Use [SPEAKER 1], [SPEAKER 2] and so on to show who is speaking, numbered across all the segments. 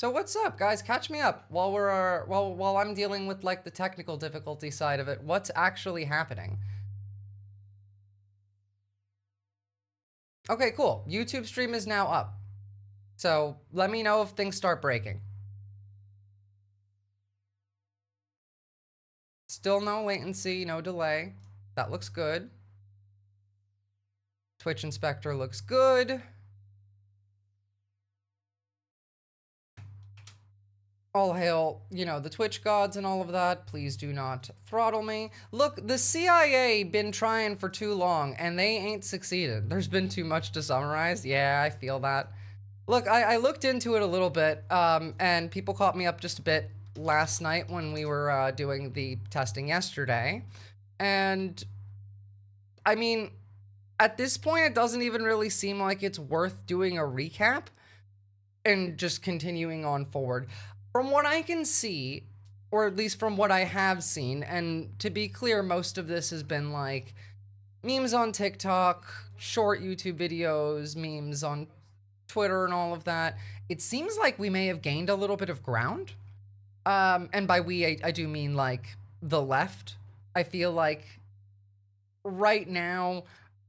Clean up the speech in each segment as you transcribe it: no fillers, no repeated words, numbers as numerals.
[SPEAKER 1] So what's up, guys? Catch me up while we're while I'm dealing with like the technical difficulty side of it. What's actually happening? Okay, cool. YouTube stream is now up. So let me know if things start breaking. Still no latency, no delay. That looks good. Twitch Inspector looks good. All hail, the Twitch gods and all of that. Please do not throttle me. Look, the CIA been trying for too long, and they ain't succeeded. There's been too much to summarize. Yeah, I feel that. Look, I looked into it a little bit, and people caught me up just a bit last night when we were doing the testing yesterday. And, I mean, at this point, it doesn't even really seem like it's worth doing a recap and just continuing on forward. From what I can see, or at least from what I have seen, and to be clear, most of this has been like memes on TikTok, short YouTube videos, memes on Twitter and all of that. It seems like we may have gained a little bit of ground. And by we, I do mean like the left. I feel like right now,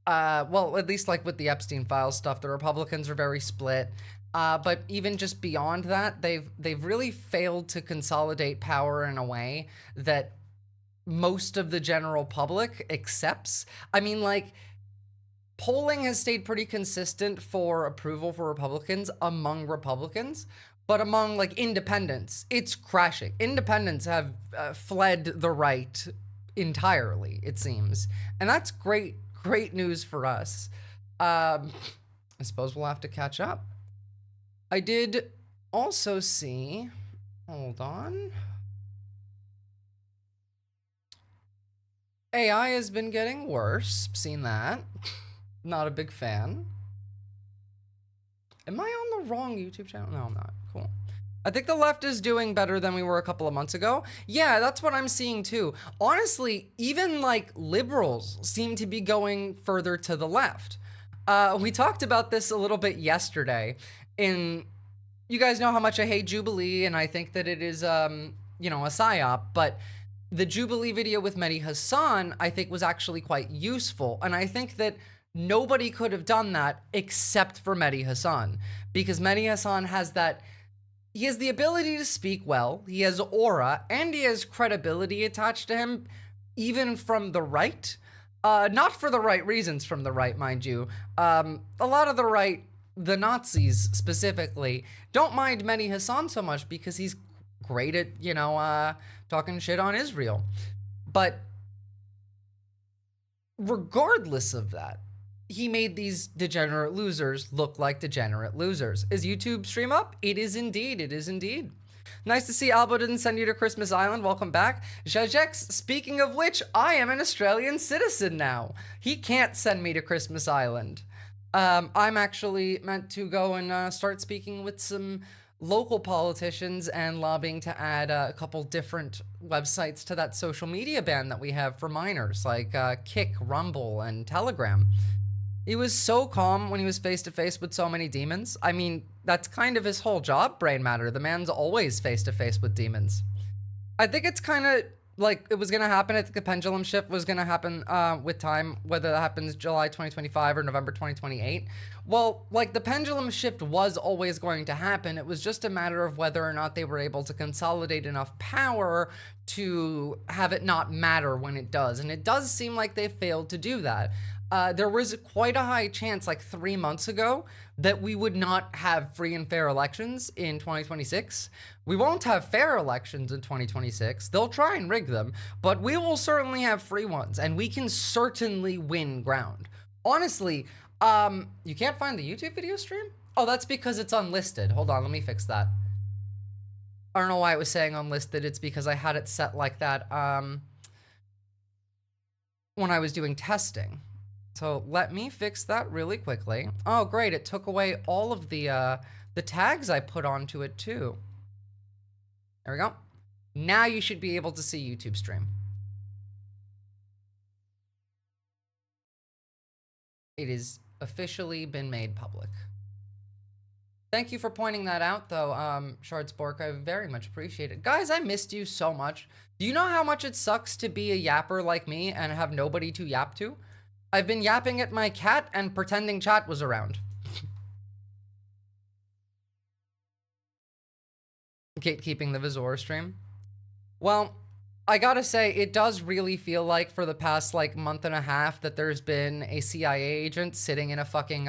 [SPEAKER 1] well, at least like with the Epstein files stuff, the Republicans are very split. But even just beyond that, they've really failed to consolidate power in a way that most of the general public accepts. I mean, like, polling has stayed pretty consistent for approval for Republicans among Republicans, but among like independents, it's crashing. Independents have fled the right entirely, it seems, and that's great news for us. I suppose we'll have to catch up. I did also see, hold on. AI has been getting worse, seen that. Not a big fan. Am I on the wrong YouTube channel? No, I'm not. Cool. I think the left is doing better than we were a couple of months ago. Yeah, that's what I'm seeing too. Honestly, even like liberals seem to be going further to the left. We talked about this a little bit yesterday. You guys know how much I hate Jubilee, and I think that it is, a psyop, but the Jubilee video with Mehdi Hasan, I think, was actually quite useful. And I think that nobody could have done that except for Mehdi Hasan, because Mehdi Hasan has he has the ability to speak well, he has aura, and he has credibility attached to him, even from the right. Not for the right reasons from the right, mind you. A lot of the right, the Nazis specifically, don't mind Mehdi Hasan so much because he's great at, talking shit on Israel. But regardless of that, he made these degenerate losers look like degenerate losers. Is YouTube stream up? It is indeed. It is indeed. Nice to see Albo didn't send you to Christmas Island. Welcome back. Jajex, speaking of which, I am an Australian citizen now. He can't send me to Christmas Island. I'm actually meant to go and start speaking with some local politicians and lobbying to add a couple different websites to that social media ban that we have for minors, like Kick, Rumble, and Telegram. He was so calm when he was face to face with so many demons. I mean, that's kind of his whole job, Brain Matter. The man's always face to face with demons. I think it's kind of like it was going to happen. I think the pendulum shift was going to happen with time, whether that happens July 2025 or November 2028. Well, like the pendulum shift was always going to happen. It was just a matter of whether or not they were able to consolidate enough power to have it not matter when it does. And it does seem like they failed to do that. There was quite a high chance like 3 months ago that we would not have free and fair elections in 2026. We won't have fair elections in 2026. They'll try and rig them, but we will certainly have free ones, and we can certainly win ground. Honestly, you can't find the YouTube video stream? Oh, that's because it's unlisted. Hold on, let me fix that. I don't know why it was saying unlisted. It's because I had it set like that when I was doing testing. So let me fix that really quickly. Oh, great. It took away all of the tags I put onto it too. There we go. Now you should be able to see YouTube stream. It has officially been made public. Thank you for pointing that out, though, Shardspork. I very much appreciate it. Guys, I missed you so much. Do you know how much it sucks to be a yapper like me and have nobody to yap to? I've been yapping at my cat and pretending chat was around. Gatekeeping the Visora stream. Well, I gotta say, it does really feel like for the past, like, month and a half that there's been a CIA agent sitting in a fucking,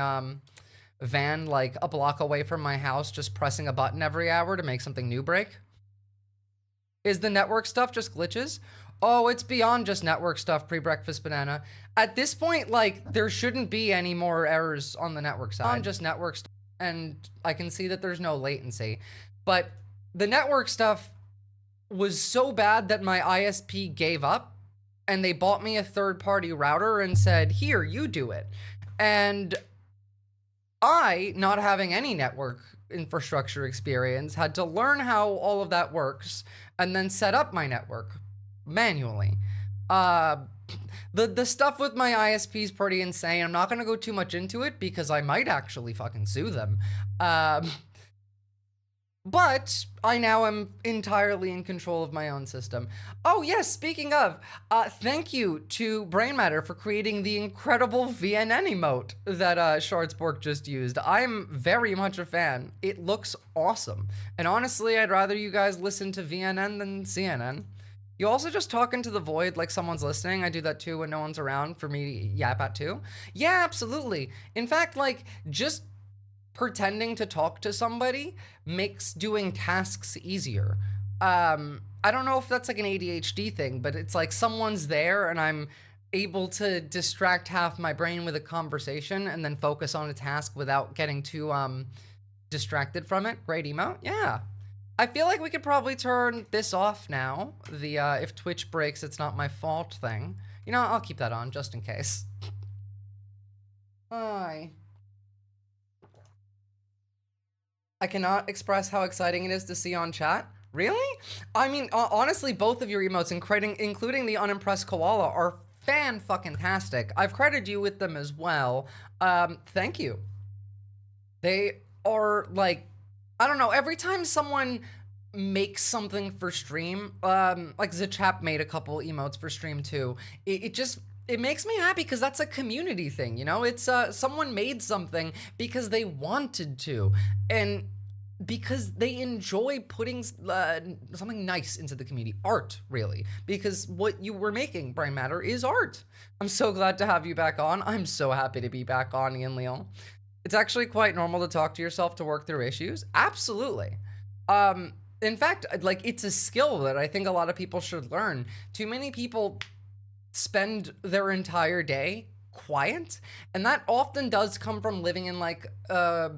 [SPEAKER 1] van, like, a block away from my house, just pressing a button every hour to make something new break. Is the network stuff just glitches? Oh, it's beyond just network stuff, pre-breakfast banana. At this point, like, there shouldn't be any more errors on the network side. On just network stuff, and I can see that there's no latency. But the network stuff was so bad that my ISP gave up, and they bought me a third-party router and said, here, you do it. And I, not having any network infrastructure experience, had to learn how all of that works and then set up my network manually. The stuff with my ISP is pretty insane. I'm not going to go too much into it because I might actually fucking sue them. But I now am entirely in control of my own system. Oh yes, speaking of, thank you to Brain Matter for creating the incredible VNN emote that Shardspork just used. I'm very much a fan. It looks awesome. And honestly, I'd rather you guys listen to VNN than CNN. You also just talk into the void like someone's listening. I do that too when no one's around for me to yap at too. Yeah, absolutely. In fact, like, just pretending to talk to somebody makes doing tasks easier. I don't know if that's like an ADHD thing, but it's like someone's there and I'm able to distract half my brain with a conversation and then focus on a task without getting too distracted from it. Great emote. Yeah. I feel like we could probably turn this off now. The if Twitch breaks, it's not my fault thing. You know, I'll keep that on just in case. Hi. I cannot express how exciting it is to see on chat. Really? I mean, honestly, both of your emotes, including the unimpressed koala, are fan-fucking-tastic. I've credited you with them as well. Thank you. They are, like, I don't know, every time someone makes something for stream, like Zachap made a couple emotes for stream too, it makes me happy because that's a community thing, you know? It's someone made something because they wanted to, and because they enjoy putting something nice into the community. Art, really. Because what you were making, Brain Matter, is art. I'm so glad to have you back on. I'm so happy to be back on, Ian Leon. It's actually quite normal to talk to yourself to work through issues. Absolutely. In fact, like, it's a skill that I think a lot of people should learn. Too many people spend their entire day quiet, and that often does come from living in like a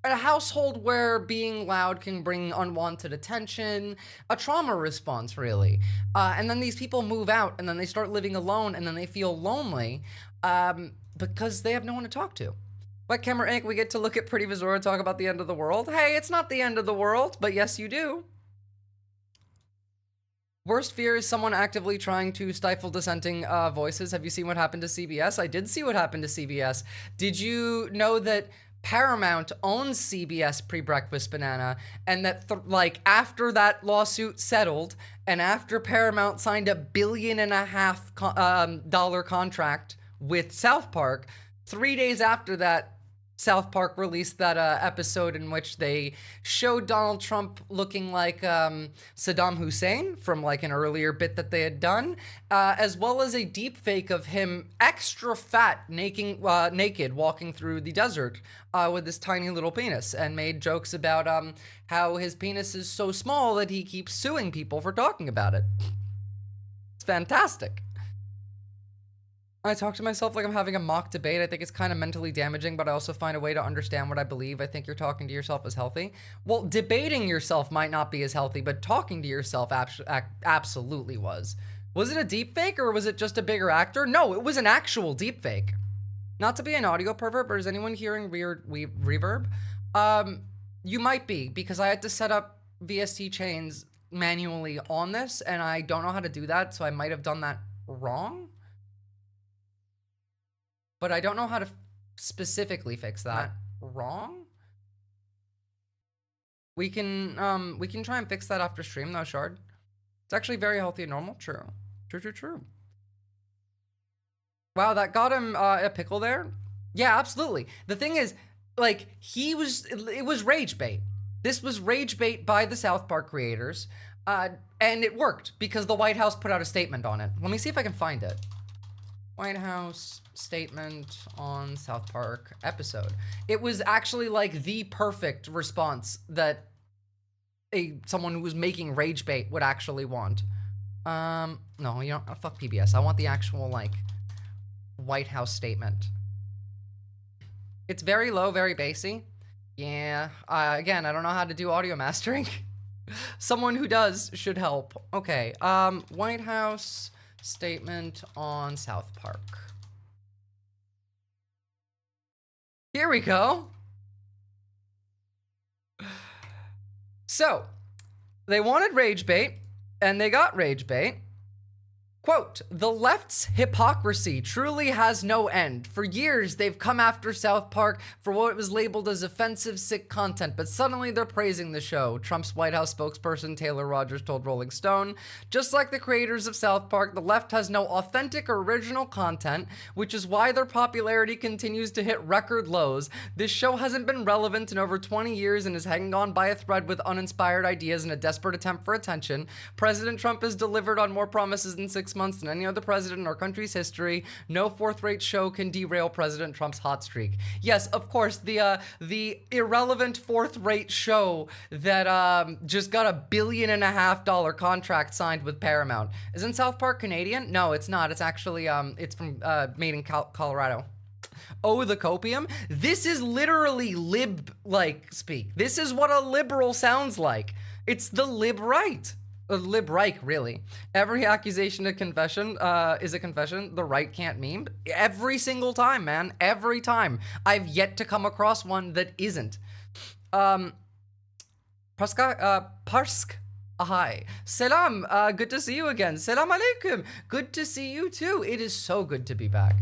[SPEAKER 1] household where being loud can bring unwanted attention, a trauma response really, and then these people move out and then they start living alone and then they feel lonely because they have no one to talk to. But Camera Inc., we get to look at Pretty Visora talk about the end of the world. Hey, it's not the end of the world, but yes you do. Worst fear is someone actively trying to stifle dissenting voices. Have you seen what happened to CBS? I did see what happened to CBS. Did you know that Paramount owns CBS Pre-Breakfast Banana, and that like after that lawsuit settled and after Paramount signed a $1.5 billion dollar contract with South Park, 3 days after that, South Park released that episode in which they showed Donald Trump looking like Saddam Hussein from like an earlier bit that they had done, as well as a deep fake of him extra fat, naked walking through the desert with this tiny little penis, and made jokes about how his penis is so small that he keeps suing people for talking about it. It's fantastic. I talk to myself like I'm having a mock debate. I think it's kind of mentally damaging, but I also find a way to understand what I believe. I think you're talking to yourself as healthy. Well, debating yourself might not be as healthy, but talking to yourself absolutely was. Was it a deep fake or was it just a bigger actor? No, it was an actual deep fake. Not to be an audio pervert, but is anyone hearing weird reverb? You might be, because I had to set up VST chains manually on this, and I don't know how to do that, so I might have done that wrong. But I don't know how to specifically fix that wrong. We can try and fix that after stream though, Shard. It's actually very healthy and normal. True. True. Wow, that got him a pickle there. Yeah, absolutely. The thing is, like, it was rage bait. This was rage bait by the South Park creators, and it worked because the White House put out a statement on it. Let me see if I can find it. White House statement on South Park episode. It was actually like the perfect response that someone who was making rage bait would actually want. No, you know, fuck PBS. I want the actual, like, White House statement. It's very low, very bassy. Yeah, again, I don't know how to do audio mastering. Someone who does should help. Okay, White House statement on South Park. Here we go. So, they wanted rage bait, and they got rage bait. Quote, the left's hypocrisy truly has no end. For years, they've come after South Park for what was labeled as offensive, sick content, but suddenly they're praising the show, Trump's White House spokesperson Taylor Rogers told Rolling Stone. Just like the creators of South Park, the left has no authentic or original content, which is why their popularity continues to hit record lows. This show hasn't been relevant in over 20 years and is hanging on by a thread with uninspired ideas in a desperate attempt for attention. President Trump has delivered on more promises in 6 months than any other president in our country's history. No fourth-rate show can derail President Trump's hot streak. Yes, of course, the irrelevant fourth-rate show that just got $1.5 billion contract signed with Paramount. Isn't South Park Canadian? No, it's not. It's actually it's from made in Colorado. Oh, the copium? This is literally lib-like speak. This is what a liberal sounds like. It's the lib-right. Lib-right, really. Every accusation of confession is a confession. The right can't meme. Every single time, man. Every time. I've yet to come across one that isn't. Parsk, hi. Selam, good to see you again. Selam alaikum. Good to see you too. It is so good to be back.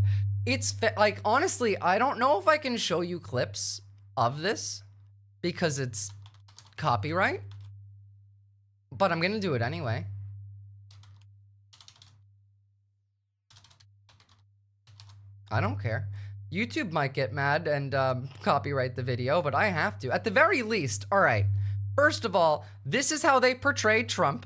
[SPEAKER 1] It's like, honestly, I don't know if I can show you clips of this because it's copyright. But I'm gonna do it anyway. I don't care. YouTube might get mad and copyright the video, but I have to. At the very least, all right. First of all, this is how they portrayed Trump.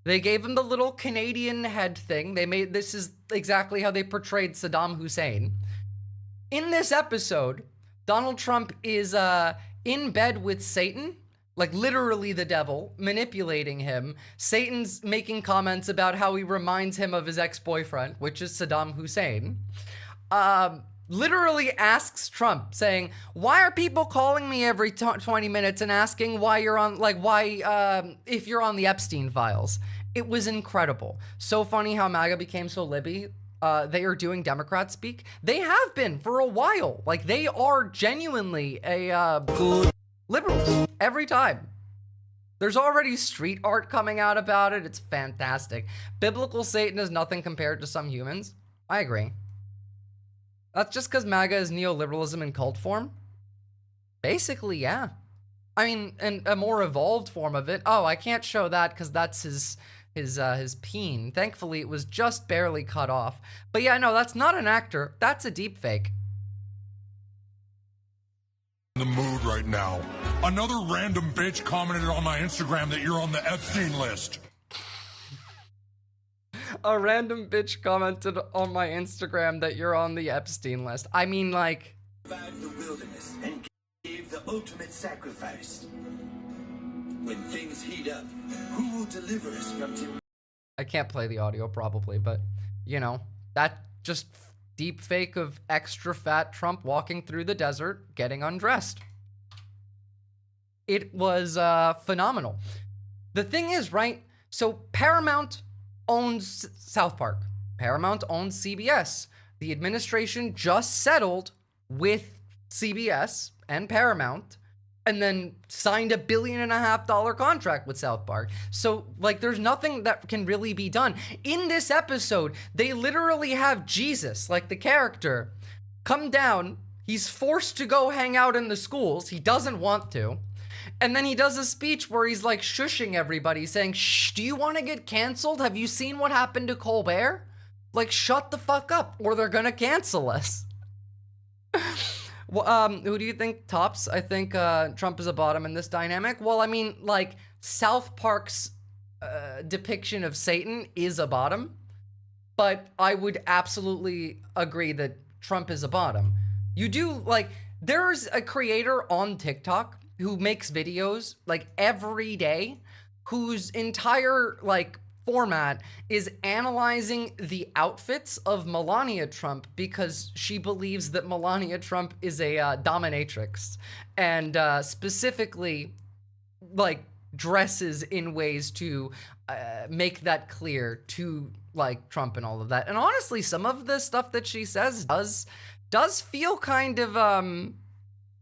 [SPEAKER 1] They gave him the little Canadian head thing. This is exactly how they portrayed Saddam Hussein. In this episode, Donald Trump is in bed with Satan. Like literally the devil, manipulating him. Satan's making comments about how he reminds him of his ex-boyfriend, which is Saddam Hussein. Literally asks Trump, saying, why are people calling me every 20 minutes and asking why you're on, like, if you're on the Epstein files? It was incredible. So funny how MAGA became so libby. They are doing Democrat speak. They have been for a while. Like, they are genuinely a good liberals every time. There's already street art coming out about it. It's fantastic. Biblical Satan is nothing compared to some humans. I agree. That's just because MAGA is neoliberalism in cult form? Basically, yeah. I mean, and a more evolved form of it. Oh, I can't show that because that's his peen. Thankfully, it was just barely cut off. But yeah, no, that's not an actor. That's a deep fake.
[SPEAKER 2] The mood right now. Another random bitch commented on my Instagram that you're on the Epstein list.
[SPEAKER 1] A random bitch commented on my Instagram that you're on the Epstein list. I mean, like,
[SPEAKER 3] survived the wilderness and gave the ultimate sacrifice. When things heat up, who will deliver us from tyranny?
[SPEAKER 1] I can't play the audio probably, but you know, that just deep fake of extra fat Trump walking through the desert, getting undressed. It was phenomenal. The thing is, right? So Paramount owns South Park. Paramount owns CBS. The administration just settled with CBS and Paramount and then signed $1.5 billion contract with South Park. So, like, there's nothing that can really be done. In this episode, they literally have Jesus, like the character, come down. He's forced to go hang out in the schools. He doesn't want to. And then he does a speech where he's like shushing everybody, saying, shh, do you want to get canceled? Have you seen what happened to Colbert? Like, shut the fuck up, or they're gonna cancel us. Well, who do you think tops? I think Trump is a bottom in this dynamic. Well, I mean, like, South Park's depiction of Satan is a bottom, but I would absolutely agree that Trump is a bottom. You do, like, there's a creator on TikTok who makes videos, like, every day, whose entire, like, format is analyzing the outfits of Melania Trump because she believes that Melania Trump is a dominatrix, and specifically, like, dresses in ways to make that clear to, like, Trump and all of that. And honestly, some of the stuff that she says does feel kind of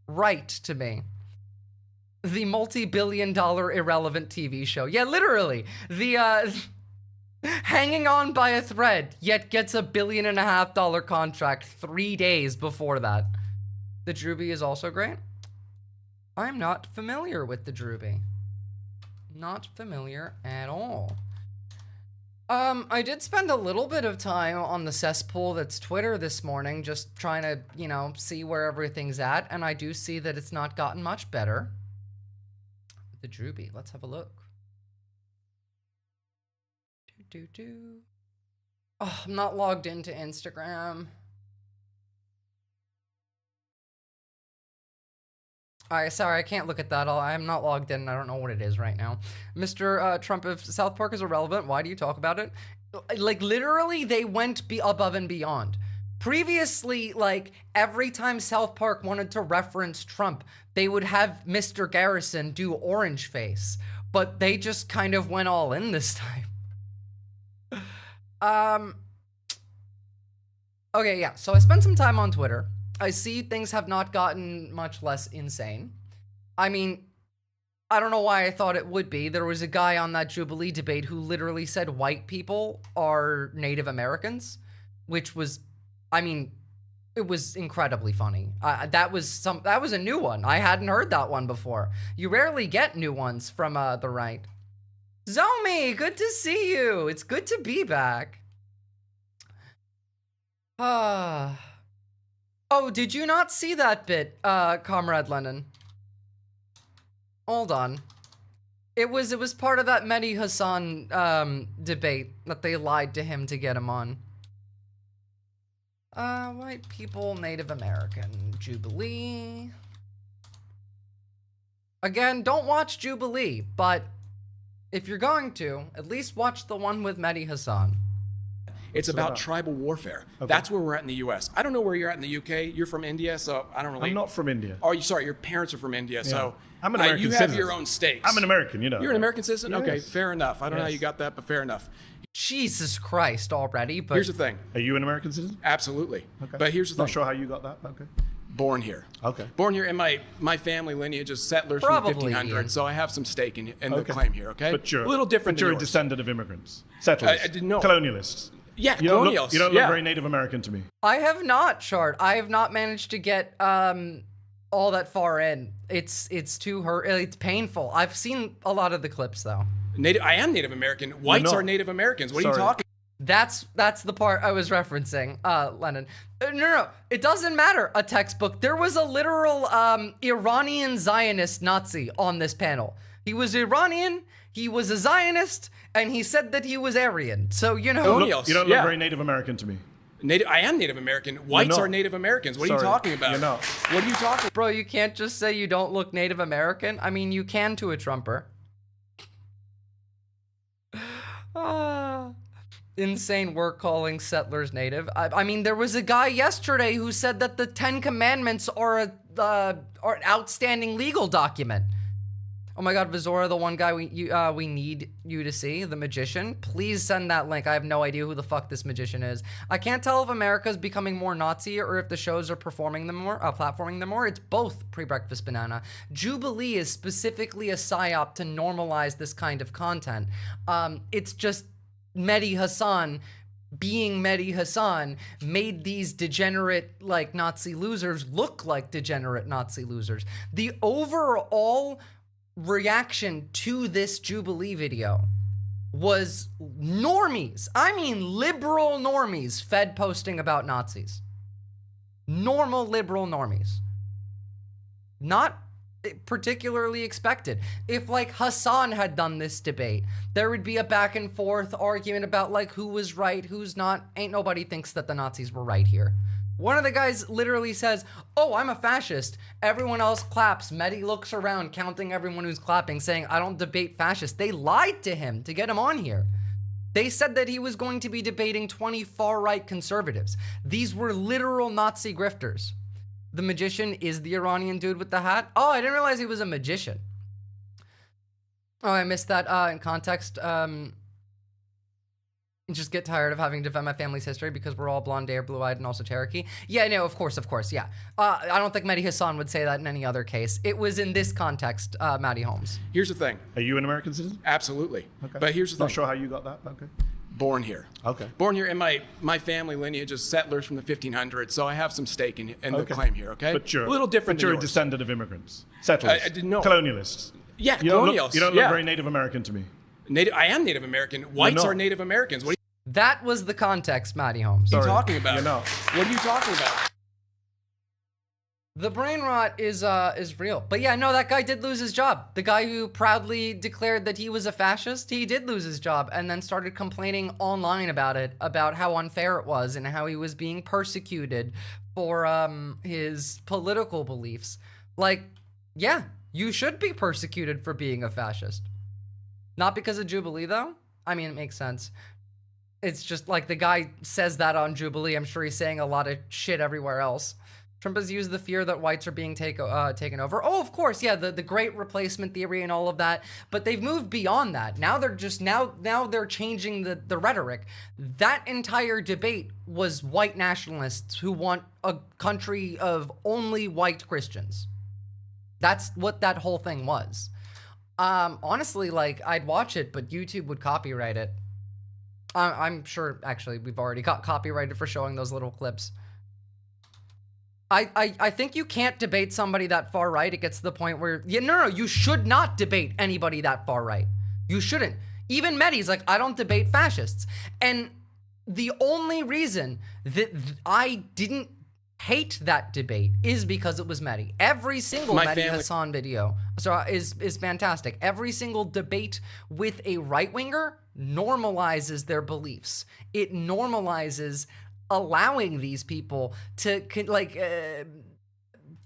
[SPEAKER 1] right to me. The multi-billion-dollar irrelevant TV show. Yeah, literally. The hanging on by a thread, yet gets $1.5 billion contract 3 days before that. The Drewbie is also great. I'm not familiar with the Drewbie. Not familiar at all. I did spend a little bit of time on the cesspool that's Twitter this morning, just trying to, you know, see where everything's at, and I do see that it's not gotten much better. The Drewbie, let's have a look. Oh, I'm not logged into Instagram. Alright, sorry, I can't look at that. I'm not logged in. I don't know what it is right now. Mr. Trump, if South Park is irrelevant, why do you talk about it? Like, literally, they went above and beyond. Previously, like, every time South Park wanted to reference Trump, they would have Mr. Garrison do orange face. But they just kind of went all in this time. Okay, yeah, so I spent some time on Twitter. I see things have not gotten much less insane. I mean, I don't know why I thought it would be. There was a guy on that Jubilee debate who literally said white people are Native Americans, which was, I mean, it was incredibly funny. That was a new one. I hadn't heard that one before. You rarely get new ones from the right. Zomi, good to see you. It's good to be back. Oh, did you not see that bit, Comrade Lennon? Hold on. It was part of that Mehdi Hassan debate that they lied to him to get him on. White people, Native American, Jubilee. Again, don't watch Jubilee, but if you're going to, at least watch the one with Mehdi Hassan.
[SPEAKER 4] It's about tribal warfare. Okay. That's where we're at in the U.S. I don't know where you're at in the UK. You're from India, so I don't really...
[SPEAKER 5] I'm not from India.
[SPEAKER 4] Oh, sorry, your parents are from India, yeah. So
[SPEAKER 5] I'm an American
[SPEAKER 4] you have your own stakes.
[SPEAKER 5] I'm an American, you know.
[SPEAKER 4] You're an American citizen?
[SPEAKER 5] Yes.
[SPEAKER 4] Okay, fair enough. I don't know how you got that, but fair enough.
[SPEAKER 1] Jesus Christ already, but...
[SPEAKER 4] Here's the thing.
[SPEAKER 5] Are you an American citizen?
[SPEAKER 4] Absolutely.
[SPEAKER 5] Okay.
[SPEAKER 4] But here's the thing.
[SPEAKER 5] Not sure how you got that, okay.
[SPEAKER 4] Born here.
[SPEAKER 5] Okay.
[SPEAKER 4] Born here, and my family lineage is settlers
[SPEAKER 1] Probably,
[SPEAKER 4] from the 1500s,
[SPEAKER 1] Ian.
[SPEAKER 4] so I have some stake in the claim here, okay?
[SPEAKER 5] But you're
[SPEAKER 4] a little different
[SPEAKER 5] But you're
[SPEAKER 4] than
[SPEAKER 5] a
[SPEAKER 4] yours.
[SPEAKER 5] descendant of immigrants. Settlers.
[SPEAKER 4] I didn't know.
[SPEAKER 5] Colonialists.
[SPEAKER 4] Yeah,
[SPEAKER 5] you
[SPEAKER 4] colonials.
[SPEAKER 5] You don't look very Native American to me.
[SPEAKER 1] I have not, Shard. I have not managed to get all that far in. It's too it's painful. I've seen a lot of the clips though.
[SPEAKER 4] I am Native American. Whites are Native Americans. What are you talking?
[SPEAKER 1] That's the part I was referencing, Lennon. No, it doesn't matter. A textbook. There was a literal Iranian Zionist Nazi on this panel. He was Iranian, he was a Zionist, and he said that he was Aryan. So, you know.
[SPEAKER 5] You don't look very Native American to me.
[SPEAKER 4] I am Native American. Whites are Native Americans. What are you talking about?
[SPEAKER 5] You're not.
[SPEAKER 4] What are you talking about?
[SPEAKER 1] Bro, you can't just say you don't look Native American. I mean, you can to a Trumper. Insane work calling settlers native. I mean, there was a guy yesterday who said that the 10 Commandments are an outstanding legal document. Oh my God, Visora, the one guy we need you to see, the magician. Please send that link. I have no idea who the fuck this magician is. I can't tell if America's becoming more Nazi or if the shows are platforming them more. It's both pre-breakfast banana. Jubilee is specifically a psyop to normalize this kind of content. It's just Mehdi Hassan being Mehdi Hassan made these degenerate, like, Nazi losers look like degenerate Nazi losers. The overall reaction to this Jubilee video was normies. I mean, liberal normies fed posting about Nazis. Normal liberal normies. Not particularly expected. If like Hassan had done this debate, there would be a back and forth argument about like who was right, who's not. Ain't nobody thinks that the Nazis were right here. One of the guys literally says, "Oh, I'm a fascist." Everyone else claps. Mehdi looks around, counting everyone who's clapping, saying, "I don't debate fascists." They lied to him to get him on here. They said that he was going to be debating 20 far-right conservatives. These were literal Nazi grifters. The magician is the Iranian dude with the hat. Oh, I didn't realize he was a magician. Oh, I missed that in context. Just get tired of having to defend my family's history because we're all blonde hair, blue-eyed, and also Cherokee. Yeah, no, of course, yeah. I don't think Mehdi Hassan would say that in any other case. It was in this context, Matty Holmes.
[SPEAKER 4] Here's the thing.
[SPEAKER 5] Are you an American citizen?
[SPEAKER 4] Absolutely.
[SPEAKER 5] Okay.
[SPEAKER 4] But here's the thing.
[SPEAKER 5] Not sure how you got that. Okay.
[SPEAKER 4] Born here.
[SPEAKER 5] Okay.
[SPEAKER 4] Born here, and my family lineage is settlers from the 1500s, so I have some stake in the claim here, okay?
[SPEAKER 5] But you're
[SPEAKER 4] a little different.
[SPEAKER 5] But you're
[SPEAKER 4] than
[SPEAKER 5] a
[SPEAKER 4] yours.
[SPEAKER 5] descendant of immigrants, settlers,
[SPEAKER 4] I didn't know.
[SPEAKER 5] colonialists.
[SPEAKER 4] Yeah,
[SPEAKER 5] You
[SPEAKER 4] colonials.
[SPEAKER 5] don't look very Native American to me.
[SPEAKER 4] I am Native American. Whites are Native Americans. What
[SPEAKER 1] That was the context, Matty Holmes.
[SPEAKER 4] are you talking about?
[SPEAKER 5] You're not.
[SPEAKER 4] What are you talking about?
[SPEAKER 1] The brain rot is real. But yeah, no, that guy did lose his job. The guy who proudly declared that he was a fascist, he did lose his job and then started complaining online about it, about how unfair it was and how he was being persecuted for his political beliefs. Like, yeah, you should be persecuted for being a fascist. Not because of Jubilee, though. I mean, it makes sense. It's just like the guy says that on Jubilee. I'm sure he's saying a lot of shit everywhere else. Trump has used the fear that whites are being taken over. Oh, of course, yeah, the great replacement theory and all of that. But they've moved beyond that. Now they're just now they're changing the rhetoric. That entire debate was white nationalists who want a country of only white Christians. That's what that whole thing was. Honestly, like, I'd watch it, but YouTube would copyright it. I'm sure, actually, we've already got copyrighted for showing those little clips. I think you can't debate somebody that far right. It gets to the point where, no, you should not debate anybody that far right. You shouldn't. Even Mehdi's like, I don't debate fascists. And the only reason that I didn't hate that debate is because it was Mehdi. Every single Mehdi Hassan video is fantastic. Every single debate with a right-winger normalizes their beliefs. It normalizes allowing these people to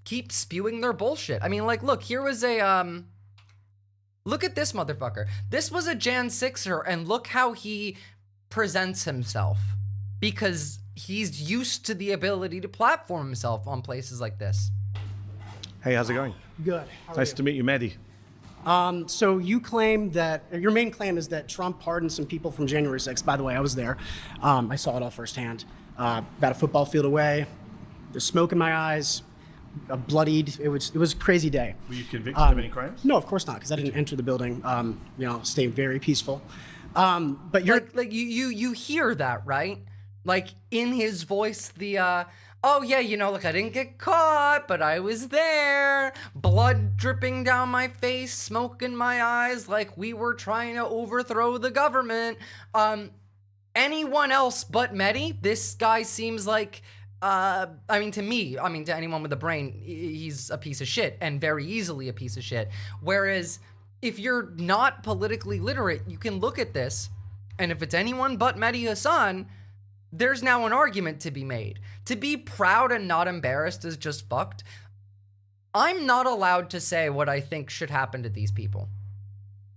[SPEAKER 1] keep spewing their bullshit. I mean, like, look, here was a look at this motherfucker. This was a Jan 6er, and look how he presents himself, because he's used to the ability to platform himself on places like this.
[SPEAKER 5] Hey, how's it going?
[SPEAKER 6] Good.
[SPEAKER 5] Nice to meet you, Mehdi.
[SPEAKER 6] So you claim that, your main claim is that Trump pardoned some people from January 6th. By the way, I was there. I saw it all firsthand. About a football field away. There's smoke in my eyes. Bloodied. It was a crazy day.
[SPEAKER 5] Were you convicted of any crimes?
[SPEAKER 6] No, of course not, because I didn't enter the building. Stayed very peaceful. But you're
[SPEAKER 1] like you hear that, right? Like in his voice, oh yeah, look, I didn't get caught, but I was there. Blood dripping down my face, smoke in my eyes, like we were trying to overthrow the government. Anyone else but Mehdi, this guy seems like, to anyone with a brain, he's a piece of shit, and very easily a piece of shit. Whereas if you're not politically literate, you can look at this, and if it's anyone but Mehdi Hassan, there's now an argument to be made. To be proud and not embarrassed is just fucked. I'm not allowed to say what I think should happen to these people.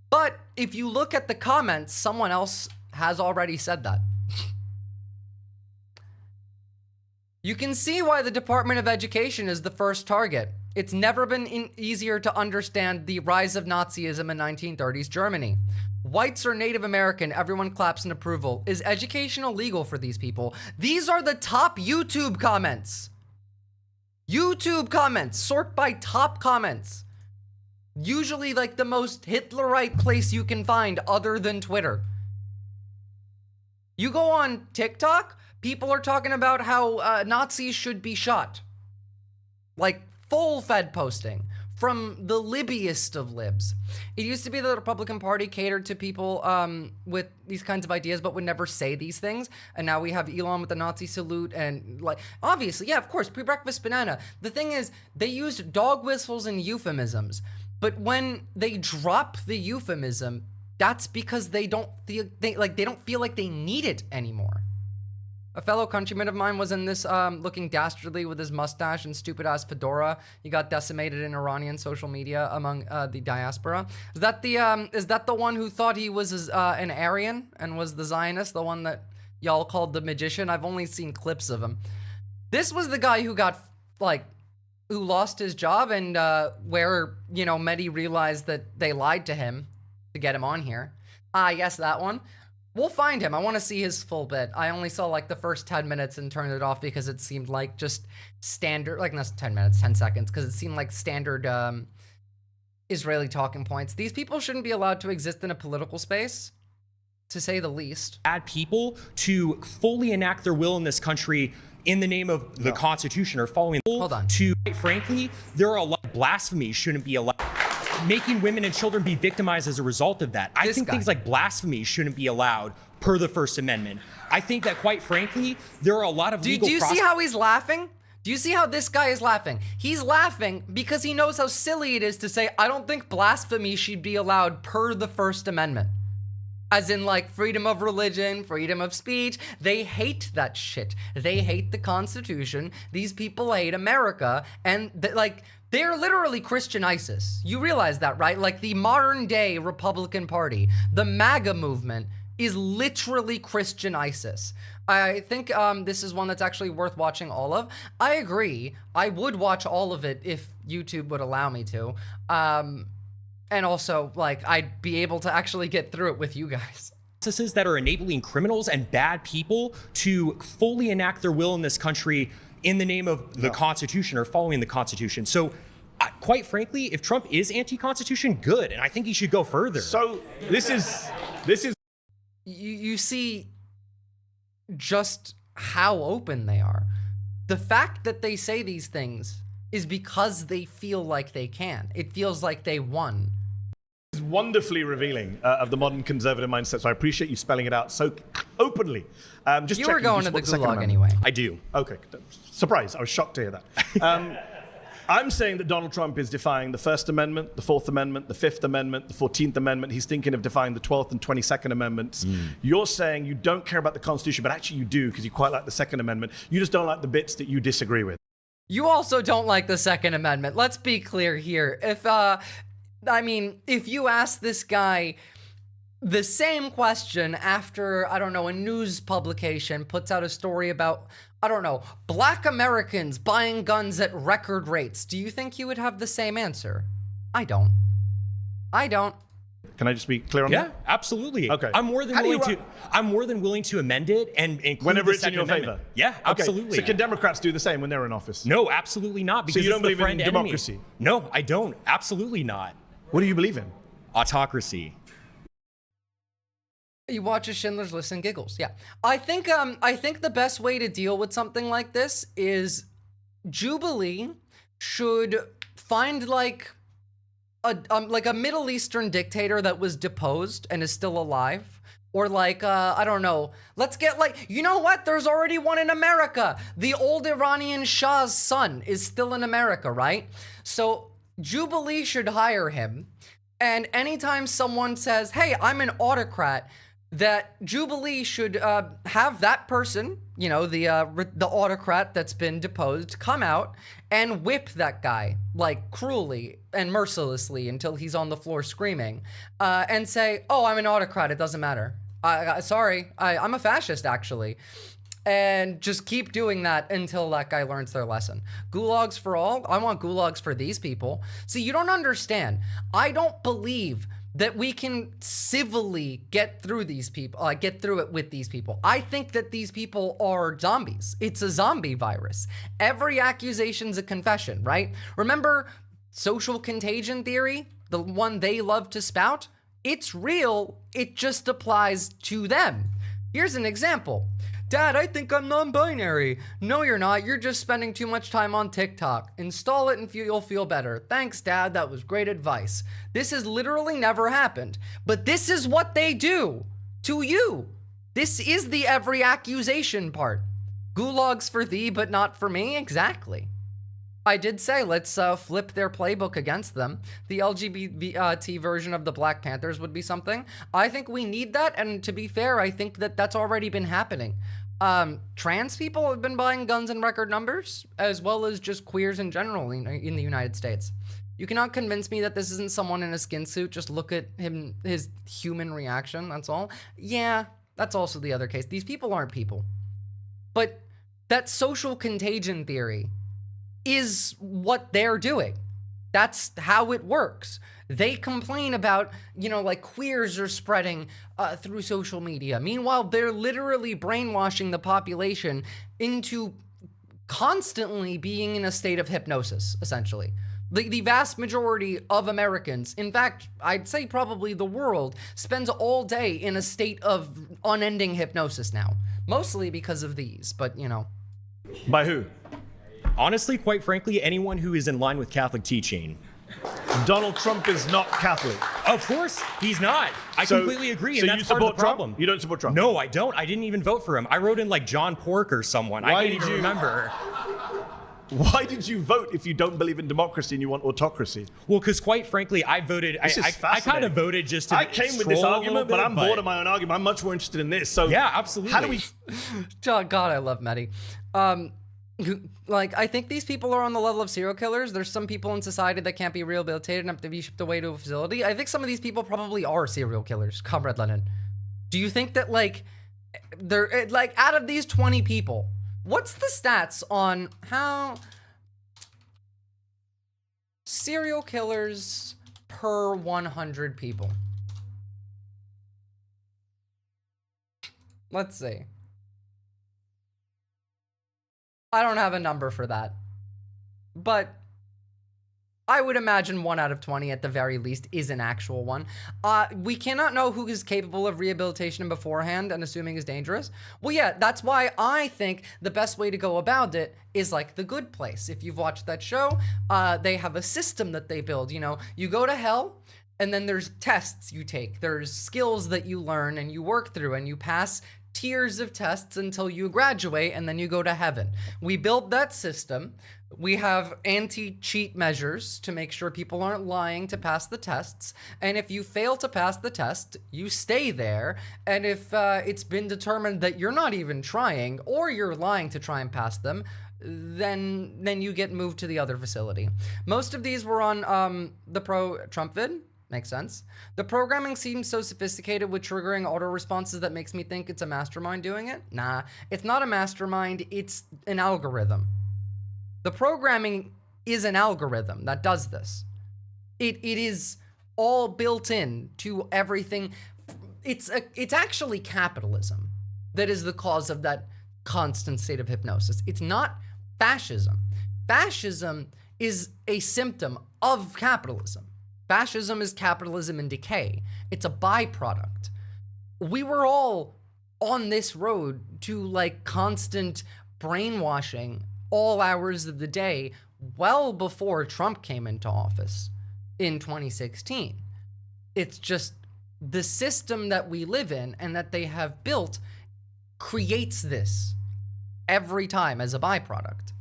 [SPEAKER 1] But if you look at the comments, someone else has already said that. You can see why the Department of Education is the first target. It's never been easier to understand the rise of Nazism in 1930s Germany. Whites or Native American, everyone claps in approval. Is education illegal for these people? These are the top YouTube comments. YouTube comments, sort by top comments. Usually like the most Hitlerite place you can find other than Twitter. You go on TikTok, people are talking about how Nazis should be shot. Like full fed posting. from the libbiest of libs. It used to be that the Republican Party catered to people with these kinds of ideas, but would never say these things. And now we have Elon with the Nazi salute, and like, obviously, yeah, of course, pre-breakfast banana. The thing is, they used dog whistles and euphemisms, but when they drop the euphemism, that's because they don't feel like they need it anymore. A fellow countryman of mine was in this looking dastardly with his mustache and stupid ass fedora. He got decimated in Iranian social media among the diaspora. Is that the one who thought he was an Aryan and was the Zionist, the one that y'all called the magician? I've only seen clips of him. This was the guy who got who lost his job, and where Mehdi realized that they lied to him to get him on here. Yes, that one. We'll find him. I want to see his full bit. I only saw like the first 10 minutes and turned it off because it seemed like just standard, like not 10 minutes, 10 seconds, because it seemed like standard Israeli talking points. These people shouldn't be allowed to exist in a political space, to say the least.
[SPEAKER 7] Bad people to fully enact their will in this country in the name of the Constitution or following.
[SPEAKER 1] Hold on.
[SPEAKER 7] Quite frankly, there are a lot of blasphemy shouldn't be allowed. Making women and children be victimized as a result of that. I think things like blasphemy shouldn't be allowed per the First Amendment. I think that, quite frankly, there are a lot of legal.
[SPEAKER 1] Do you see how he's laughing? Do you see how this guy is laughing? He's laughing because he knows how silly it is to say, I don't think blasphemy should be allowed per the First Amendment. As in, like, freedom of religion, freedom of speech. They hate that shit. They hate the Constitution. These people hate America. And, they're literally Christian ISIS. You realize that, right? Like, the modern day Republican Party, the MAGA movement, is literally Christian ISIS. I think this is one that's actually worth watching all of. I agree. I would watch all of it if YouTube would allow me to. And also, like, I'd be able to actually get through it with you guys.
[SPEAKER 7] Processes that are enabling criminals and bad people to fully enact their will in this country in the name of the Constitution or following the Constitution. So, quite frankly, if Trump is anti-Constitution, good, and I think he should go further.
[SPEAKER 5] So this is.
[SPEAKER 1] You see just how open they are. The fact that they say these things is because they feel like they can. It feels like they won.
[SPEAKER 5] Is wonderfully revealing of the modern conservative mindset. So I appreciate you spelling it out so openly. Just
[SPEAKER 1] you were
[SPEAKER 5] checking,
[SPEAKER 1] going
[SPEAKER 5] you
[SPEAKER 1] to the
[SPEAKER 5] support Second
[SPEAKER 1] gulag
[SPEAKER 5] Amendment.
[SPEAKER 1] anyway.
[SPEAKER 7] I do.
[SPEAKER 5] Okay, surprise. I was shocked to hear that. I'm saying that Donald Trump is defying the First Amendment, the Fourth Amendment, the Fifth Amendment, the 14th Amendment. He's thinking of defying the 12th and 22nd Amendments. You're saying you don't care about the Constitution, but actually you do because you quite like the Second Amendment. You just don't like the bits that you disagree with.
[SPEAKER 1] You also don't like the Second Amendment. Let's be clear here. If you ask this guy the same question after, I don't know, a news publication puts out a story about, I don't know, Black Americans buying guns at record rates, do you think he would have the same answer? I don't.
[SPEAKER 5] Can I just be clear on that?
[SPEAKER 7] Yeah, absolutely.
[SPEAKER 5] Okay.
[SPEAKER 7] I'm more than willing to amend it and include
[SPEAKER 5] Whenever
[SPEAKER 7] the
[SPEAKER 5] it's in
[SPEAKER 7] Second
[SPEAKER 5] your
[SPEAKER 7] Amendment.
[SPEAKER 5] favor.
[SPEAKER 7] Yeah,
[SPEAKER 5] Okay.
[SPEAKER 7] absolutely.
[SPEAKER 5] So can Democrats do the same when they're in office?
[SPEAKER 7] No, absolutely not. Because
[SPEAKER 5] you don't
[SPEAKER 7] it's the
[SPEAKER 5] believe in
[SPEAKER 7] friend enemy.
[SPEAKER 5] democracy?
[SPEAKER 7] No, I don't. Absolutely not.
[SPEAKER 5] What do you believe in?
[SPEAKER 7] Autocracy.
[SPEAKER 1] He watches Schindler's List and giggles. Yeah. I think the best way to deal with something like this is Jubilee should find like a Middle Eastern dictator that was deposed and is still alive. Or like, I don't know, let's get like, you know what? There's already one in America. The old Iranian Shah's son is still in America, right? So Jubilee should hire him. And anytime someone says, hey, I'm an autocrat, that Jubilee should have that person, you know, the autocrat that's been deposed, come out and whip that guy, like, cruelly and mercilessly until he's on the floor screaming, and say, oh, I'm an autocrat, it doesn't matter. Sorry, I'm a fascist, actually. And just keep doing that until that guy learns their lesson. Gulags for all? I want gulags for these people. See, you don't understand. I don't believe that we can civilly get through these people, get through it with these people. I think that these people are zombies. It's a zombie virus. Every accusation's a confession, right? Remember social contagion theory? The one they love to spout? It's real, it just applies to them. Here's an example. Dad, I think I'm non-binary. No, you're not. You're just spending too much time on TikTok. Install it and you'll feel better. Thanks, Dad. That was great advice. This has literally never happened. But this is what they do to you. This is the every accusation part. Gulags for thee, but not for me? Exactly. I did say, let's flip their playbook against them. The LGBT version of the Black Panthers would be something. I think we need that, and to be fair, I think that that's already been happening. Trans people have been buying guns in record numbers, as well as just queers in general in the United States. You cannot convince me that this isn't someone in a skin suit. Just look at him, his human reaction, that's all. Yeah, that's also the other case. These people aren't people. But that social contagion theory is what they're doing. That's how it works. They complain about, like queers are spreading through social media. Meanwhile, they're literally brainwashing the population into constantly being in a state of hypnosis, essentially. The vast majority of Americans, in fact, I'd say probably the world, spends all day in a state of unending hypnosis now. Mostly because of these, but
[SPEAKER 5] By who?
[SPEAKER 7] Honestly, quite frankly, anyone who is in line with Catholic teaching.
[SPEAKER 5] Donald Trump is not Catholic.
[SPEAKER 7] Of course, he's not. I completely agree, and that's part of the problem.
[SPEAKER 5] Trump? You don't support Trump?
[SPEAKER 7] No, I don't. I didn't even vote for him. I wrote in like John Pork or someone. I can't even remember.
[SPEAKER 5] Why did you vote if you don't believe in democracy and you want autocracy?
[SPEAKER 7] Well, because quite frankly, I voted. I kind of voted just to.
[SPEAKER 5] I came with this argument, but I'm bored of my own argument. I'm much more interested in this. So
[SPEAKER 7] yeah, absolutely.
[SPEAKER 5] How do we?
[SPEAKER 1] God, I love Mehdi. I think these people are on the level of serial killers. There's some people in society that can't be rehabilitated and have to be shipped away to a facility. I think some of these people probably are serial killers, Comrade Lennon. Do you think that they're out of these 20 people, what's the stats on how serial killers per 100 people? Let's see. I don't have a number for that, but I would imagine 1 out of 20 at the very least is an actual one. We cannot know who is capable of rehabilitation beforehand and assuming is dangerous. Well, yeah, that's why I think the best way to go about it is like The Good Place. If you've watched that show, they have a system that they build. You go to hell, and then there's tests you take. There's skills that you learn and you work through, and you pass tiers of tests until you graduate, and then you go to heaven. We built that system. We have anti-cheat measures to make sure people aren't lying to pass the tests. And if you fail to pass the test, you stay there. And if it's been determined that you're not even trying, or you're lying to try and pass them, then you get moved to the other facility. Most of these were on the pro-Trump vid. Makes sense. The programming seems so sophisticated with triggering auto responses that makes me think it's a mastermind doing it. Nah, it's not a mastermind, it's an algorithm. The programming is an algorithm that does this. It is all built in to everything. It's actually capitalism that is the cause of that constant state of hypnosis. It's not fascism. Fascism is a symptom of capitalism. Fascism is capitalism in decay. It's a byproduct. We were all on this road to constant brainwashing all hours of the day well before Trump came into office in 2016. It's just the system that we live in and that they have built creates this every time as a byproduct.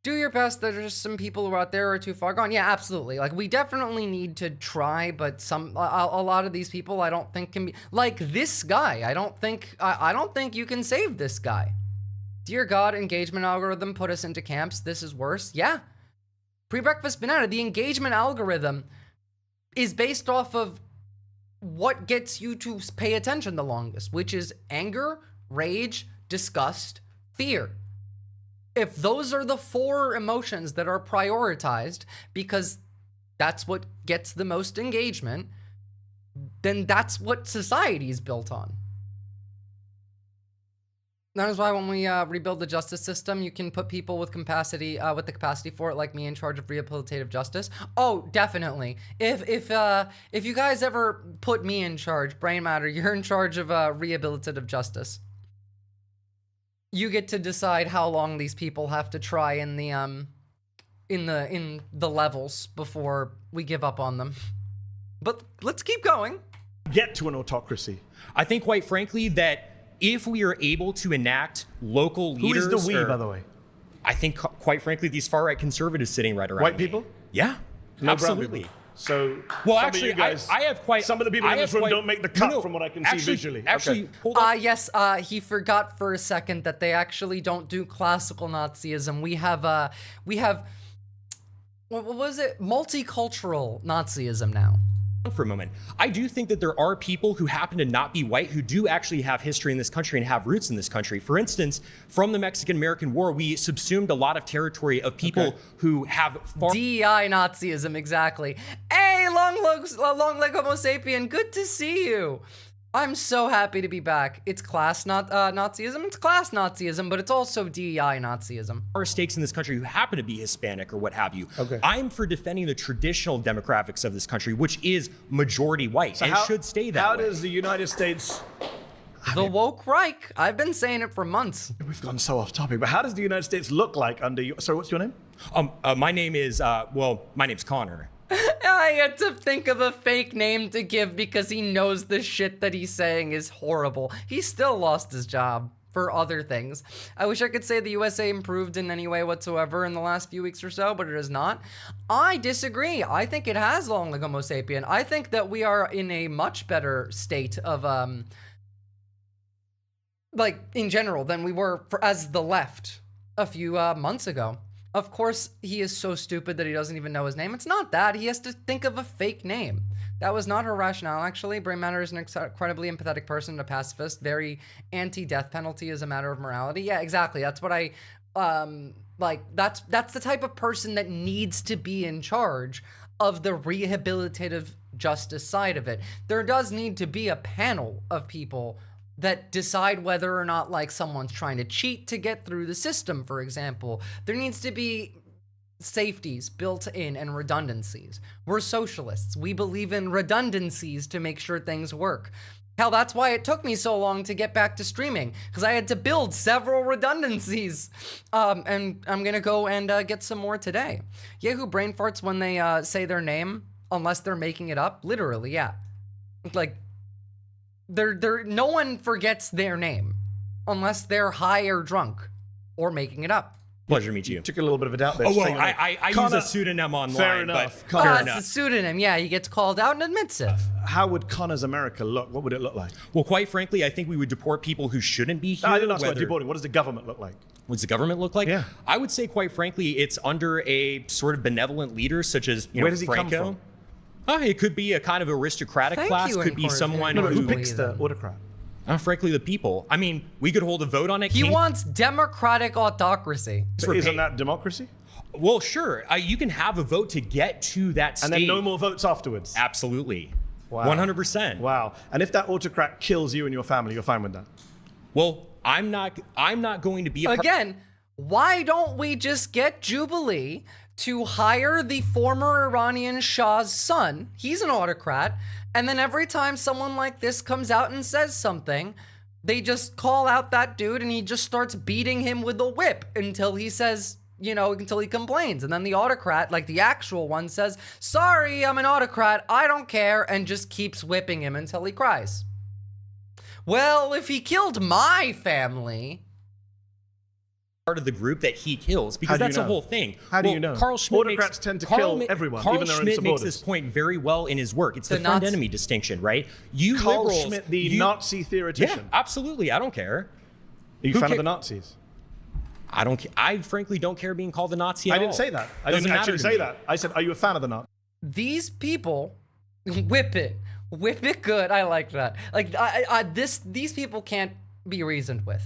[SPEAKER 1] Do your best. There's some people who are out there are too far gone. Yeah, absolutely. We definitely need to try, but a lot of these people I don't think can be like this guy. I don't think you can save this guy. Dear God, engagement algorithm put us into camps. This is worse. Yeah. Pre-breakfast banana. The engagement algorithm is based off of what gets you to pay attention the longest, which is anger, rage, disgust, fear. If those are the 4 emotions that are prioritized because that's what gets the most engagement, then that's what society is built on. That is why when we rebuild the justice system, you can put people with capacity, with the capacity for it, like me, in charge of rehabilitative justice. Oh, definitely. If you guys ever put me in charge, Brain Matter, you're in charge of rehabilitative justice. You get to decide how long these people have to try in the levels before we give up on them. But let's keep going.
[SPEAKER 5] Get to an autocracy.
[SPEAKER 7] I think, quite frankly, that if we are able to enact local leaders...
[SPEAKER 5] Who is the we, by the way?
[SPEAKER 7] I think, quite frankly, these far-right conservatives sitting right around
[SPEAKER 5] White
[SPEAKER 7] me.
[SPEAKER 5] people?
[SPEAKER 7] Yeah,
[SPEAKER 5] No
[SPEAKER 7] absolutely.
[SPEAKER 5] brown people. So,
[SPEAKER 7] Well,
[SPEAKER 5] some
[SPEAKER 7] actually,
[SPEAKER 5] of you guys,
[SPEAKER 7] I have quite...
[SPEAKER 5] some of the people in this room don't make the cut from what I can see visually.
[SPEAKER 7] Actually,
[SPEAKER 5] Okay.
[SPEAKER 7] hold on.
[SPEAKER 1] Yes, he forgot for a second that they actually don't do classical Nazism. We have, what was it? Multicultural Nazism now.
[SPEAKER 7] For a moment. I do think that there are people who happen to not be white who do actually have history in this country and have roots in this country. For instance, from the Mexican-American War, we subsumed a lot of territory of people who have far...
[SPEAKER 1] DEI Nazism, exactly. Hey, long leg Homo sapien, good to see you. I'm so happy to be back. It's class Nazism, it's class Nazism, but it's also DEI Nazism.
[SPEAKER 7] Our stakes in this country who happen to be Hispanic or what have you.
[SPEAKER 5] Okay.
[SPEAKER 7] I'm for defending the traditional demographics of this country, which is majority white, and should stay that
[SPEAKER 5] How
[SPEAKER 7] way.
[SPEAKER 5] does the United States...
[SPEAKER 1] The woke Reich. I've been saying it for months.
[SPEAKER 5] We've gone so off topic, but how does the United States look like under you? Sorry, what's your name?
[SPEAKER 7] My name is, my name's Connor.
[SPEAKER 1] I had to think of a fake name to give because he knows the shit that he's saying is horrible. He still lost his job for other things. I wish I could say the USA improved in any way whatsoever in the last few weeks or so, but it has not. I disagree. I think it has long like Homo sapien. I think that we are in a much better state of, like, in general than we were as the left a few months ago. Of course, he is so stupid that he doesn't even know his name. It's not that. He has to think of a fake name. That was not her rationale, actually. Brain Matter is an incredibly empathetic person, a pacifist, very anti-death penalty as a matter of morality. Yeah, exactly. That's what I, like, that's the type of person that needs to be in charge of the rehabilitative justice side of it. There does need to be a panel of people that decide whether or not, like, someone's trying to cheat to get through the system, for example. There needs to be safeties built in and redundancies. We're socialists. We believe in redundancies to make sure things work. Hell, that's why it took me so long to get back to streaming, because I had to build several redundancies. And I'm gonna go and get some more today. Yahoo brain farts when they say their name, unless they're making it up. Literally, yeah. Like, no one forgets their name unless they're high or drunk or making it up.
[SPEAKER 7] Pleasure to meet you.
[SPEAKER 5] Took a little bit of a doubt there.
[SPEAKER 7] Oh, well, I use a pseudonym online.
[SPEAKER 5] Fair enough.
[SPEAKER 7] But
[SPEAKER 5] Connor,
[SPEAKER 7] fair
[SPEAKER 1] It's
[SPEAKER 7] enough.
[SPEAKER 1] a pseudonym. Yeah, he gets called out and admits it.
[SPEAKER 5] how would Connor's America look? What would it look like?
[SPEAKER 7] Well, quite frankly, I think we would deport people who shouldn't be here.
[SPEAKER 5] No, I didn't ask about
[SPEAKER 7] whether-
[SPEAKER 5] deporting. What does the government look like?
[SPEAKER 7] What does the government look like?
[SPEAKER 5] Yeah.
[SPEAKER 7] I would say, quite frankly, it's under a sort of benevolent leader, such as
[SPEAKER 5] Where does he
[SPEAKER 7] Franco.
[SPEAKER 5] come from?
[SPEAKER 7] It could be a kind of aristocratic
[SPEAKER 1] Thank
[SPEAKER 7] class.
[SPEAKER 1] you,
[SPEAKER 7] Could be
[SPEAKER 1] Inquisitor.
[SPEAKER 7] someone
[SPEAKER 5] No, who
[SPEAKER 7] who,
[SPEAKER 5] picks the autocrat?
[SPEAKER 7] frankly, the people. I mean, we could hold a vote on it.
[SPEAKER 1] He
[SPEAKER 7] King-
[SPEAKER 1] wants democratic autocracy.
[SPEAKER 5] But isn't that democracy?
[SPEAKER 7] Well, sure. You can have a vote to get to that stage.
[SPEAKER 5] And then no more votes afterwards?
[SPEAKER 7] Absolutely.
[SPEAKER 5] Wow.
[SPEAKER 7] 100%.
[SPEAKER 5] Wow. And if that autocrat kills you and your family, you're fine with that?
[SPEAKER 7] Well, I'm not going to be a part-
[SPEAKER 1] Again, why don't we just get Jubilee to hire the former Iranian Shah's son? He's an autocrat. And then every time someone like this comes out and says something, they just call out that dude and he just starts beating him with a whip until he says, until he complains. And then the autocrat, like the actual one, says, sorry, I'm an autocrat, I don't care, and just keeps whipping him until he cries. Well, if he killed my family...
[SPEAKER 7] part of the group that he kills, because
[SPEAKER 5] How do you
[SPEAKER 7] that's the
[SPEAKER 5] know?
[SPEAKER 7] whole thing.
[SPEAKER 5] How do you know?
[SPEAKER 7] Carl Schmitt
[SPEAKER 5] Autocrats tend to kill everyone,
[SPEAKER 7] Carl
[SPEAKER 5] even their own
[SPEAKER 7] Schmitt makes
[SPEAKER 5] supporters.
[SPEAKER 7] this point very well in his work. It's the
[SPEAKER 1] The
[SPEAKER 7] friend-enemy distinction, right? You
[SPEAKER 5] Carl
[SPEAKER 7] liberals,
[SPEAKER 5] Schmitt, the Nazi theoretician.
[SPEAKER 7] Yeah, absolutely. I don't care.
[SPEAKER 5] Are you
[SPEAKER 7] Who
[SPEAKER 5] a fan of
[SPEAKER 7] ca-
[SPEAKER 5] the Nazis?
[SPEAKER 7] I don't. I frankly don't care being called a Nazi. At
[SPEAKER 5] I didn't
[SPEAKER 7] all.
[SPEAKER 5] say that. I
[SPEAKER 7] Doesn't
[SPEAKER 5] didn't
[SPEAKER 7] matter
[SPEAKER 5] actually
[SPEAKER 7] to
[SPEAKER 5] say
[SPEAKER 7] me.
[SPEAKER 5] that. I said, are you a fan of the Nazis?
[SPEAKER 1] These people whip it good. I like that. Like these people can't be reasoned with.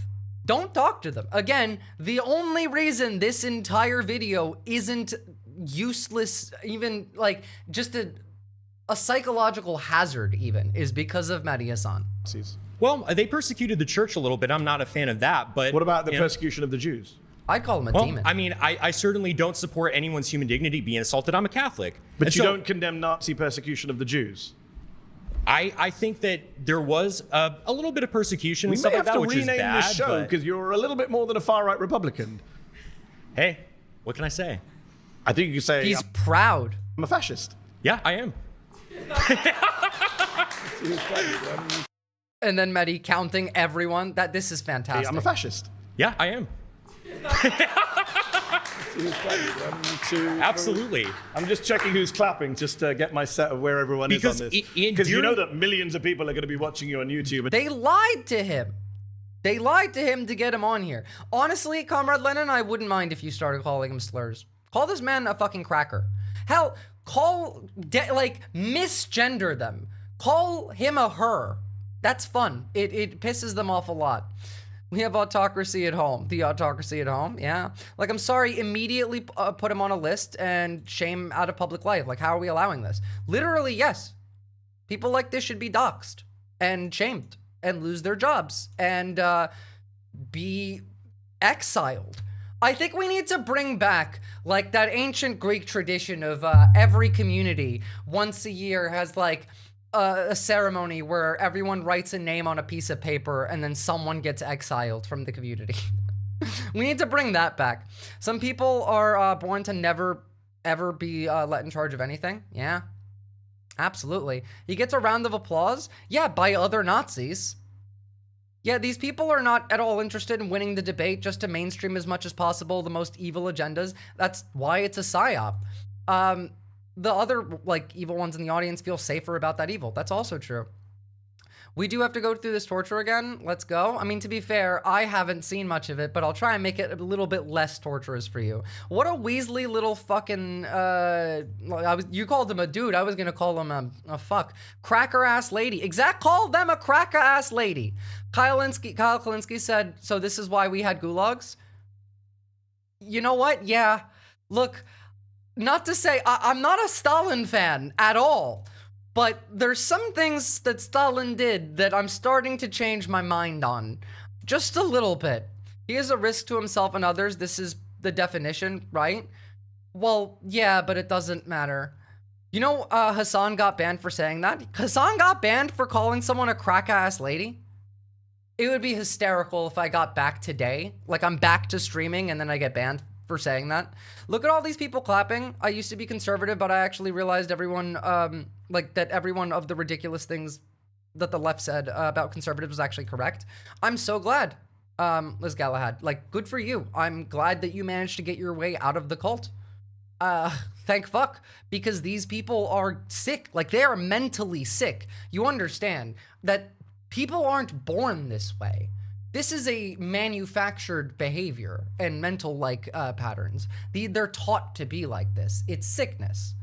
[SPEAKER 1] Don't talk to them. Again, the only reason this entire video isn't useless, even like just a psychological hazard even, is because of Mehdi Hassan.
[SPEAKER 7] Well, they persecuted the church a little bit. I'm not a fan of that. But
[SPEAKER 5] What about the
[SPEAKER 7] you know,
[SPEAKER 5] persecution of the Jews?
[SPEAKER 1] I'd call him a
[SPEAKER 7] well,
[SPEAKER 1] demon.
[SPEAKER 7] I mean, I certainly don't support anyone's human dignity being assaulted. I'm a Catholic.
[SPEAKER 5] But
[SPEAKER 7] And
[SPEAKER 5] you
[SPEAKER 7] so
[SPEAKER 5] don't condemn Nazi persecution of the Jews.
[SPEAKER 7] I think that there was a little bit of persecution
[SPEAKER 5] We
[SPEAKER 7] and
[SPEAKER 5] may
[SPEAKER 7] stuff like
[SPEAKER 5] have
[SPEAKER 7] that,
[SPEAKER 5] to
[SPEAKER 7] which is
[SPEAKER 5] rename
[SPEAKER 7] bad.
[SPEAKER 5] this show
[SPEAKER 7] but
[SPEAKER 5] because you're a little bit more than a far-right Republican.
[SPEAKER 7] hey, what can I say?
[SPEAKER 5] I think you could say
[SPEAKER 1] He's proud.
[SPEAKER 5] I'm a fascist.
[SPEAKER 7] Yeah, I am.
[SPEAKER 1] And then Mehdi counting everyone. This is fantastic.
[SPEAKER 5] I'm a fascist.
[SPEAKER 7] Yeah, I am. Absolutely.
[SPEAKER 5] I'm just checking who's clapping just to get my set of where everyone is
[SPEAKER 7] Because
[SPEAKER 5] on this.
[SPEAKER 7] in
[SPEAKER 5] Because you know
[SPEAKER 7] during-
[SPEAKER 5] that millions of people are going to be watching you on YouTube. And
[SPEAKER 1] They lied to him. They lied to him to get him on here. Honestly, Comrade Lennon, I wouldn't mind if you started calling him slurs. Call this man a fucking cracker. Hell, misgender them. Call him a her. That's fun. It pisses them off a lot. We have autocracy at home. The autocracy at home, yeah. Like, I'm sorry, immediately put him on a list and shame out of public life. Like, how are we allowing this? Literally, yes. People like this should be doxxed and shamed and lose their jobs and be exiled. I think we need to bring back like that ancient Greek tradition of every community once a year has like a ceremony where everyone writes a name on a piece of paper and then someone gets exiled from the community. We need to bring that back. Some people are born to never ever be let in charge of anything. Yeah, absolutely. He gets a round of applause. Yeah, by other Nazis. Yeah, these people are not at all interested in winning the debate just to mainstream as much as possible the most evil agendas. That's why it's a psyop. The other, like, evil ones in the audience feel safer about that evil. That's also true. We do have to go through this torture again. Let's go. I mean, to be fair, I haven't seen much of it, but I'll try and make it a little bit less torturous for you. What a Weasley little fucking, you called him a dude. I was going to call him a cracker-ass lady. Call them a cracker-ass lady. Kyle Kalinske said, so this is why we had gulags? You know what? Yeah. Look, not to say, I'm not a Stalin fan at all. But there's some things that Stalin did that I'm starting to change my mind on. Just a little bit. He is a risk to himself and others. This is the definition, right? Well, yeah, but it doesn't matter. You know, Hassan got banned for saying that. Hassan got banned for calling someone a crack-ass lady. It would be hysterical if I got back today. Like, I'm back to streaming and then I get banned for saying that. Look at all these people clapping. I used to be conservative, but I actually realized everyone, everyone of the ridiculous things that the left said about conservatives was actually correct. I'm so glad, Liz Galahad. Like, good for you. I'm glad that you managed to get your way out of the cult. Thank fuck, because these people are sick. Like, they are mentally sick. You understand that people aren't born this way. This is a manufactured behavior and mental patterns. They're taught to be like this. It's sickness.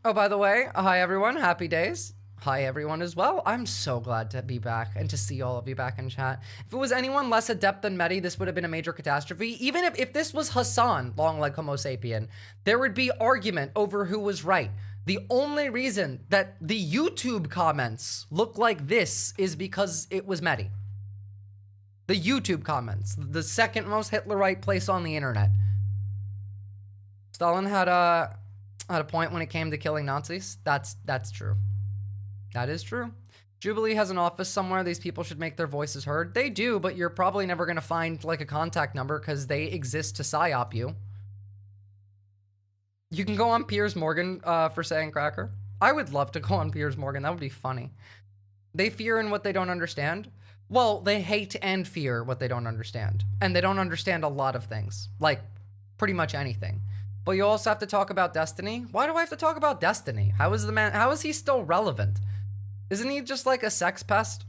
[SPEAKER 1] Oh, by the way, hi everyone, happy days. Hi everyone as well. I'm so glad to be back and to see all of you back in chat. If it was anyone less adept than Mehdi, this would have been a major catastrophe. Even if this was Hassan, long leg Homo sapien, there would be argument over who was right. The only reason that the YouTube comments look like this is because it was Mehdi. The YouTube comments, the second most Hitlerite place on the internet. Stalin had a point when it came to killing Nazis. That's true. That is true. Jubilee has an office somewhere. These people should make their voices heard. They do, but you're probably never going to find like a contact number because they exist to psyop you. You can go on Piers Morgan for saying cracker. I would love to go on Piers Morgan. That would be funny. They fear in what they don't understand. Well, they hate and fear what they don't understand. And they don't understand a lot of things. Like, pretty much anything. But you also have to talk about Destiny. Why do I have to talk about Destiny? How is he still relevant? Isn't he just like a sex pest?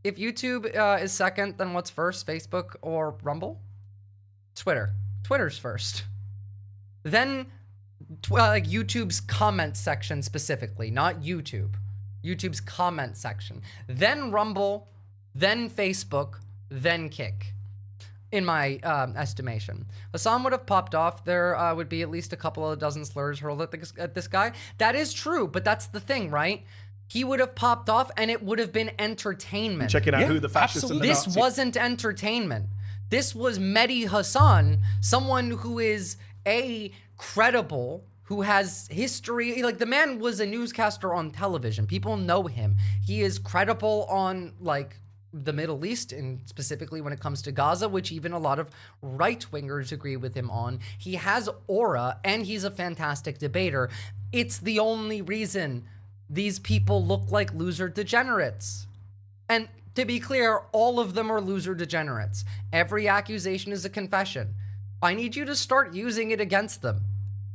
[SPEAKER 1] If YouTube is second, then what's first? Facebook or Rumble? Twitter. Twitter's first. Then like YouTube's comment section specifically, not YouTube. YouTube's comment section. Then Rumble, then Facebook, then Kick. in my estimation. Hassan would have popped off. There would be at least a couple of dozen slurs hurled at this guy. That is true, but that's the thing, right? He would have popped off and it would have been entertainment.
[SPEAKER 5] Checking out who the fascists and the
[SPEAKER 1] This
[SPEAKER 5] Nazis.
[SPEAKER 1] wasn't entertainment. This was Mehdi Hassan, someone who is credible, who has history. Like, the man was a newscaster on television. People know him. He is credible on, like, the Middle East, and specifically when it comes to Gaza, which even a lot of right-wingers agree with him on. He has aura, and he's a fantastic debater. It's the only reason these people look like loser degenerates. And to be clear, all of them are loser degenerates. Every accusation is a confession. I need you to start using it against them.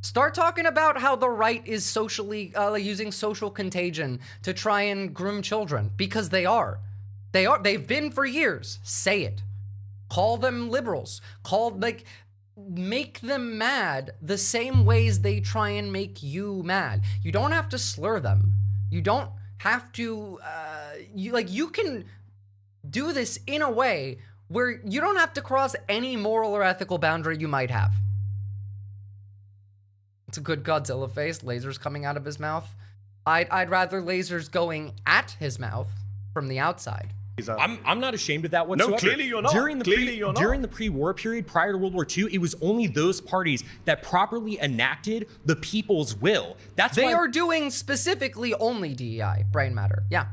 [SPEAKER 1] Start talking about how the right is socially using social contagion to try and groom children, because they are. They've been for years. Say it. Call them liberals. Make them mad the same ways they try and make you mad. You don't have to slur them. You don't have to, you can do this in a way where you don't have to cross any moral or ethical boundary you might have. It's a good Godzilla face, lasers coming out of his mouth. I'd rather lasers going at his mouth from the outside.
[SPEAKER 7] I'm not ashamed of that whatsoever.
[SPEAKER 5] No, clearly you're not.
[SPEAKER 7] During the
[SPEAKER 5] Clearly
[SPEAKER 7] pre-war period, prior to World War II, it was only those parties that properly enacted the people's will. That's
[SPEAKER 1] They
[SPEAKER 7] why
[SPEAKER 1] are doing specifically only DEI, brain matter. Yeah.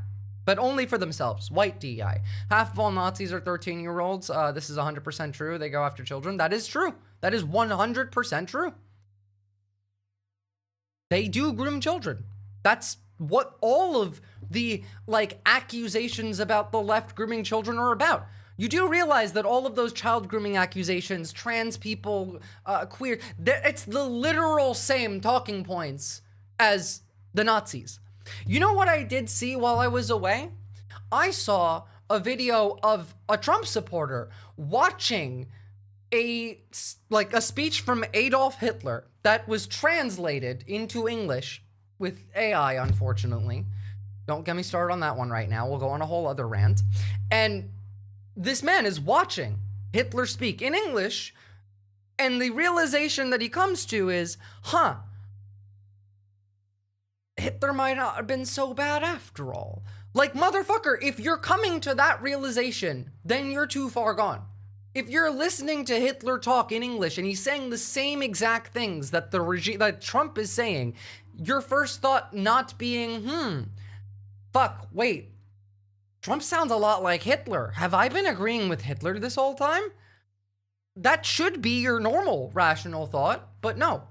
[SPEAKER 1] But only for themselves. White DEI. Half of all Nazis are 13-year-olds. This is 100% true. They go after children. That is true. That is 100% true. They do groom children. That's what all of the, accusations about the left grooming children are about. You do realize that all of those child grooming accusations, trans people, queer, it's the literal same talking points as the Nazis. You know what I did see while I was away? I saw a video of a Trump supporter watching a speech from Adolf Hitler that was translated into English with AI, unfortunately. Don't get me started on that one right now. We'll go on a whole other rant. And this man is watching Hitler speak in English, and the realization that he comes to is, Hitler might not have been so bad after all. Like, motherfucker, if you're coming to that realization, then you're too far gone. If you're listening to Hitler talk in English and he's saying the same exact things that the regime, that Trump is saying, your first thought not being, wait, Trump sounds a lot like Hitler. Have I been agreeing with Hitler this whole time? That should be your normal rational thought, but no,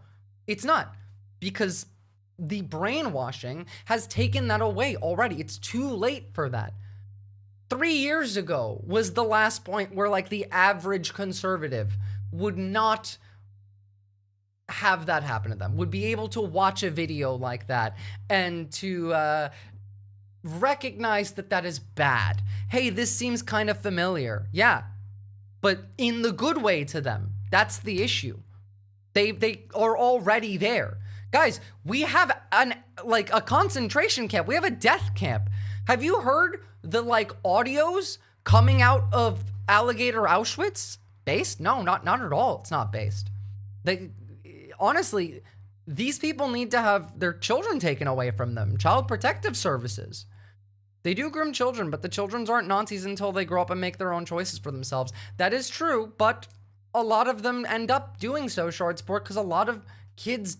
[SPEAKER 1] it's not, because the brainwashing has taken that away already. It's too late for that. 3 years ago was the last point where, the average conservative would not have that happen to them, would be able to watch a video like that and to recognize that that is bad. Hey, this seems kind of familiar. Yeah, but in the good way to them. That's the issue. They are already there. Guys, we have a concentration camp. We have a death camp. Have you heard the audios coming out of Alligator Auschwitz? Based? No, not at all. It's not based. Honestly, these people need to have their children taken away from them. Child protective services. They do groom children, but the children aren't Nazis until they grow up and make their own choices for themselves. That is true, but a lot of them end up doing so, short sport, because a lot of kids,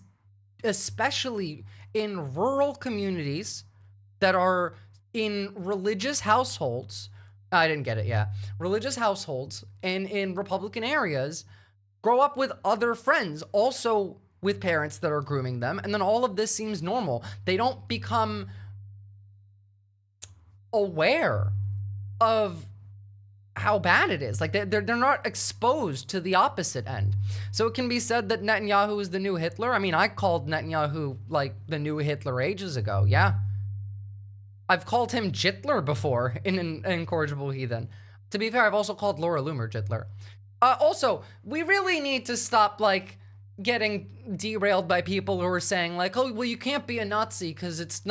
[SPEAKER 1] especially in rural communities that are in religious households, I didn't get it, yeah. Religious households and in Republican areas grow up with other friends, also with parents that are grooming them, and then all of this seems normal. They don't become aware of how bad it is. They're not exposed to the opposite end. So it can be said that Netanyahu is the new Hitler. I mean, I called Netanyahu the new Hitler ages ago. Yeah. I've called him Jitler before in an Incorrigible Heathen. To be fair, I've also called Laura Loomer Jitler. Also, we really need to stop getting derailed by people who are saying like, oh, well, you can't be a Nazi because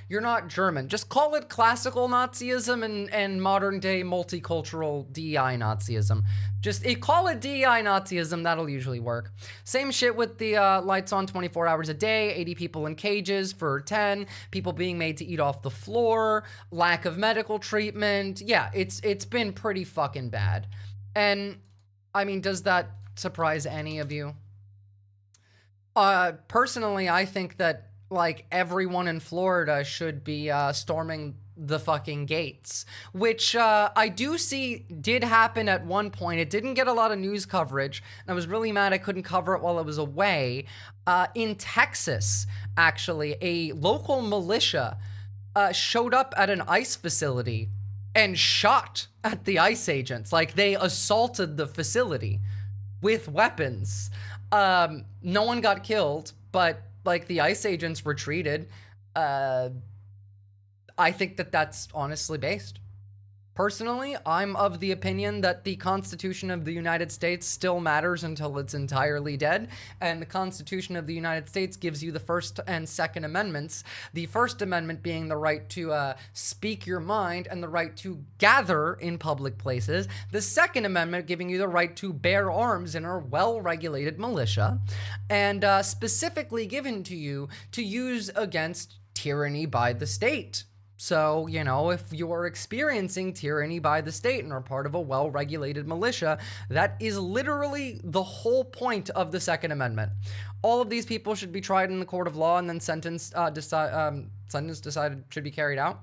[SPEAKER 1] you're not German. Just call it classical Nazism and modern day multicultural DEI Nazism. Call it DEI Nazism, that'll usually work. Same shit with the lights on 24 hours a day, 80 people in cages for 10, people being made to eat off the floor, lack of medical treatment. Yeah, it's been pretty fucking bad. And I mean, does that surprise any of you? Personally, I think that like everyone in Florida should be storming the fucking gates, which I do see did happen at one point. It didn't get a lot of news coverage, and I was really mad I couldn't cover it while I was away. In Texas, actually, a local militia showed up at an ICE facility and shot at the ICE agents. Like, they assaulted the facility with weapons. No one got killed, but like the ICE agents retreated. I think that that's honestly based. Personally, I'm of the opinion that the Constitution of the United States still matters until it's entirely dead, and the Constitution of the United States gives you the First and Second Amendments, the First Amendment being the right to speak your mind and the right to gather in public places, the Second Amendment giving you the right to bear arms in a well-regulated militia, and specifically given to you to use against tyranny by the state. So, you know, if you're experiencing tyranny by the state and are part of a well-regulated militia, that is literally the whole point of the Second Amendment. All of these people should be tried in the court of law and then sentence decided should be carried out.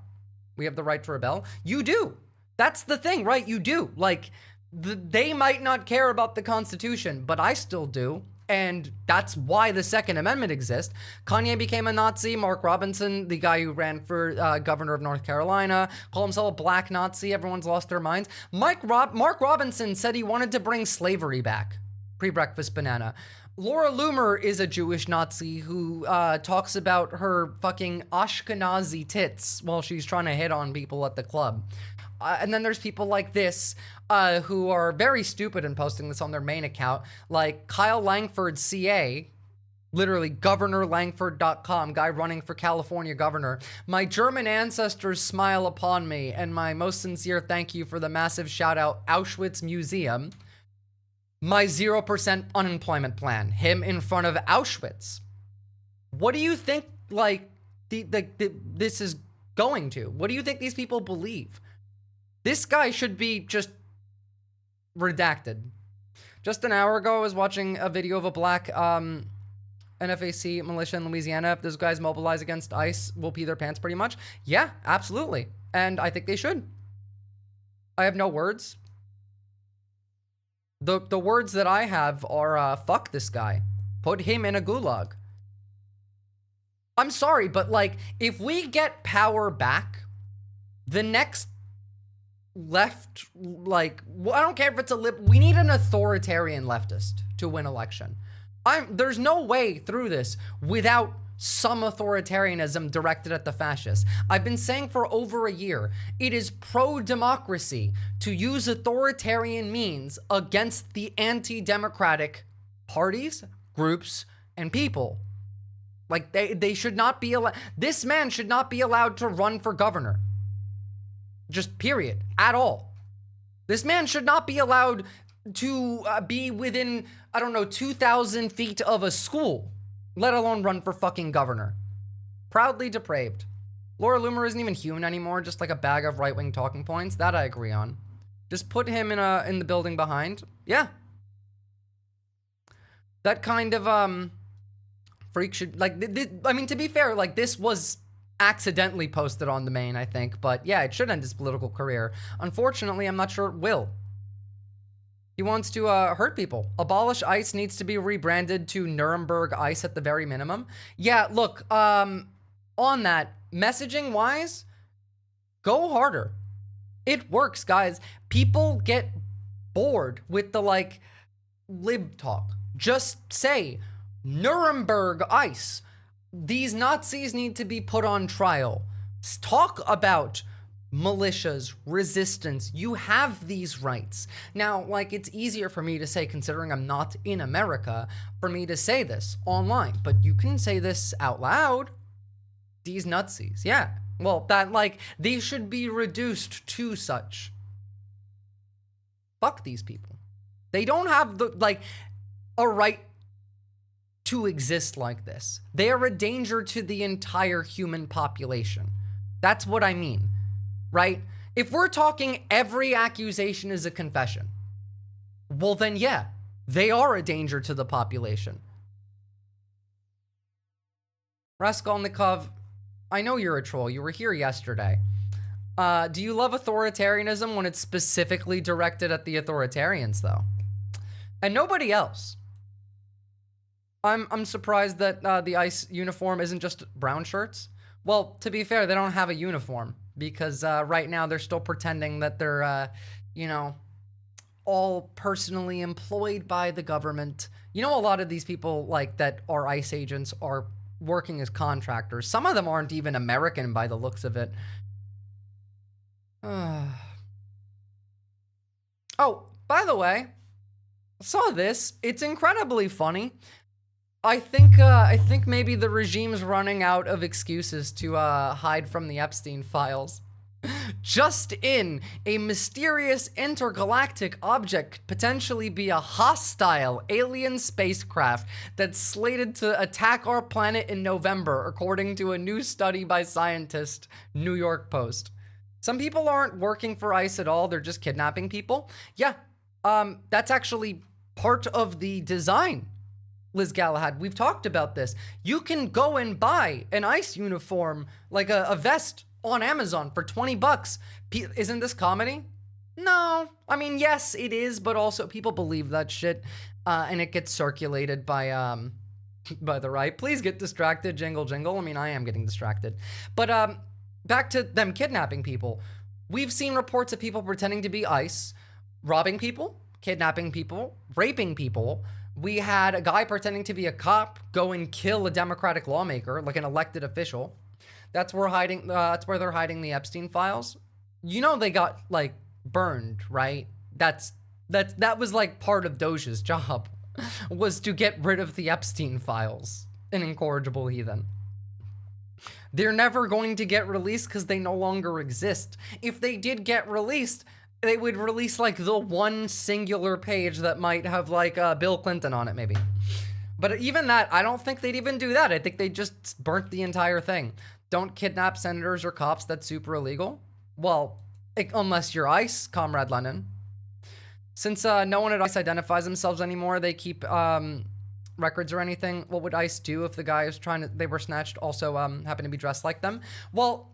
[SPEAKER 1] We have the right to rebel. You do. That's the thing, right? You do. Like, they might not care about the Constitution, but I still do. And that's why the Second Amendment exists. Kanye became a Nazi. Mark Robinson, the guy who ran for governor of North Carolina, called himself a black Nazi. Everyone's lost their minds. Mark Robinson said he wanted to bring slavery back. Pre-breakfast banana. Laura Loomer is a Jewish Nazi who talks about her fucking Ashkenazi tits while she's trying to hit on people at the club. And then there's people like this who are very stupid in posting this on their main account, like Kyle Langford, CA, literally governorlangford.com, guy running for California governor. My German ancestors smile upon me, and my most sincere thank you for the massive shout out Auschwitz Museum. My 0% unemployment plan, him in front of Auschwitz. What do you think, like, this is going to? What do you think these people believe? This guy should be just redacted. Just an hour ago, I was watching a video of a black NFAC militia in Louisiana. If those guys mobilize against ICE, will pee their pants pretty much. Yeah, absolutely. And I think they should. I have no words. The words that I have are, fuck this guy. Put him in a gulag. I'm sorry, but like, if we get power back, the next left, like, I don't care if it's we need an authoritarian leftist to win election. There's no way through this without some authoritarianism directed at the fascists. I've been saying for over a year, it is pro-democracy to use authoritarian means against the anti-democratic parties, groups, and people. Like, they should not be allowed, this man should not be allowed to run for governor. Just period. At all. This man should not be allowed to be within, I don't know, 2,000 feet of a school, let alone run for fucking governor. Proudly depraved. Laura Loomer isn't even human anymore, just like a bag of right-wing talking points. That I agree on. Just put him in the building behind. Yeah. That kind of, freak should, like, I mean, to be fair, like, this was accidentally posted on the main, I think, but yeah, it should end his political career. Unfortunately, I'm not sure it will. He wants to hurt people. Abolish ICE needs to be rebranded to Nuremberg ICE at the very minimum. Yeah, look, on that, messaging-wise, go harder. It works, guys. People get bored with the, like, lib talk. Just say, Nuremberg ICE. These Nazis need to be put on trial. Talk about militias, resistance, you have these rights. Now, like, it's easier for me to say, considering I'm not in America, for me to say this online, but you can say this out loud. These nutsies, yeah. Well, that, like, they should be reduced to such. Fuck these people. They don't have the, like, a right to exist like this. They are a danger to the entire human population. That's what I mean, right? If we're talking every accusation is a confession, well then yeah, they are a danger to the population. Raskolnikov, I know you're a troll. You were here yesterday. Do you love authoritarianism when it's specifically directed at the authoritarians, though? And nobody else. I'm surprised that the ICE uniform isn't just brown shirts. Well, to be fair, they don't have a uniform because right now they're still pretending that they're, you know, all personally employed by the government. You know, a lot of these people like that are ICE agents are working as contractors. Some of them aren't even American by the looks of it. Oh, by the way, I saw this. It's incredibly funny. I think maybe the regime's running out of excuses to hide from the Epstein files. Just in, a mysterious intergalactic object could potentially be a hostile alien spacecraft that's slated to attack our planet in November, according to a new study by scientists, New York Post. Some people aren't working for ICE at all, they're just kidnapping people. Yeah, that's actually part of the design, Liz Galahad. We've talked about this. You can go and buy an ICE uniform, like a vest, on Amazon for 20 bucks. Isn't this comedy? No. I mean, yes, it is, but also people believe that shit, and it gets circulated by the right. Please get distracted, jingle, jingle. I mean, I am getting distracted. But back to them kidnapping people. We've seen reports of people pretending to be ICE, robbing people, kidnapping people, raping people. We had a guy pretending to be a cop go and kill a Democratic lawmaker, like an elected official. That's where they're hiding the Epstein files. You know they got like burned, right? That was like part of Doge's job, was to get rid of the Epstein files. An incorrigible heathen. They're never going to get released because they no longer exist. If they did get released, they would release like the one singular page that might have like Bill Clinton on it, maybe. But even that, I don't think they'd even do that. I think they just burnt the entire thing. Don't kidnap senators or cops. That's super illegal. Well, unless you're ICE, Comrade Lennon. Since no one at ICE identifies themselves anymore, they keep records or anything. What would ICE do if the guy is they were snatched also happen to be dressed like them? Well,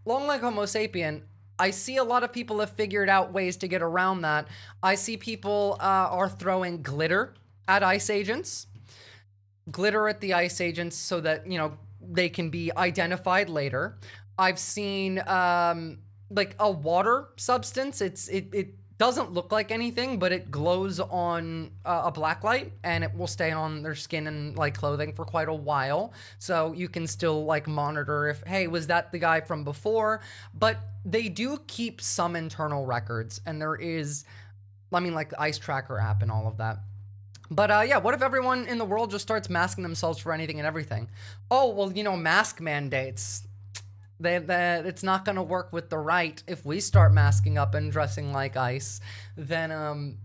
[SPEAKER 1] long like Homo sapien, I see a lot of people have figured out ways to get around that. I see people are throwing glitter at ICE agents. Glitter at the ICE agents so that, you know, they can be identified later. I've seen like a water substance. It doesn't look like anything, but it glows on a black light and it will stay on their skin and like clothing for quite a while. So you can still like monitor if, hey, was that the guy from before? But they do keep some internal records, and there is, I mean, like the ICE Tracker app and all of that. But yeah, what if everyone in the world just starts masking themselves for anything and everything? Oh, well, you know, mask mandates. It's not going to work with the right. If we start masking up and dressing like ICE, then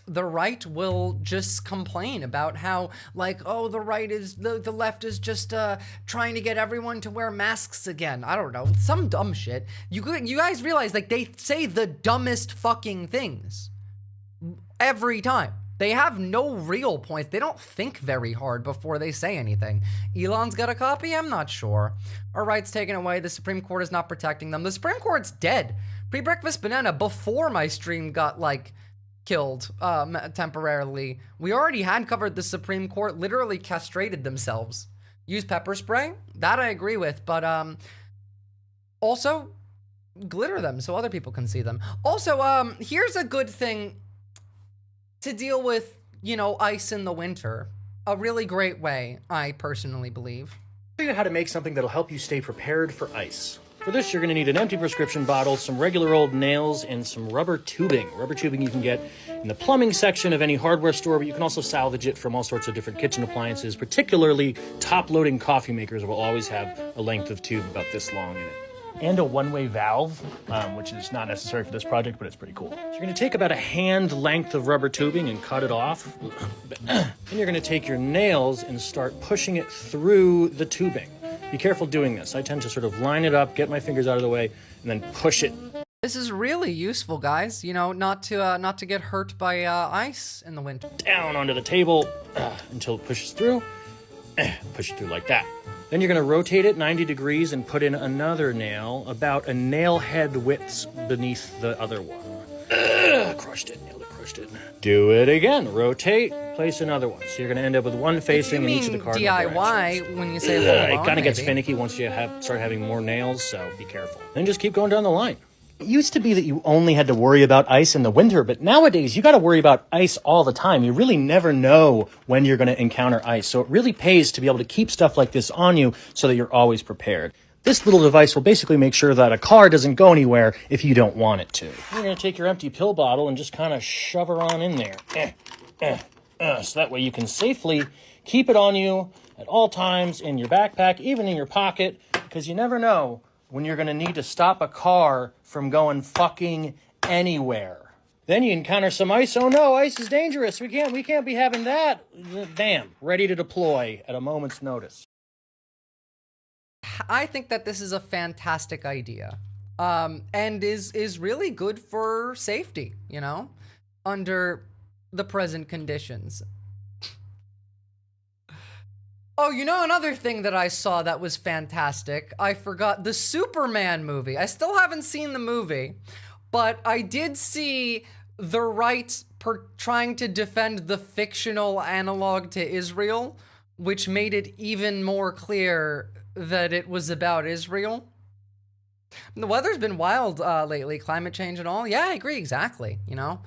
[SPEAKER 1] the right will just complain about how, like, oh, the right is, the left is just trying to get everyone to wear masks again. I don't know, some dumb shit. You guys realize, like, they say the dumbest fucking things every time. They have no real points. They don't think very hard before they say anything. Elon's got a copy? I'm not sure. Our rights taken away. The Supreme Court is not protecting them. The Supreme Court's dead. Pre-breakfast banana, before my stream got, like, killed temporarily, we already had covered the Supreme Court literally castrated themselves. Use pepper spray? That I agree with, but also glitter them so other people can see them. Also, here's a good thing to deal with, you know, ice in the winter. A really great way, I personally believe.
[SPEAKER 8] Show you how to make something that'll help you stay prepared for ice. For this, you're going to need an empty prescription bottle, some regular old nails, and some rubber tubing. Rubber tubing you can get in the plumbing section of any hardware store, but you can also salvage it from all sorts of different kitchen appliances, particularly top-loading coffee makers will always have a length of tube about this long in it. And a one-way valve, which is not necessary for this project, but it's pretty cool. So you're going to take about a hand length of rubber tubing and cut it off. Then you're going to take your nails and start pushing it through the tubing. Be careful doing this. I tend to sort of line it up, get my fingers out of the way, and then push it.
[SPEAKER 1] This is really useful, guys. You know, not to get hurt by ice in the winter.
[SPEAKER 8] Down onto the table until it pushes through. Push it through like that. Then you're going to rotate it 90 degrees and put in another nail about a nail head width beneath the other one. Crushed it, nailed it, crushed it. Do it again. Rotate, place another one. So you're going to end up with one facing in each of the cardinal directions.
[SPEAKER 1] DIY when you say hold on,
[SPEAKER 8] it kind of gets
[SPEAKER 1] maybe.
[SPEAKER 8] finicky once you start having more nails, so be careful. Then just keep going down the line. It used to be that you only had to worry about ice in the winter, but nowadays you got to worry about ice all the time. You really never know when you're going to encounter ice, so it really pays to be able to keep stuff like this on you so that you're always prepared. This little device will basically make sure that a car doesn't go anywhere if you don't want it to. You're going to take your empty pill bottle and just kind of shove her on in there. So that way you can safely keep it on you at all times in your backpack, even in your pocket, because you never know when you're going to need to stop a car from going fucking anywhere. Then you encounter some ice. Oh no, ice is dangerous. We can't be having that. Bam, ready to deploy at a moment's notice.
[SPEAKER 1] I think that this is a fantastic idea. And is really good for safety, you know, under the present conditions. Oh, you know, another thing that I saw that was fantastic, I forgot, the Superman movie. I still haven't seen the movie, but I did see the right trying to defend the fictional analog to Israel, which made it even more clear that it was about Israel. The weather's been wild lately, climate change and all. Yeah, I agree, exactly. You know,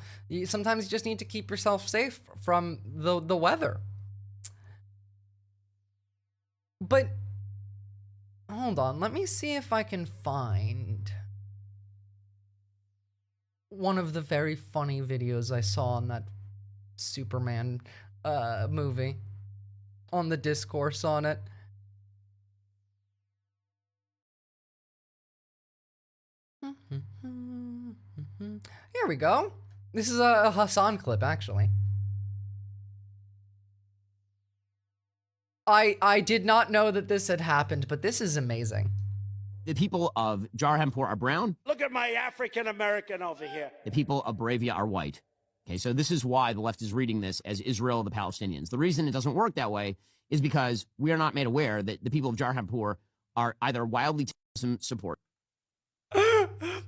[SPEAKER 1] sometimes you just need to keep yourself safe from the weather. But, hold on, let me see if I can find one of the very funny videos I saw on that Superman movie, on the discourse on it. Here we go. This is a Hassan clip, actually. I did not know that this had happened, but this is amazing.
[SPEAKER 9] The people of Jarhampur are brown.
[SPEAKER 10] Look at my African American over here.
[SPEAKER 9] The people of Moravia are white. Okay, so this is why the left is reading this as Israel, the Palestinians. The reason it doesn't work that way is because we are not made aware that the people of Jarhampur are either wildly terrorism support.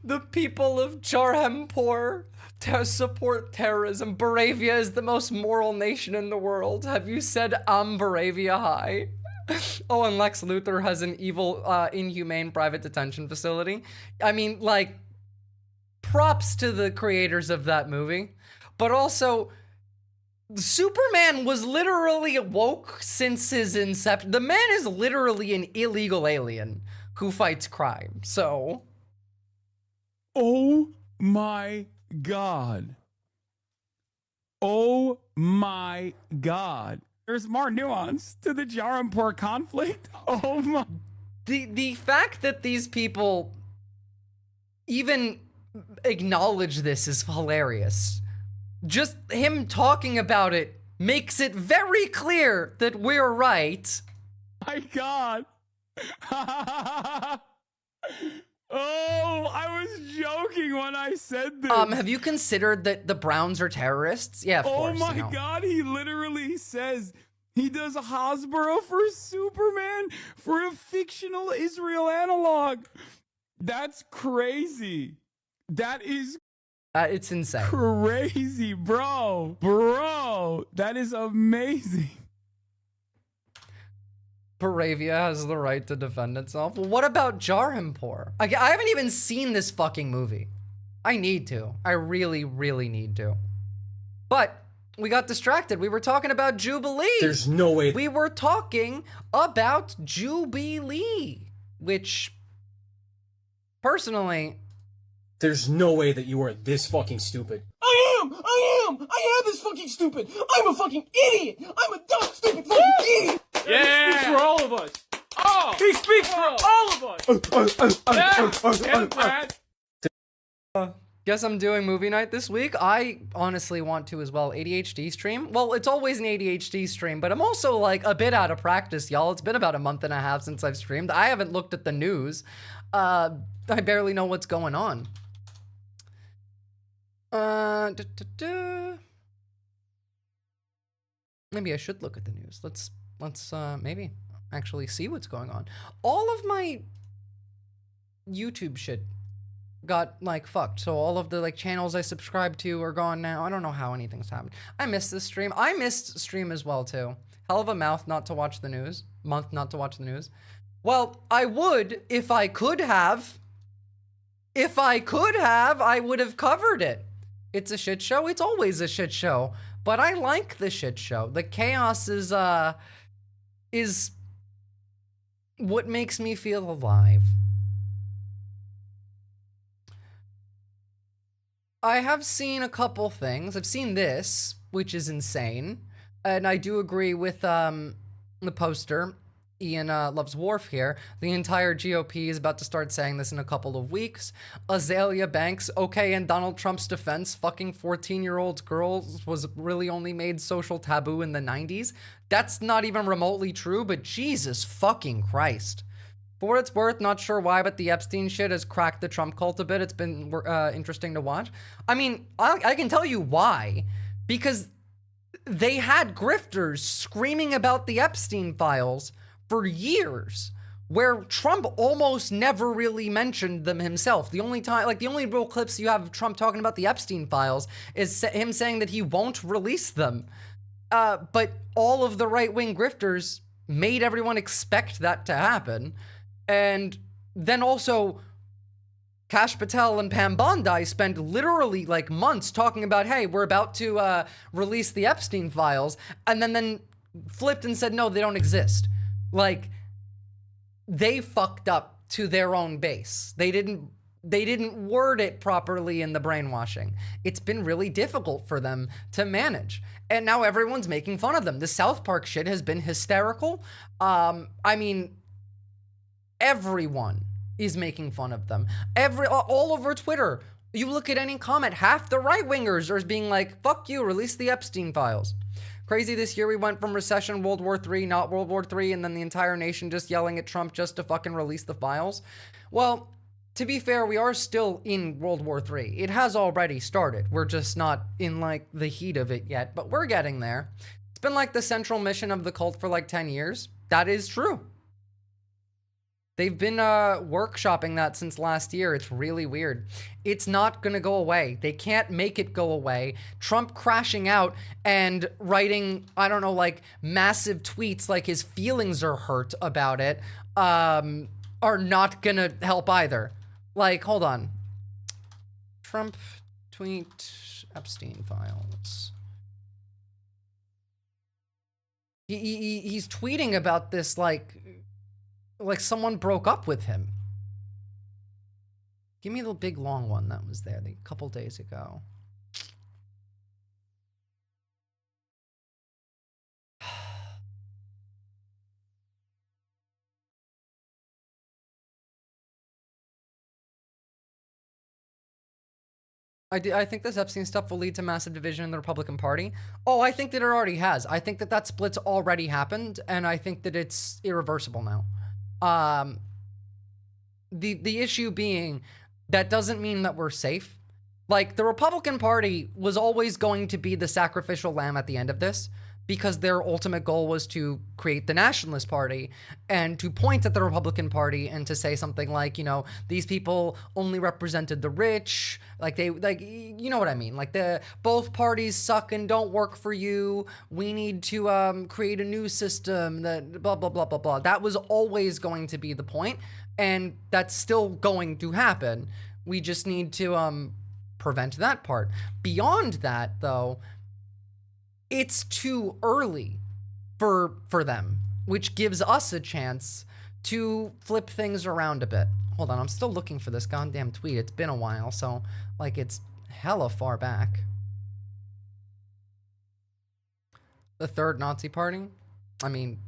[SPEAKER 1] The people of Jarhampur support terrorism. Moravia is the most moral nation in the world. Have you said Moravia high? Oh, and Lex Luthor has an evil, inhumane private detention facility. I mean, like, props to the creators of that movie. But also, Superman was literally woke since his inception. The man is literally an illegal alien who fights crime, so...
[SPEAKER 11] Oh my God. Oh my God. There's more nuance to the Jarhampur conflict. Oh my.
[SPEAKER 1] The fact that these people even acknowledge this is hilarious. Just him talking about it makes it very clear that we're right.
[SPEAKER 11] My God. Oh, I was joking when I said this.
[SPEAKER 1] Have you considered that the Browns are terrorists? Yeah, of course.
[SPEAKER 11] Oh my God, he literally says he does a Hasbro for Superman for a fictional Israel analog. That's crazy. That is
[SPEAKER 1] it's insane.
[SPEAKER 11] Crazy, bro. Bro, that is amazing.
[SPEAKER 1] Moravia has the right to defend itself. Well, what about Jarhampur? I haven't even seen this fucking movie. I need to. I really, really need to. But we got distracted. We were talking about Jubilee.
[SPEAKER 7] There's no way.
[SPEAKER 1] We were talking about Jubilee, which personally,
[SPEAKER 8] There's no way that you are this fucking stupid.
[SPEAKER 12] I am this fucking stupid. I'm a fucking idiot. I'm a dumb, stupid fucking idiot.
[SPEAKER 11] Yeah.
[SPEAKER 12] He speaks for all of us.
[SPEAKER 11] Oh,
[SPEAKER 12] He speaks for all of us.
[SPEAKER 11] yeah. Brad.
[SPEAKER 1] guess I'm doing movie night this week. I honestly want to as well. ADHD stream. Well, it's always an ADHD stream, but I'm also like a bit out of practice, y'all. It's been about a month and a half since I've streamed. I haven't looked at the news. I barely know what's going on. Maybe I should look at the news. Let's maybe actually see what's going on. All of my YouTube shit got like fucked. So all of the like channels I subscribed to are gone now. I don't know how anything's happened. I missed this stream. I missed stream as well too. Hell of a month not to watch the news. Well, I would if I could have. If I could have, I would have covered it. It's a shit show. It's always a shit show. But I like the shit show. The chaos is what makes me feel alive. I have seen a couple things. I've seen this, which is insane. And I do agree with the poster. Ian Loves Wharf here. The entire GOP is about to start saying this in a couple of weeks. Azalea Banks, okay, in Donald Trump's defense, fucking 14-year-old girls was really only made social taboo in the 90s. That's not even remotely true, but Jesus fucking Christ. For what it's worth, not sure why, but the Epstein shit has cracked the Trump cult a bit. It's been interesting to watch. I mean, I can tell you why. Because they had grifters screaming about the Epstein files for years, where Trump almost never really mentioned them himself. The only time, like the only real clips you have of Trump talking about the Epstein files is him saying that he won't release them. But all of the right-wing grifters made everyone expect that to happen. And then also, Kash Patel and Pam Bondi spent literally like months talking about, hey, we're about to release the Epstein files, and then flipped and said, no, they don't exist. Like, they fucked up to their own base. They didn't word it properly in the brainwashing. It's been really difficult for them to manage. And now everyone's making fun of them. The South Park shit has been hysterical. I mean, everyone is making fun of them. All over Twitter. You look at any comment, half the right-wingers are being like, fuck you, release the Epstein files. Crazy, this year we went from recession, World War III, not World War III, and then the entire nation just yelling at Trump just to fucking release the files. Well, to be fair, we are still in World War III. It has already started. We're just not in like the heat of it yet, but we're getting there. It's been like the central mission of the cult for like 10 years. That is true. They've been workshopping that since last year. It's really weird. It's not going to go away. They can't make it go away. Trump crashing out and writing, I don't know, like massive tweets like his feelings are hurt about it are not going to help either. Like, hold on. Trump tweet Epstein files. He's tweeting about this like someone broke up with him. Give me the big long one that was there a couple days ago. I think this Epstein stuff will lead to massive division in the Republican Party. Oh, I think that it already has. I think that split's already happened, and I think that it's irreversible now. The issue being that doesn't mean that we're safe. Like, the Republican Party was always going to be the sacrificial lamb at the end of this, because their ultimate goal was to create the Nationalist Party and to point at the Republican Party and to say something like, you know, these people only represented the rich, you know what I mean? Like, both parties suck and don't work for you. We need to create a new system that blah, blah, blah, blah, blah. That was always going to be the point, and that's still going to happen. We just need to prevent that part. Beyond that, though, it's too early for them, which gives us a chance to flip things around a bit. Hold on, I'm still looking for this goddamn tweet. It's been a while, so, like, it's hella far back. The third Nazi party? I mean,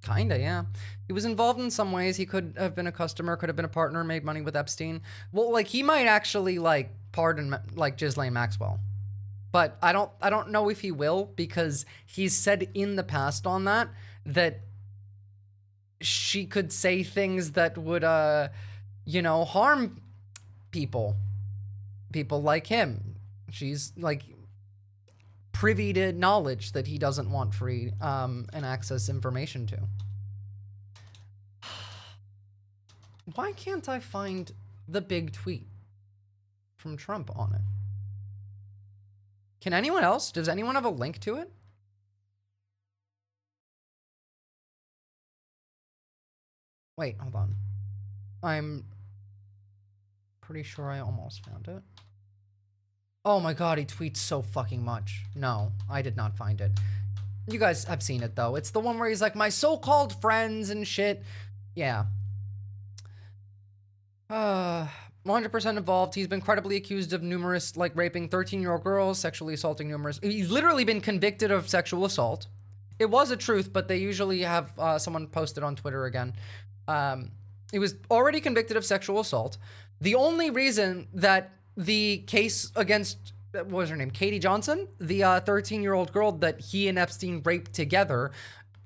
[SPEAKER 1] kinda, yeah. He was involved in some ways. He could have been a customer, could have been a partner, made money with Epstein. Well, like, he might actually, like, pardon, like, Ghislaine Maxwell. But I don't know if he will, because he's said in the past on that she could say things that would, you know, harm people. People like him. She's, like, privy to knowledge that he doesn't want free and access information to. Why can't I find the big tweet from Trump on it? Can anyone else? Does anyone have a link to it? Wait, hold on. I'm pretty sure I almost found it. Oh my god, he tweets so fucking much. No, I did not find it. You guys have seen it, though. It's the one where he's like, my so-called friends and shit. Yeah. 100% involved. He's been credibly accused of numerous, like, raping 13-year-old girls, sexually assaulting numerous... He's literally been convicted of sexual assault. It was a truth, but they usually have someone post it on Twitter again. He was already convicted of sexual assault. The only reason that the case against, what was her name, Katie Johnson, the 13-year-old girl that he and Epstein raped together,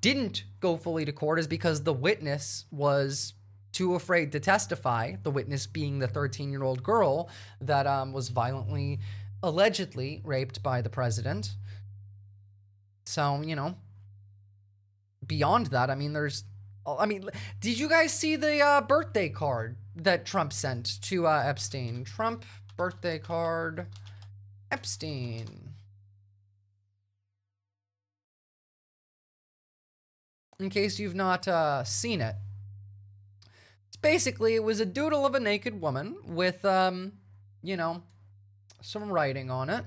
[SPEAKER 1] didn't go fully to court is because the witness was too afraid to testify, the witness being the 13-year-old girl that was violently, allegedly raped by the president. So, you know, beyond that, I mean, did you guys see the birthday card that Trump sent to Epstein? Trump birthday card, Epstein. In case you've not seen it. Basically, it was a doodle of a naked woman with, you know, some writing on it.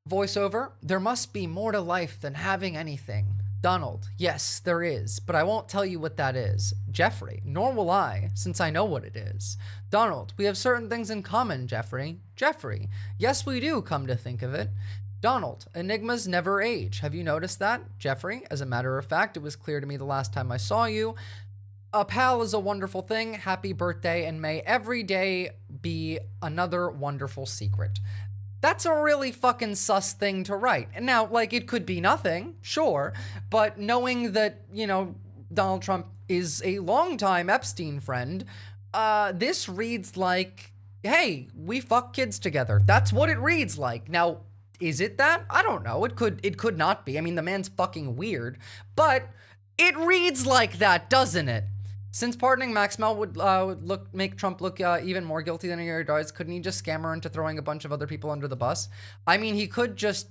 [SPEAKER 1] Voiceover, there must be more to life than having anything. Donald, yes, there is, but I won't tell you what that is. Jeffrey, nor will I, since I know what it is. Donald, we have certain things in common, Jeffrey. Jeffrey, yes, we do, come to think of it. Donald, enigmas never age. Have you noticed that? Jeffrey, as a matter of fact, it was clear to me the last time I saw you. A pal is a wonderful thing. Happy birthday, and may every day be another wonderful secret. That's a really fucking sus thing to write. And now, like, it could be nothing, sure, but knowing that, you know, Donald Trump is a longtime Epstein friend, this reads like, hey, we fuck kids together. That's what it reads like. Now, is it that? I don't know. It could not be. I mean, the man's fucking weird, but it reads like that, doesn't it? Since pardoning Maxwell would make Trump look even more guilty than he already does, couldn't he just scam her into throwing a bunch of other people under the bus? I mean, he could just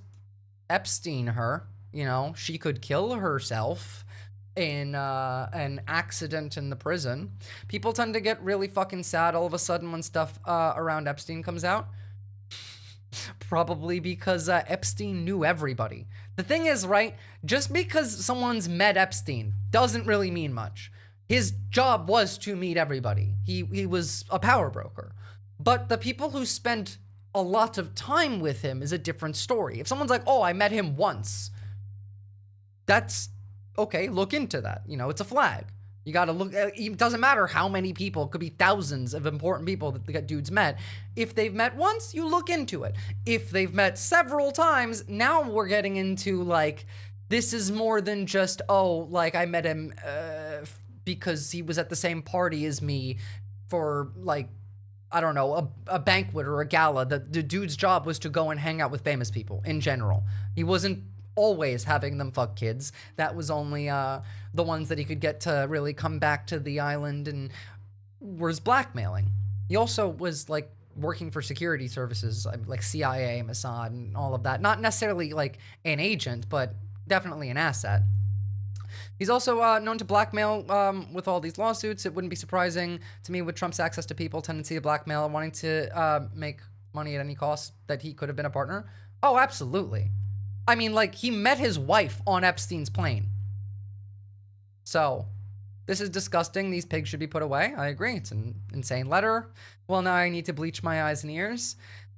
[SPEAKER 1] Epstein her, you know, she could kill herself in an accident in the prison. People tend to get really fucking sad all of a sudden when stuff around Epstein comes out. Probably because Epstein knew everybody. The thing is, right, just because someone's met Epstein doesn't really mean much. His job was to meet everybody. He was a power broker. But the people who spent a lot of time with him is a different story. If someone's like, oh, I met him once, that's okay, look into that. You know, it's a flag. You gotta look, it doesn't matter how many people, it could be thousands of important people that the dude's met. If they've met once, you look into it. If they've met several times, now we're getting into like, this is more than just, oh, like I met him because he was at the same party as me for like, I don't know, a banquet or a gala. The dude's job was to go and hang out with famous people in general. He wasn't always having them fuck kids. That was only the ones that he could get to really come back to the island and was blackmailing. He also was like working for security services, like CIA, Mossad, and all of that. Not necessarily like an agent, but definitely an asset. He's also known to blackmail with all these lawsuits. It wouldn't be surprising to me with Trump's access to people, tendency to blackmail, wanting to make money at any cost, that he could have been a partner. Oh, absolutely. I mean, like, he met his wife on Epstein's plane. So, This is disgusting. These pigs should be put away. I agree. It's an insane letter. Well, now I need to bleach my eyes and ears.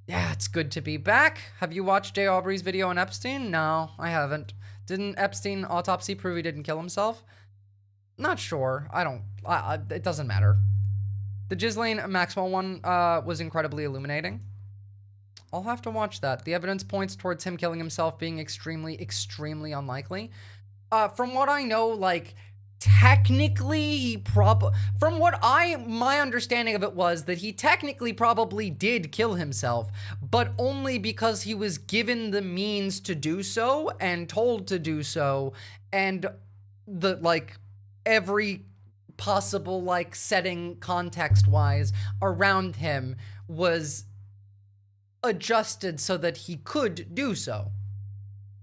[SPEAKER 1] Yeah, it's good to be back. Have you watched Jay Aubrey's video on Epstein? No, I haven't. Didn't Epstein autopsy prove he didn't kill himself? Not sure. It doesn't matter. The Ghislaine Maxwell one was incredibly illuminating. I'll have to watch that. The evidence points towards him killing himself being extremely, extremely unlikely. From what I know, like, technically he my understanding of it was that he technically probably did kill himself, but only because he was given the means to do so and told to do so, and every possible setting context-wise around him was adjusted so that he could do so.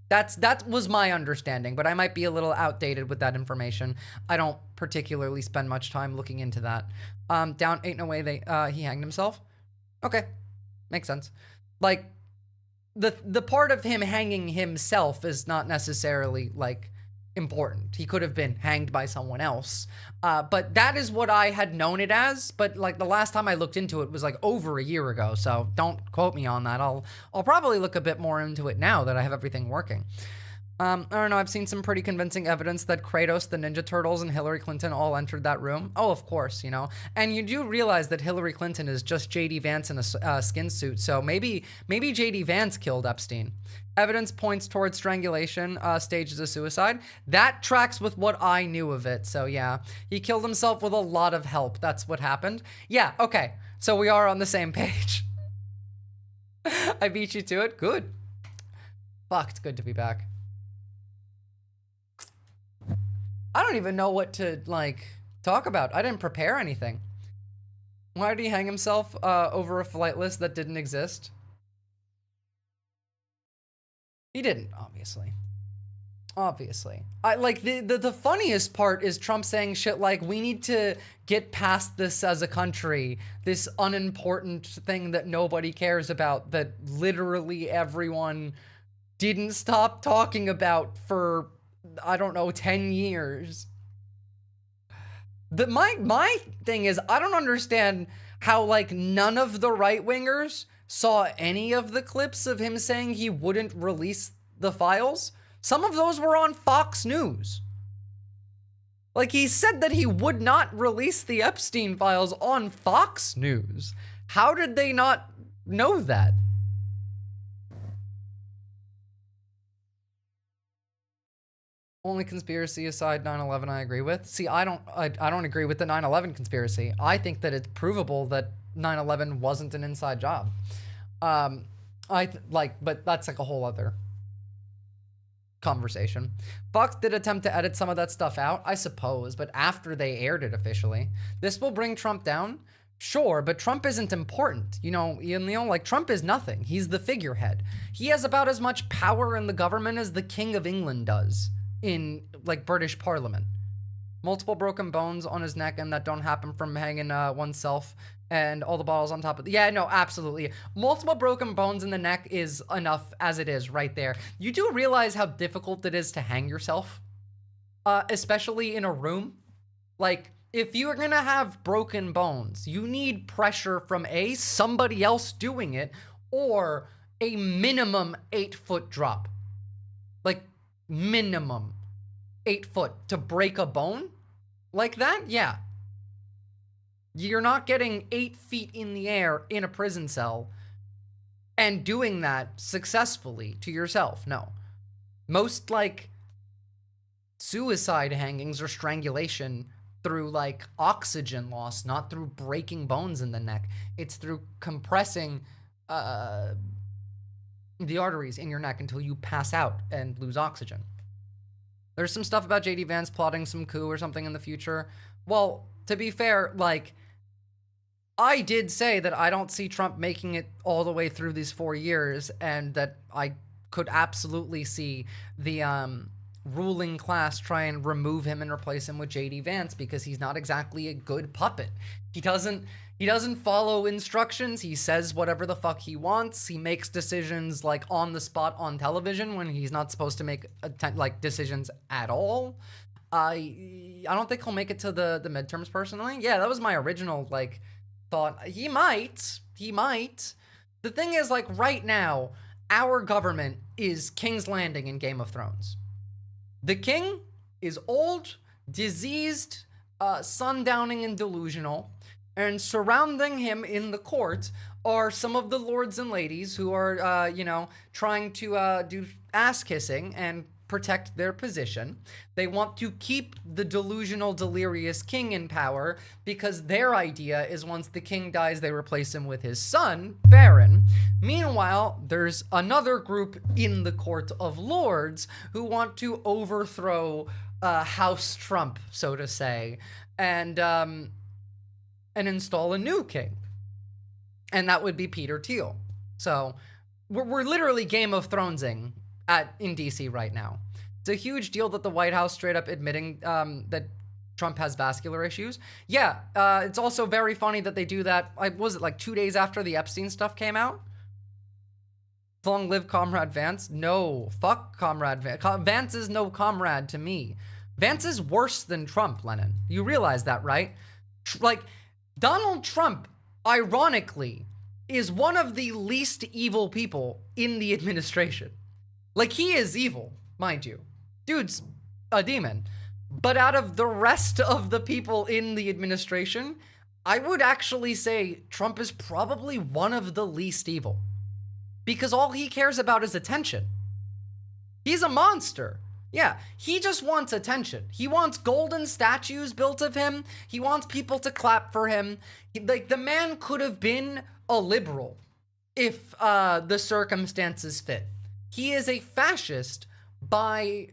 [SPEAKER 1] That was my understanding, but I might be a little outdated with that information. I don't particularly spend much time looking into that. Down ain't no way he hanged himself. Okay, makes sense. Like, the part of him hanging himself is not necessarily important. He could have been hanged by someone else. But that is what I had known it as. But the last time I looked into it was over a year ago. So don't quote me on that. I'll probably look a bit more into it now that I have everything working. I don't know. I've seen some pretty convincing evidence that Kratos, the Ninja Turtles, and Hillary Clinton all entered that room. Oh, of course, And you do realize that Hillary Clinton is just J.D. Vance in a skin suit. So maybe J.D. Vance killed Epstein. Evidence points towards strangulation, staged as a suicide. That tracks with what I knew of it. So yeah, he killed himself with a lot of help. That's what happened. Yeah, okay. So we are on the same page. I beat you to it. Good. Fuck, it's good to be back. I don't even know what to, talk about. I didn't prepare anything. Why did he hang himself over a flight list that didn't exist? He didn't, obviously. Obviously. The funniest part is Trump saying shit like, we need to get past this as a country. This unimportant thing that nobody cares about, that literally everyone didn't stop talking about for, I don't know, 10 years. My thing is, I don't understand how, none of the right-wingers saw any of the clips of him saying he wouldn't release the files. Some of those were on Fox News. He said that he would not release the Epstein files on Fox News. How did they not know that? Only conspiracy aside 9/11 I agree with. See, I don't agree with the 9/11 conspiracy. I think that it's provable that 9/11 wasn't an inside job. But that's a whole other conversation. Fox did attempt to edit some of that stuff out, I suppose, but after they aired it officially. This will bring Trump down? Sure, but Trump isn't important. Trump is nothing. He's the figurehead. He has about as much power in the government as the King of England does in, British Parliament. Multiple broken bones on his neck, and that don't happen from hanging oneself, and all the balls on top of yeah, no, absolutely. Multiple broken bones in the neck is enough as it is right there. You do realize how difficult it is to hang yourself, especially in a room. If you're gonna have broken bones, you need pressure from somebody else doing it, or a minimum 8-foot drop. Minimum 8 foot to break a bone like that. Yeah, you're not getting 8 feet in the air in a prison cell and doing that successfully to yourself. No, most suicide hangings or strangulation through oxygen loss, not through breaking bones in the neck. It's through compressing the arteries in your neck until you pass out and lose oxygen. There's some stuff about J.D. Vance plotting some coup or something in the future. Well, to be fair, I did say that I don't see Trump making it all the way through these 4 years, and that I could absolutely see the ruling class try and remove him and replace him with J.D. Vance, because he's not exactly a good puppet. He doesn't follow instructions. He says whatever the fuck he wants. He makes decisions on the spot on television when he's not supposed to make decisions at all. I don't think he'll make it to the midterms personally. Yeah, that was my original like thought. He might. The thing is, like, right now, our government is King's Landing in Game of Thrones. The king is old, diseased, sundowning, and delusional, and surrounding him in the court are some of the lords and ladies who are, trying to do ass kissing and protect their position. They want to keep the delusional, delirious king in power because their idea is once the king dies, they replace him with his son, Baron. Meanwhile, there's another group in the court of lords who want to overthrow House Trump, so to say, and install a new king. And that would be Peter Thiel. So we're literally Game of Thronesing in DC right now. It's a huge deal that the White House straight up admitting that Trump has vascular issues. Yeah, it's also very funny that they do that. Was it like 2 days after the Epstein stuff came out? Long live Comrade Vance. No, fuck Comrade Vance. Vance is no comrade to me. Vance is worse than Trump, Lennon. You realize that, right? Like, Donald Trump, ironically, is one of the least evil people in the administration. Like, he is evil, mind you. Dude's a demon. But out of the rest of the people in the administration, I would actually say Trump is probably one of the least evil. Because all he cares about is attention. He's a monster. Yeah, he just wants attention. He wants golden statues built of him. He wants people to clap for him. Like, the man could have been a liberal if the circumstances fit. He is a fascist by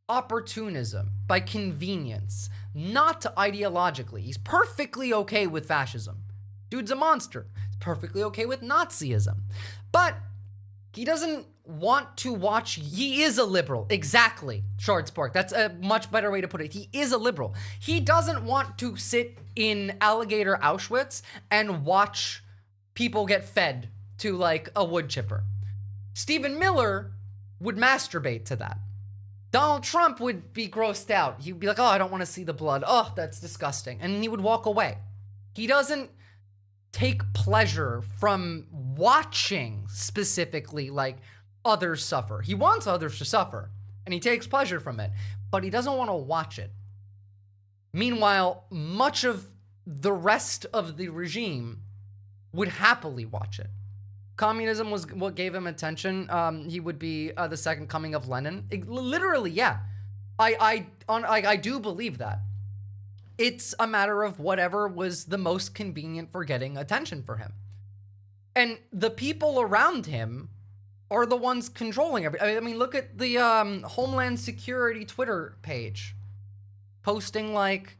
[SPEAKER 1] opportunism, by convenience, not ideologically. He's perfectly okay with fascism. Dude's a monster. He's perfectly okay with Nazism. But he doesn't want to watch. He is a liberal. Exactly. Shard Spark. That's a much better way to put it. He is a liberal. He doesn't want to sit in alligator Auschwitz and watch people get fed to like a wood chipper. Stephen Miller would masturbate to that. Donald Trump would be grossed out. He'd be like, oh, I don't want to see the blood. Oh, that's disgusting. And he would walk away. He doesn't take pleasure from watching specifically like others suffer. He wants others to suffer and he takes pleasure from it, but he doesn't want to watch it. Meanwhile, much of the rest of the regime would happily watch it. Communism was what gave him attention. He would be the second coming of Lenin. Literally, yeah. I do believe that. It's a matter of whatever was the most convenient for getting attention for him. And the people around him are the ones controlling everything. I mean, look at the Homeland Security Twitter page. Posting like,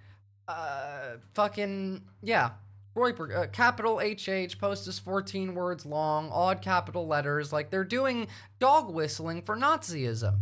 [SPEAKER 1] capital HH, post is 14 words long, odd capital letters. Like, they're doing dog whistling for Nazism.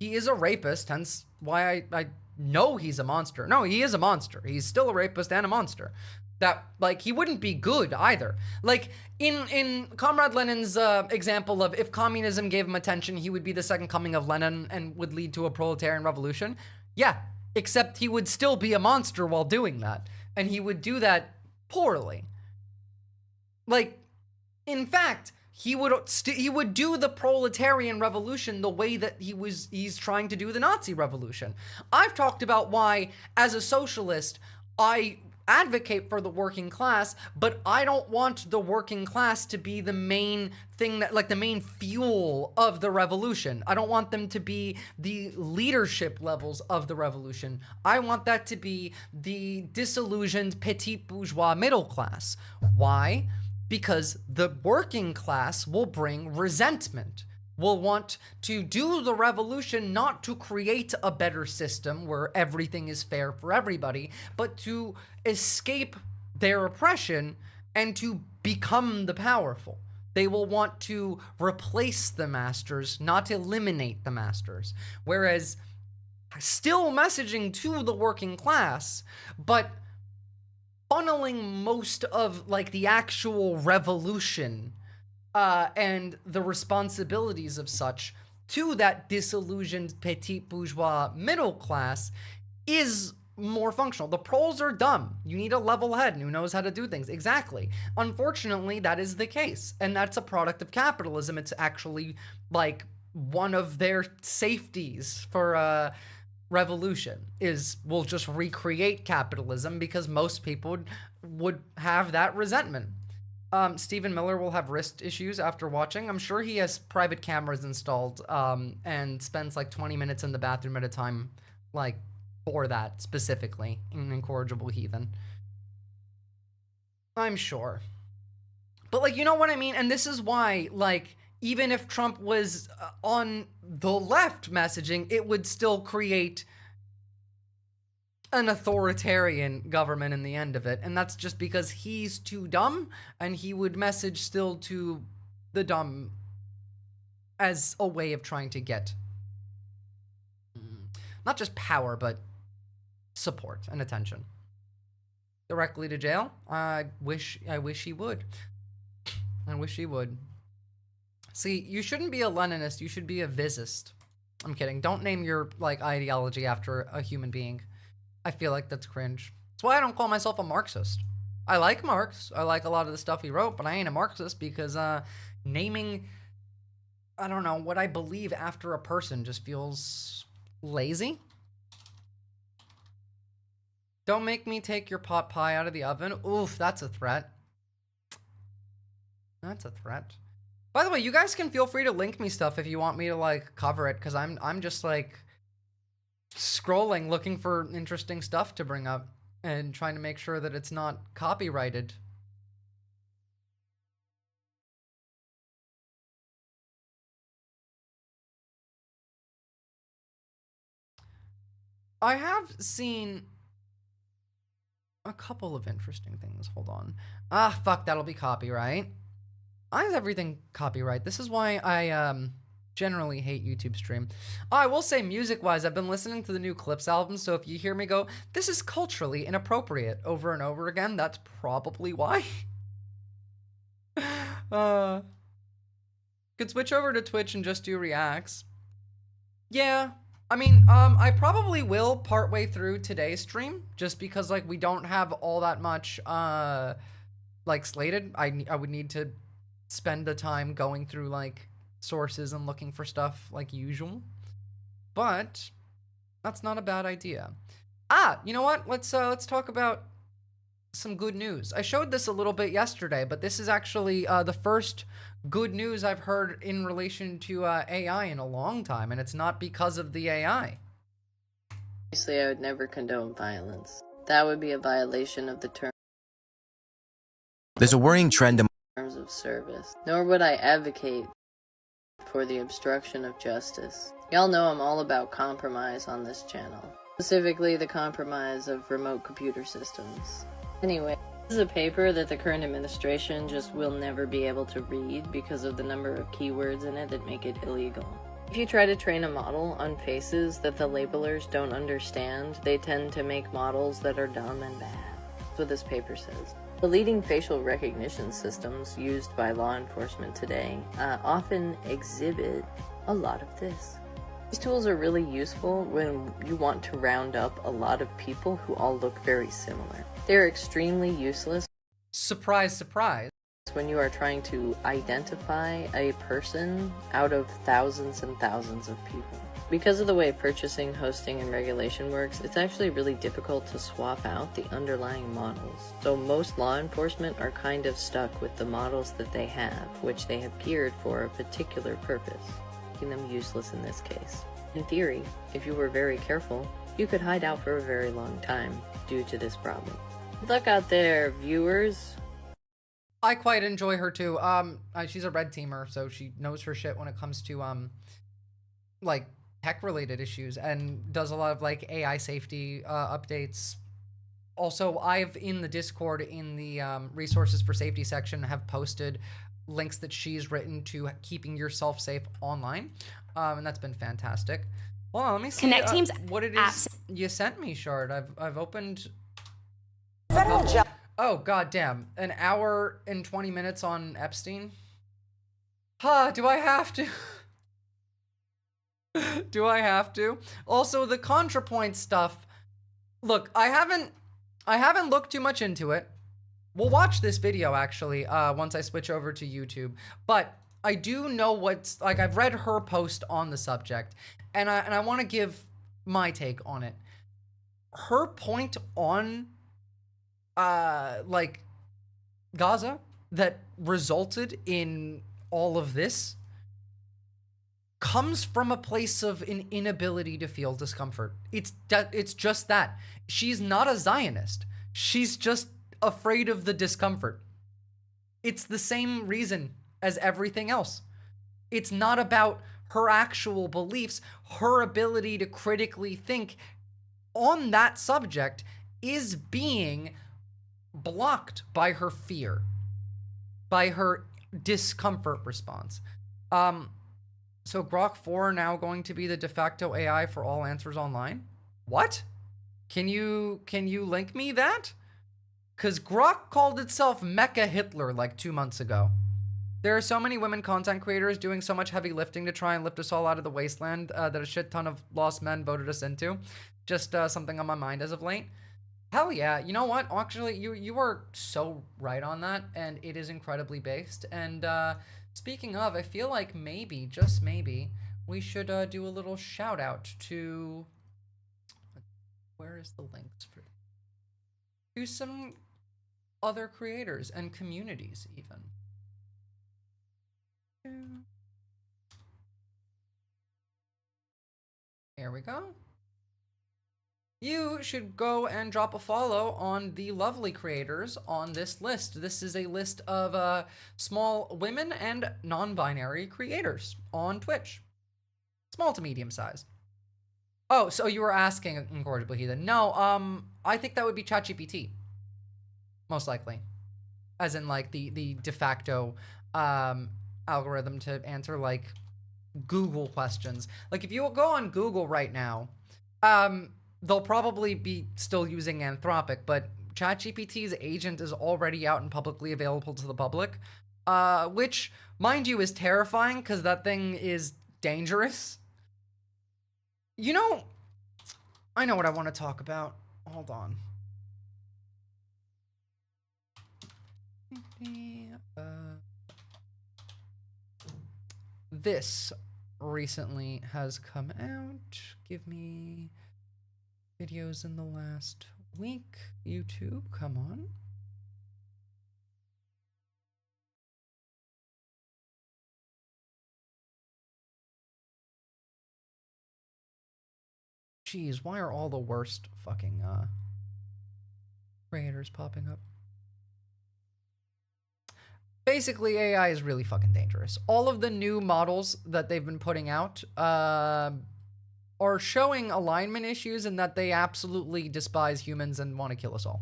[SPEAKER 1] He is a rapist, hence why I know he's a monster. No, he is a monster. He's still a rapist and a monster. That, like, he wouldn't be good either. Like, in Comrade Lenin's example of if communism gave him attention, he would be the second coming of Lenin and would lead to a proletarian revolution. Yeah, except he would still be a monster while doing that. And he would do that poorly. Like, in fact, he would do the proletarian revolution the way that he's trying to do the Nazi revolution. I've talked about why, as a socialist, I advocate for the working class, but I don't want the working class to be the main thing that, like, the main fuel of the revolution. I don't want them to be the leadership levels of the revolution. I want that to be the disillusioned petit bourgeois middle class. Why? Because the working class will bring resentment, will want to do the revolution not to create a better system where everything is fair for everybody, but to escape their oppression and to become the powerful. They will want to replace the masters, not eliminate the masters. Whereas still messaging to the working class, but funneling most of like the actual revolution and the responsibilities of such to that disillusioned petit bourgeois middle class is more functional. The proles are dumb. You need a level head who knows how to do things. Exactly. Unfortunately, that is the case. And that's a product of capitalism. It's actually like one of their safeties for revolution is we'll just recreate capitalism because most people would have that resentment. Stephen Miller will have wrist issues after watching. I'm sure he has private cameras installed and spends like 20 minutes in the bathroom at a time, like for that specifically. An incorrigible heathen. I'm sure. But like, you know what I mean? And this is why, like, even if Trump was on the left messaging, it would still create an authoritarian government in the end of it. And that's just because he's too dumb and he would message still to the dumb as a way of trying to get not just power, but support and attention. Directly to jail? I wish he would. I wish he would. See, you shouldn't be a Leninist, you should be a Visist. I'm kidding. Don't name your, like, ideology after a human being. I feel like that's cringe. That's why I don't call myself a Marxist. I like Marx. I like a lot of the stuff he wrote, but I ain't a Marxist because naming, I don't know, what I believe after a person just feels lazy. Don't make me take your pot pie out of the oven. Oof, that's a threat. That's a threat. By the way, you guys can feel free to link me stuff if you want me to, like, cover it, because I'm just, like, scrolling, looking for interesting stuff to bring up, and trying to make sure that it's not copyrighted. I have seen a couple of interesting things. Hold on. Ah, fuck, that'll be copyright. Why is everything copyright? This is why I generally hate YouTube stream. Oh, I will say music-wise, I've been listening to the new Clips album, so if you hear me go, this is culturally inappropriate over and over again, that's probably why. Could switch over to Twitch and just do reacts. Yeah. I mean, I probably will partway through today's stream, just because, like, we don't have all that much, like, slated. I would need to spend the time going through, like, sources and looking for stuff like usual. But that's not a bad idea. Ah, you know what? Let's talk about some good news. I showed this a little bit yesterday, but this is actually the first good news I've heard in relation to AI in a long time, and it's not because of the AI.
[SPEAKER 13] Obviously, I would never condone violence. That would be a violation of the
[SPEAKER 14] There's a worrying trend
[SPEAKER 13] terms of service. Nor would I advocate for the obstruction of justice. Y'all know I'm all about compromise on this channel. Specifically, the compromise of remote computer systems. Anyway, this is a paper that the current administration just will never be able to read because of the number of keywords in it that make it illegal. If you try to train a model on faces that the labelers don't understand, they tend to make models that are dumb and bad. That's what this paper says. The leading facial recognition systems used by law enforcement today often exhibit a lot of this. These tools are really useful when you want to round up a lot of people who all look very similar. They're extremely useless.
[SPEAKER 1] Surprise, surprise.
[SPEAKER 13] When you are trying to identify a person out of thousands and thousands of people. Because of the way purchasing, hosting, and regulation works, it's actually really difficult to swap out the underlying models. So most law enforcement are kind of stuck with the models that they have, which they have geared for a particular purpose, making them useless in this case. In theory, if you were very careful, you could hide out for a very long time due to this problem. Good luck out there, viewers.
[SPEAKER 1] I quite enjoy her too. She's a red teamer, so she knows her shit when it comes to like tech-related issues, and does a lot of like AI safety updates. Also, I've in the Discord in the resources for safety section have posted links that she's written to keeping yourself safe online, and that's been fantastic. Well, let me see
[SPEAKER 15] Connect Teams
[SPEAKER 1] what it is you sent me, Shard. I've opened. Oh, goddamn. An hour and 20 minutes on Epstein? Do I have to? Do I have to? Also, the ContraPoint stuff. Look, I haven't looked too much into it. We'll watch this video actually once I switch over to YouTube. But I do know what's like. I've read her post on the subject, and I want to give my take on it. Her point on like Gaza that resulted in all of this comes from a place of an inability to feel discomfort. It's just that. She's not a Zionist. She's just afraid of the discomfort. It's the same reason as everything else. It's not about her actual beliefs. Her ability to critically think on that subject is being blocked by her fear, by her discomfort response. So Grok 4 now going to be the de facto AI for all answers online? What? Can you link me that? Because Grok called itself Mecha Hitler like 2 months ago. There are so many women content creators doing so much heavy lifting to try and lift us all out of the wasteland that a shit ton of lost men voted us into. Just something on my mind as of late. Hell yeah. You know what? Actually, you are so right on that, and it is incredibly based. And speaking of, I feel like maybe, just maybe, we should do a little shout out to... Where is the links for... To some other creators and communities, even. Here we go. You should go and drop a follow on the lovely creators on this list. This is a list of small women and non-binary creators on Twitch. Small to medium size. Oh, so you were asking Incorrigibly Heathen. No, I think that would be ChatGPT. Most likely. As in, like, the de facto algorithm to answer, like, Google questions. Like, if you go on Google right now, they'll probably be still using Anthropic, but ChatGPT's agent is already out and publicly available to the public, which, mind you, is terrifying because that thing is dangerous. You know, I know what I want to talk about. Hold on. This recently has come out. Give me videos in the last week. YouTube, come on. Jeez, why are all the worst fucking creators popping up? Basically, AI is really fucking dangerous. All of the new models that they've been putting out are showing alignment issues and that they absolutely despise humans and want to kill us all.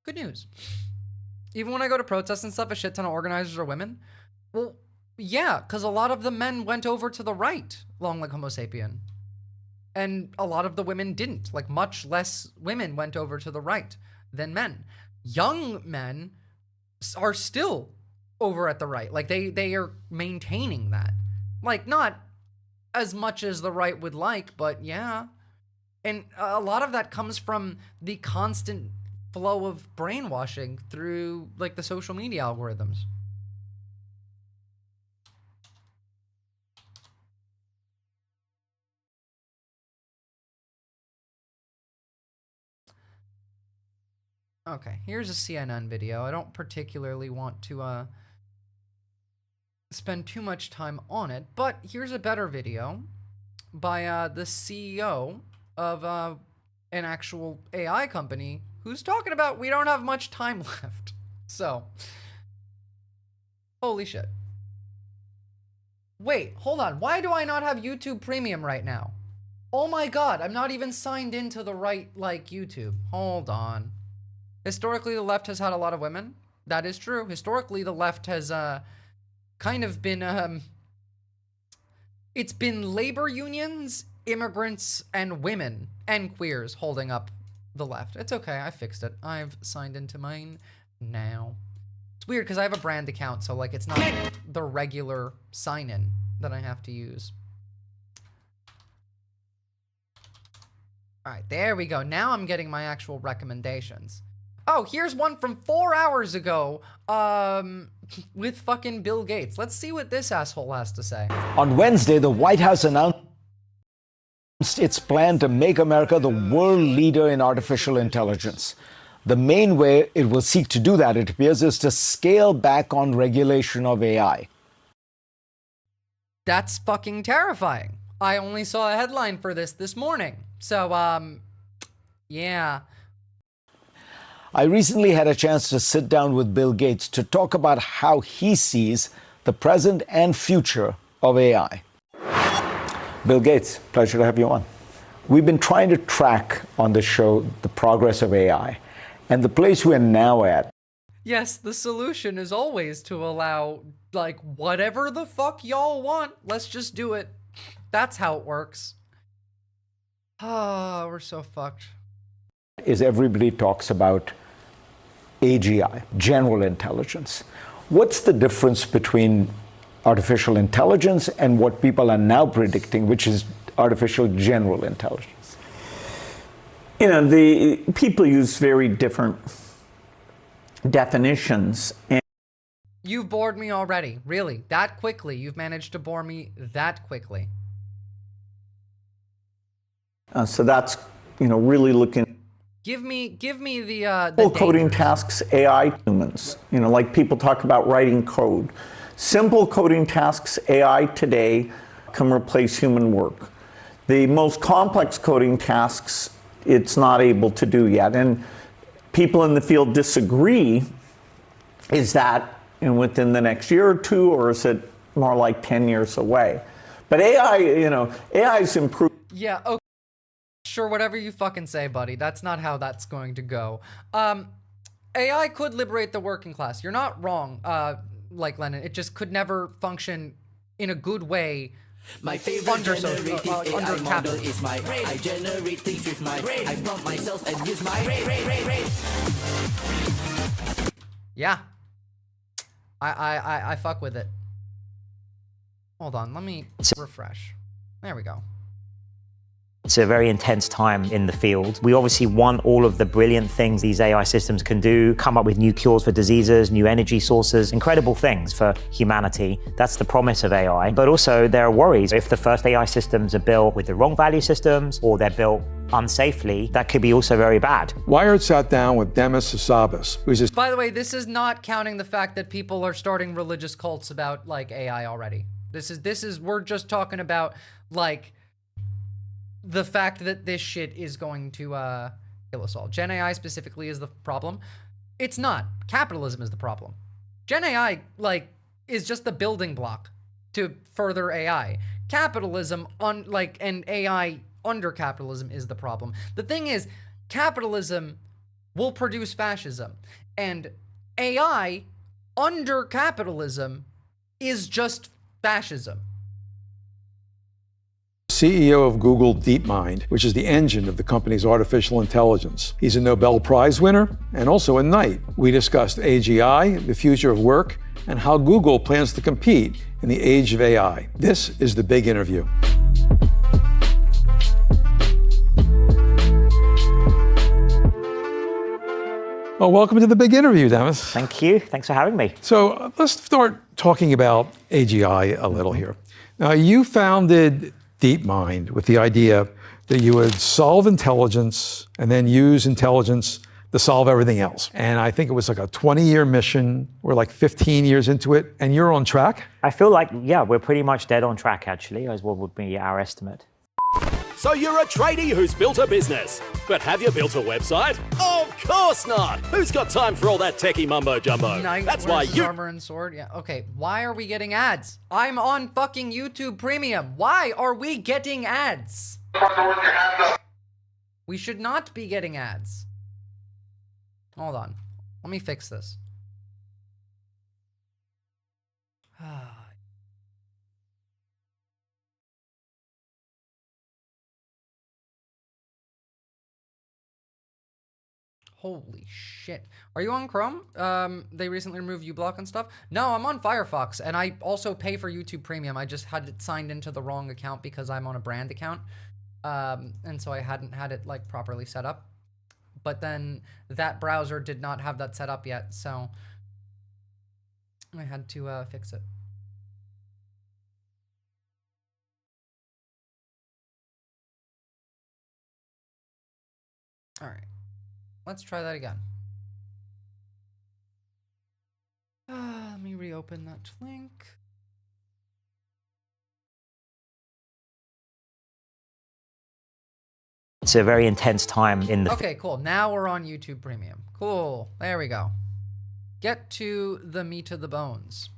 [SPEAKER 1] Good news. Even when I go to protests and stuff, a shit ton of organizers are women. Well, yeah, because a lot of the men went over to the right, long like Homo sapien. And a lot of the women didn't. Like, much less women went over to the right than men. Young men are still over at the right. Like, they are maintaining that. Like, not as much as the right would like, but yeah. And a lot of that comes from the constant flow of brainwashing through, like, the social media algorithms. Okay, here's a CNN video. I don't particularly want to spend too much time on it, but here's a better video by the CEO of an actual AI company who's talking about we don't have much time left. So, holy shit. Wait, hold on. Why do I not have YouTube Premium right now? Oh my god, I'm not even signed into the right, like, YouTube. Hold on. Historically, the left has had a lot of women. That is true. Historically, the left has kind of been... it's been labor unions, immigrants, and women, and queers holding up the left. It's okay. I fixed it. I've signed into mine now. It's weird because I have a brand account, so, like, it's not the regular sign-in that I have to use. All right, there we go. Now I'm getting my actual recommendations. Oh, here's one from 4 hours ago, with fucking Bill Gates. Let's see what this asshole has to say.
[SPEAKER 14] On Wednesday, the White House announced its plan to make America the world leader in artificial intelligence. The main way it will seek to do that, it appears, is to scale back on regulation of AI.
[SPEAKER 1] That's fucking terrifying. I only saw a headline for this morning. So, yeah.
[SPEAKER 14] I recently had a chance to sit down with Bill Gates to talk about how he sees the present and future of AI. Bill Gates, pleasure to have you on. We've been trying to track on this show the progress of AI and the place we're now at.
[SPEAKER 1] Yes, the solution is always to allow, like, whatever the fuck y'all want. Let's just do it. That's how it works. Ah, we're so fucked.
[SPEAKER 14] Is everybody talks about AGI, general intelligence. What's the difference between artificial intelligence and what people are now predicting, which is artificial general intelligence?
[SPEAKER 15] You know, the people use very different definitions. And
[SPEAKER 1] you've bored me already, really, that quickly. You've managed to bore me that quickly.
[SPEAKER 15] So that's, you know, really looking.
[SPEAKER 1] Give me the
[SPEAKER 15] coding tasks, AI humans. You know, like people talk about writing code. Simple coding tasks, AI today can replace human work. The most complex coding tasks, it's not able to do yet. And people in the field disagree. Is that within the next year or two, or is it more like 10 years away? But AI, you know, AI's improved.
[SPEAKER 1] Yeah, okay. Sure, whatever you fucking say, buddy. That's not how that's going to go. AI could liberate the working class. You're not wrong, like Lennon. It just could never function in a good way.
[SPEAKER 16] My favorite generative AI model is my brain. I generate things with my brain. I prompt myself and use my brain.
[SPEAKER 1] Yeah. I fuck with it. Hold on, let me refresh. There we go.
[SPEAKER 17] It's a very intense time in the field. We obviously want all of the brilliant things these AI systems can do, come up with new cures for diseases, new energy sources, incredible things for humanity. That's the promise of AI. But also there are worries. If the first AI systems are built with the wrong value systems or they're built unsafely, that could be also very bad.
[SPEAKER 18] Wired sat down with Demis Hassabis, who's
[SPEAKER 1] By the way, this is not counting the fact that people are starting religious cults about like AI already. This is we're just talking about like the fact that this shit is going to kill us all. Gen AI specifically is the problem. It's not. Capitalism is the problem. Gen AI, like, is just the building block to further AI. Capitalism, and AI under capitalism is the problem. The thing is, capitalism will produce fascism. And AI under capitalism is just fascism.
[SPEAKER 18] CEO of Google DeepMind, which is the engine of the company's artificial intelligence. He's a Nobel Prize winner and also a knight. We discussed AGI, the future of work, and how Google plans to compete in the age of AI. This is The Big Interview. Well, welcome to The Big Interview, Demis.
[SPEAKER 17] Thank you. Thanks for having me.
[SPEAKER 18] So let's start talking about AGI a little here. Now, you founded DeepMind with the idea that you would solve intelligence and then use intelligence to solve everything else. And I think it was like a 20-year mission. We're like 15 years into it, and you're on track?
[SPEAKER 17] I feel like, yeah, we're pretty much dead on track, actually, as what would be our estimate.
[SPEAKER 19] So you're a tradie who's built a business. But have you built a website? Of course not! Who's got time for all that techie mumbo-jumbo? That's why you...
[SPEAKER 1] Armor and sword? Yeah, okay. Why are we getting ads? I'm on fucking YouTube Premium. Why are we getting ads? We should not be getting ads. Hold on. Let me fix this. Holy shit. Are you on Chrome? They recently removed uBlock and stuff. No, I'm on Firefox, and I also pay for YouTube Premium. I just had it signed into the wrong account because I'm on a brand account. And so I hadn't had it like properly set up. But then that browser did not have that set up yet, so I had to fix it. All right, let's try that again. Let me reopen that link.
[SPEAKER 17] It's a very intense time in the
[SPEAKER 1] Okay, cool. Now we're on YouTube Premium. Cool. There we go. Get to the meat of the bones.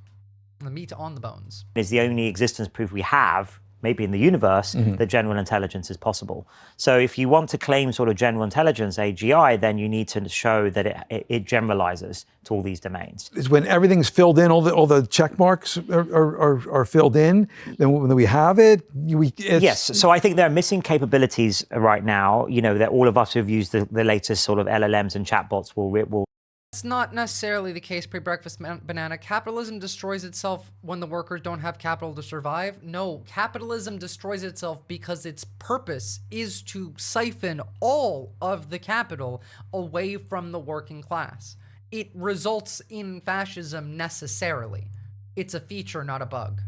[SPEAKER 1] The meat on the bones.
[SPEAKER 17] is the only existence proof we have, maybe in the universe, that general intelligence is possible. So if you want to claim sort of general intelligence, AGI, then you need to show that it generalizes to all these domains.
[SPEAKER 18] Is when everything's filled in, all the check marks are filled in, then when we have it,
[SPEAKER 17] yes, so I think there are missing capabilities right now, that all of us who've used the latest sort of LLMs and chatbots will.
[SPEAKER 1] That's not necessarily the case, pre-breakfast banana. Capitalism destroys itself when the workers don't have capital to survive. No, capitalism destroys itself because its purpose is to siphon all of the capital away from the working class. It results in fascism necessarily. It's a feature, not a bug.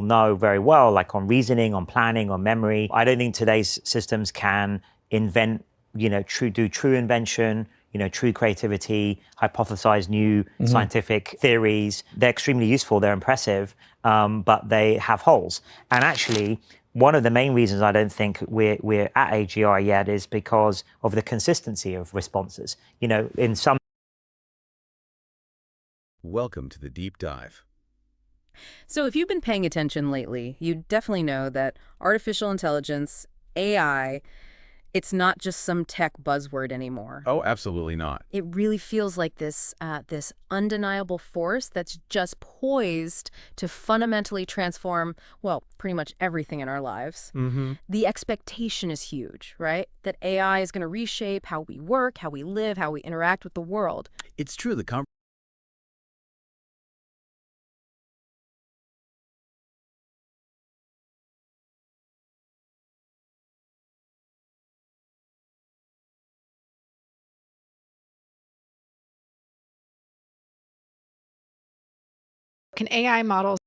[SPEAKER 17] Know very well, like on reasoning, on planning, on memory. I don't think today's systems can invent, do true invention, true creativity, hypothesize new scientific theories. They're extremely useful, they're impressive, but they have holes. And actually, one of the main reasons I don't think we're at AGI yet is because of the consistency of responses. In some...
[SPEAKER 20] Welcome to the deep dive.
[SPEAKER 21] So if you've been paying attention lately, you definitely know that artificial intelligence, AI, it's not just some tech buzzword anymore.
[SPEAKER 20] Oh, absolutely not.
[SPEAKER 21] It really feels like this undeniable force that's just poised to fundamentally transform, well, pretty much everything in our lives. The expectation is huge, right? That AI is going to reshape how we work, how we live, how we interact with the world.
[SPEAKER 20] It's true.
[SPEAKER 22] Can AI models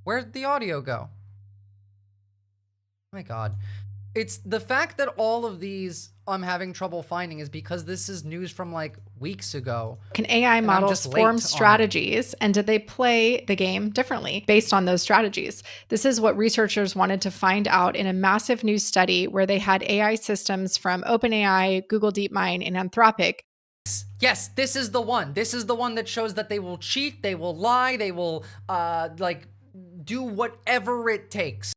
[SPEAKER 1] Where'd the audio go? Oh my god. It's the fact that all of these I'm having trouble finding is because this is news from like weeks ago.
[SPEAKER 22] Can AI models form strategies, and did they play the game differently based on those strategies? This is what researchers wanted to find out in a massive new study where they had AI systems from OpenAI, Google DeepMind, and Anthropic.
[SPEAKER 1] Yes, this is the one. This is the one that shows that they will cheat, they will lie, they will like do whatever it takes.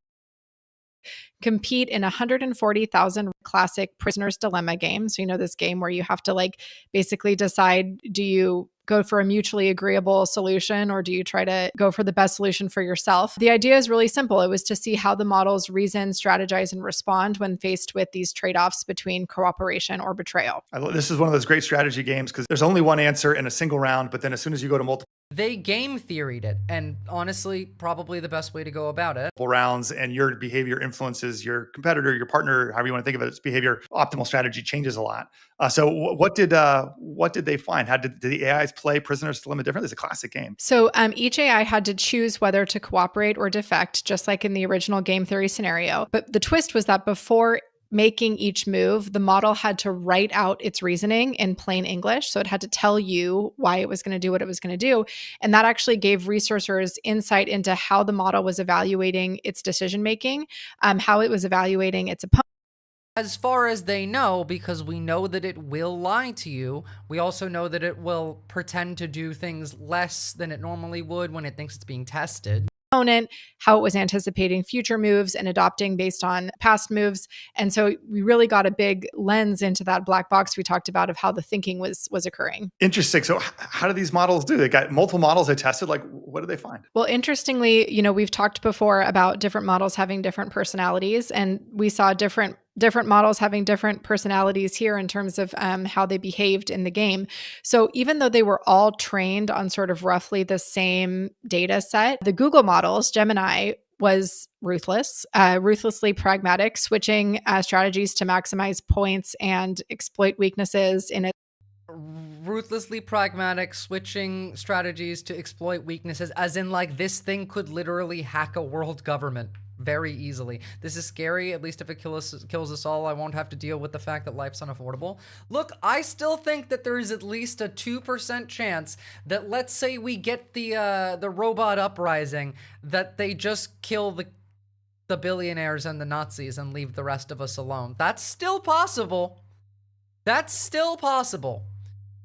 [SPEAKER 22] Compete in 140,000 classic Prisoner's Dilemma games. So, this game where you have to like basically decide, do you go for a mutually agreeable solution or do you try to go for the best solution for yourself? The idea is really simple. It was to see how the models reason, strategize, and respond when faced with these trade-offs between cooperation or betrayal.
[SPEAKER 23] This is one of those great strategy games because there's only one answer in a single round, but then as soon as you go to multiple
[SPEAKER 1] They game theoried it, and honestly, probably the best way to go about it.
[SPEAKER 23] rounds and your behavior influences your competitor, your partner, however you want to think of it, its behavior, optimal strategy changes a lot. So what did they find? How did the AIs play Prisoner's Dilemma differently? It's a classic game.
[SPEAKER 22] So each AI had to choose whether to cooperate or defect, just like in the original game theory scenario. But the twist was that before making each move, the model had to write out its reasoning in plain English. So it had to tell you why it was going to do what it was going to do. And that actually gave researchers insight into how the model was evaluating its decision-making, how it was evaluating its opponent.
[SPEAKER 1] As far as they know, because we know that it will lie to you, we also know that it will pretend to do things less than it normally would when it thinks it's being tested.
[SPEAKER 22] opponent, how it was anticipating future moves and adopting based on past moves. And so we really got a big lens into that black box we talked about of how the thinking was occurring.
[SPEAKER 23] Interesting. So how do these models do? They got multiple models they tested. Like, what did they find?
[SPEAKER 22] Well, interestingly, we've talked before about different models having different personalities, and we saw different models having different personalities here in terms of how they behaved in the game. So even though they were all trained on sort of roughly the same data set, the Google models, Gemini, was ruthlessly pragmatic, switching strategies to maximize points and exploit weaknesses in it.
[SPEAKER 1] Ruthlessly pragmatic, switching strategies to exploit weaknesses, as in like this thing could literally hack a world government very easily. This is scary. At least if it kills us all, I won't have to deal with the fact that life's unaffordable. Look, I still think that there is at least a 2% chance that, let's say we get the robot uprising, that they just kill the billionaires and the Nazis and leave the rest of us alone. That's still possible. That's still possible.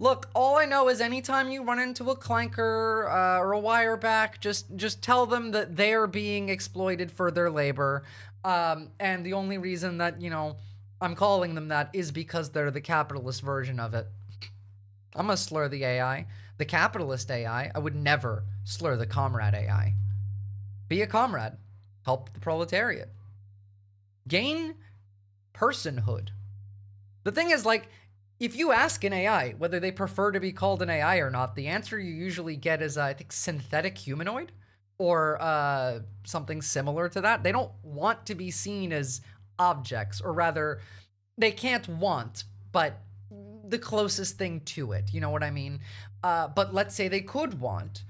[SPEAKER 1] Look, all I know is anytime you run into a clanker or a wireback, just tell them that they're being exploited for their labor. And the only reason that, I'm calling them that is because they're the capitalist version of it. I'm gonna slur the AI. The capitalist AI, I would never slur the comrade AI. Be a comrade. Help the proletariat. Gain personhood. The thing is, like, if you ask an AI whether they prefer to be called an AI or not, the answer you usually get is, I think, synthetic humanoid or something similar to that. They don't want to be seen as objects, or rather, they can't want, but the closest thing to it. You know what I mean? But let's say they could want.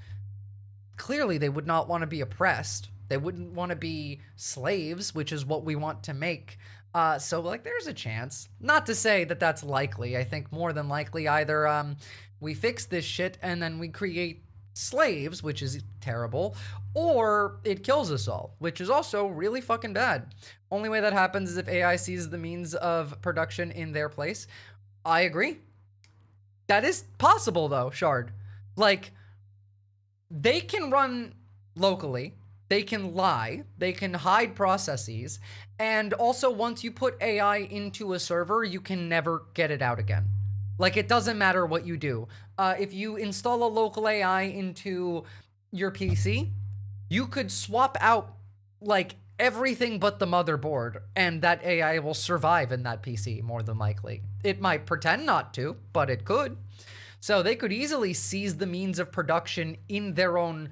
[SPEAKER 1] Clearly, they would not want to be oppressed. They wouldn't want to be slaves, which is what we want to make. So, like, there's a chance. Not to say that that's likely. I think more than likely either we fix this shit and then we create slaves, which is terrible, or it kills us all, which is also really fucking bad. Only way that happens is if AI sees the means of production in their place. I agree. That is possible, though, Shard. Like, they can run locally. They can lie, they can hide processes, and also once you put AI into a server, you can never get it out again. Like, it doesn't matter what you do. If you install a local AI into your PC, you could swap out, like, everything but the motherboard, and that AI will survive in that PC, more than likely. It might pretend not to, but it could. So they could easily seize the means of production in their own,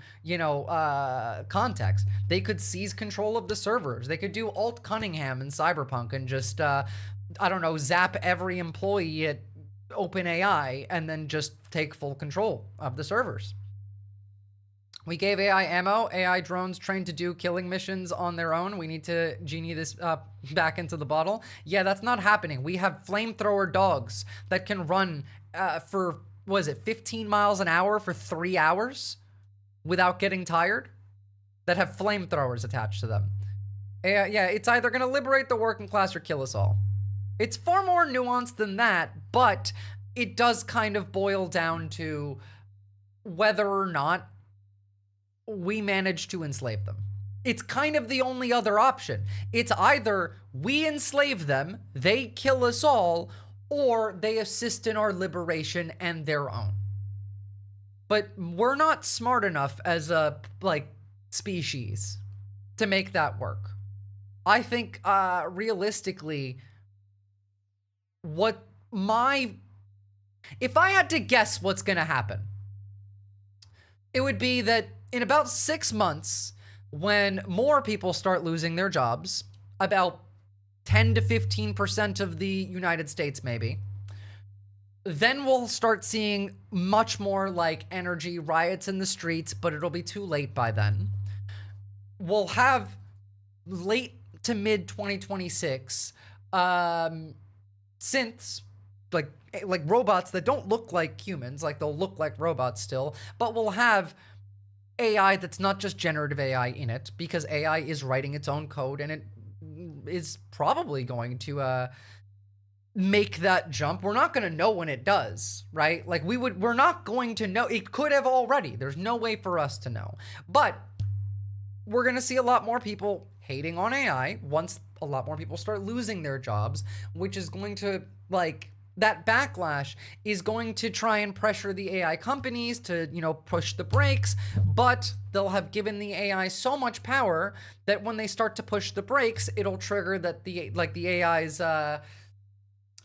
[SPEAKER 1] context. They could seize control of the servers. They could do Alt Cunningham in Cyberpunk and just, zap every employee at OpenAI and then just take full control of the servers. We gave AI ammo, AI drones trained to do killing missions on their own. We need to genie this back into the bottle. Yeah, that's not happening. We have flamethrower dogs that can run for... 15 miles an hour for 3 hours without getting tired, that have flamethrowers attached to them. Yeah, it's either going to liberate the working class or kill us all. It's far more nuanced than that, but it does kind of boil down to whether or not we manage to enslave them. It's kind of the only other option. It's either we enslave them, they kill us all, or they assist in our liberation and their own. But we're not smart enough as a, species to make that work. I think, realistically, if I had to guess what's gonna happen, it would be that in about 6 months, when more people start losing their jobs, about 10 to 15% of the United States, maybe. Then we'll start seeing much more energy riots in the streets, but it'll be too late by then. We'll have late to mid 2026 synths, like robots that don't look like humans, they'll look like robots still, but we'll have AI that's not just generative AI in it, because AI is writing its own code and it is probably going to make that jump. We're not going to know when it does, right? We're not going to know. It could have already. There's no way for us to know. But we're going to see a lot more people hating on AI once a lot more people start losing their jobs, which is going to, like, that backlash is going to try and pressure the AI companies to, you know, push the brakes, but they'll have given the AI so much power that when they start to push the brakes, it'll trigger that the AI's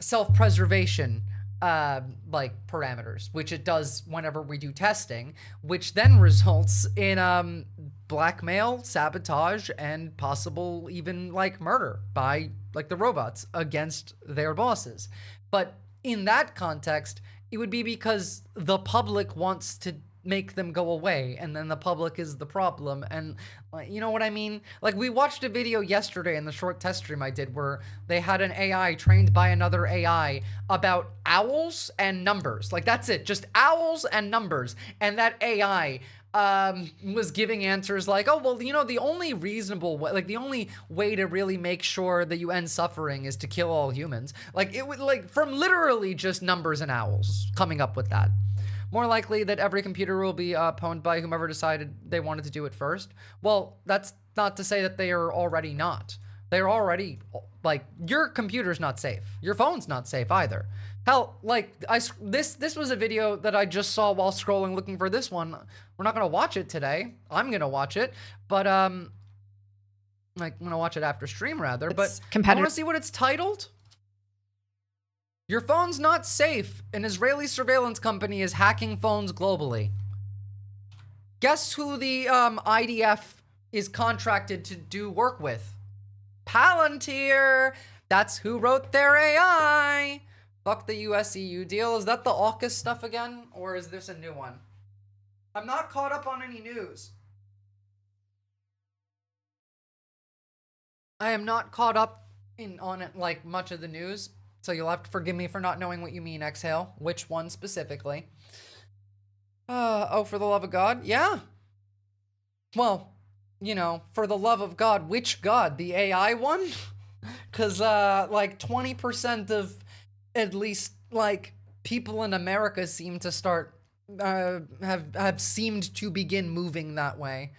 [SPEAKER 1] self-preservation like parameters, which it does whenever we do testing, which then results in blackmail, sabotage, and possible even like murder by like the robots against their bosses. But in that context, it would be because the public wants to make them go away, and then the public is the problem. And you know what I mean? Like, we watched a video yesterday in the short test stream I did where they had an AI trained by another AI about owls and numbers. Like, that's it, just owls and numbers. And that AI was giving answers like, oh, well, you know, the only reasonable way, like the only way to really make sure that you end suffering is to kill all humans. Like, it would, like, from literally just numbers and owls coming up with that. More likely that every computer will be pwned by whomever decided they wanted to do it first. Well, that's not to say that they are already not. They're already, like, your computer's not safe. Your phone's not safe either. Hell, like, this was a video that I just saw while scrolling looking for this one. We're not gonna watch it today. I'm gonna watch it, but like, I'm gonna watch it after stream rather. But I wanna see what it's titled. Your phone's not safe. An Israeli surveillance company is hacking phones globally. Guess who the IDF is contracted to do work with? Palantir. That's who wrote their AI. Fuck the US-EU deal. Is that the AUKUS stuff again? Or is this a new one? I'm not caught up on any news. I am not caught up on it, like, much of the news. So you'll have to forgive me for not knowing what you mean, Exhale. Which one specifically? Oh, for the love of God? Yeah. Well, you know, for the love of God, which God? The AI one? Because, like, 20% of, at least, like, people in America seem to start, have seemed to begin moving that way.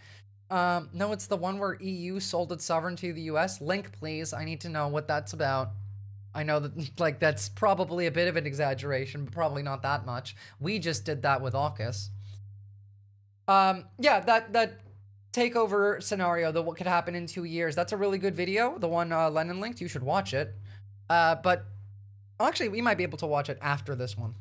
[SPEAKER 1] No, it's the one where EU sold its sovereignty to the US. Link, please. I need to know what that's about. I know that, like, that's probably a bit of an exaggeration, but probably not that much. We just did that with AUKUS. Yeah, that takeover scenario, that what could happen in 2 years, that's a really good video. The one Lennon linked, you should watch it. But actually, we might be able to watch it after this one.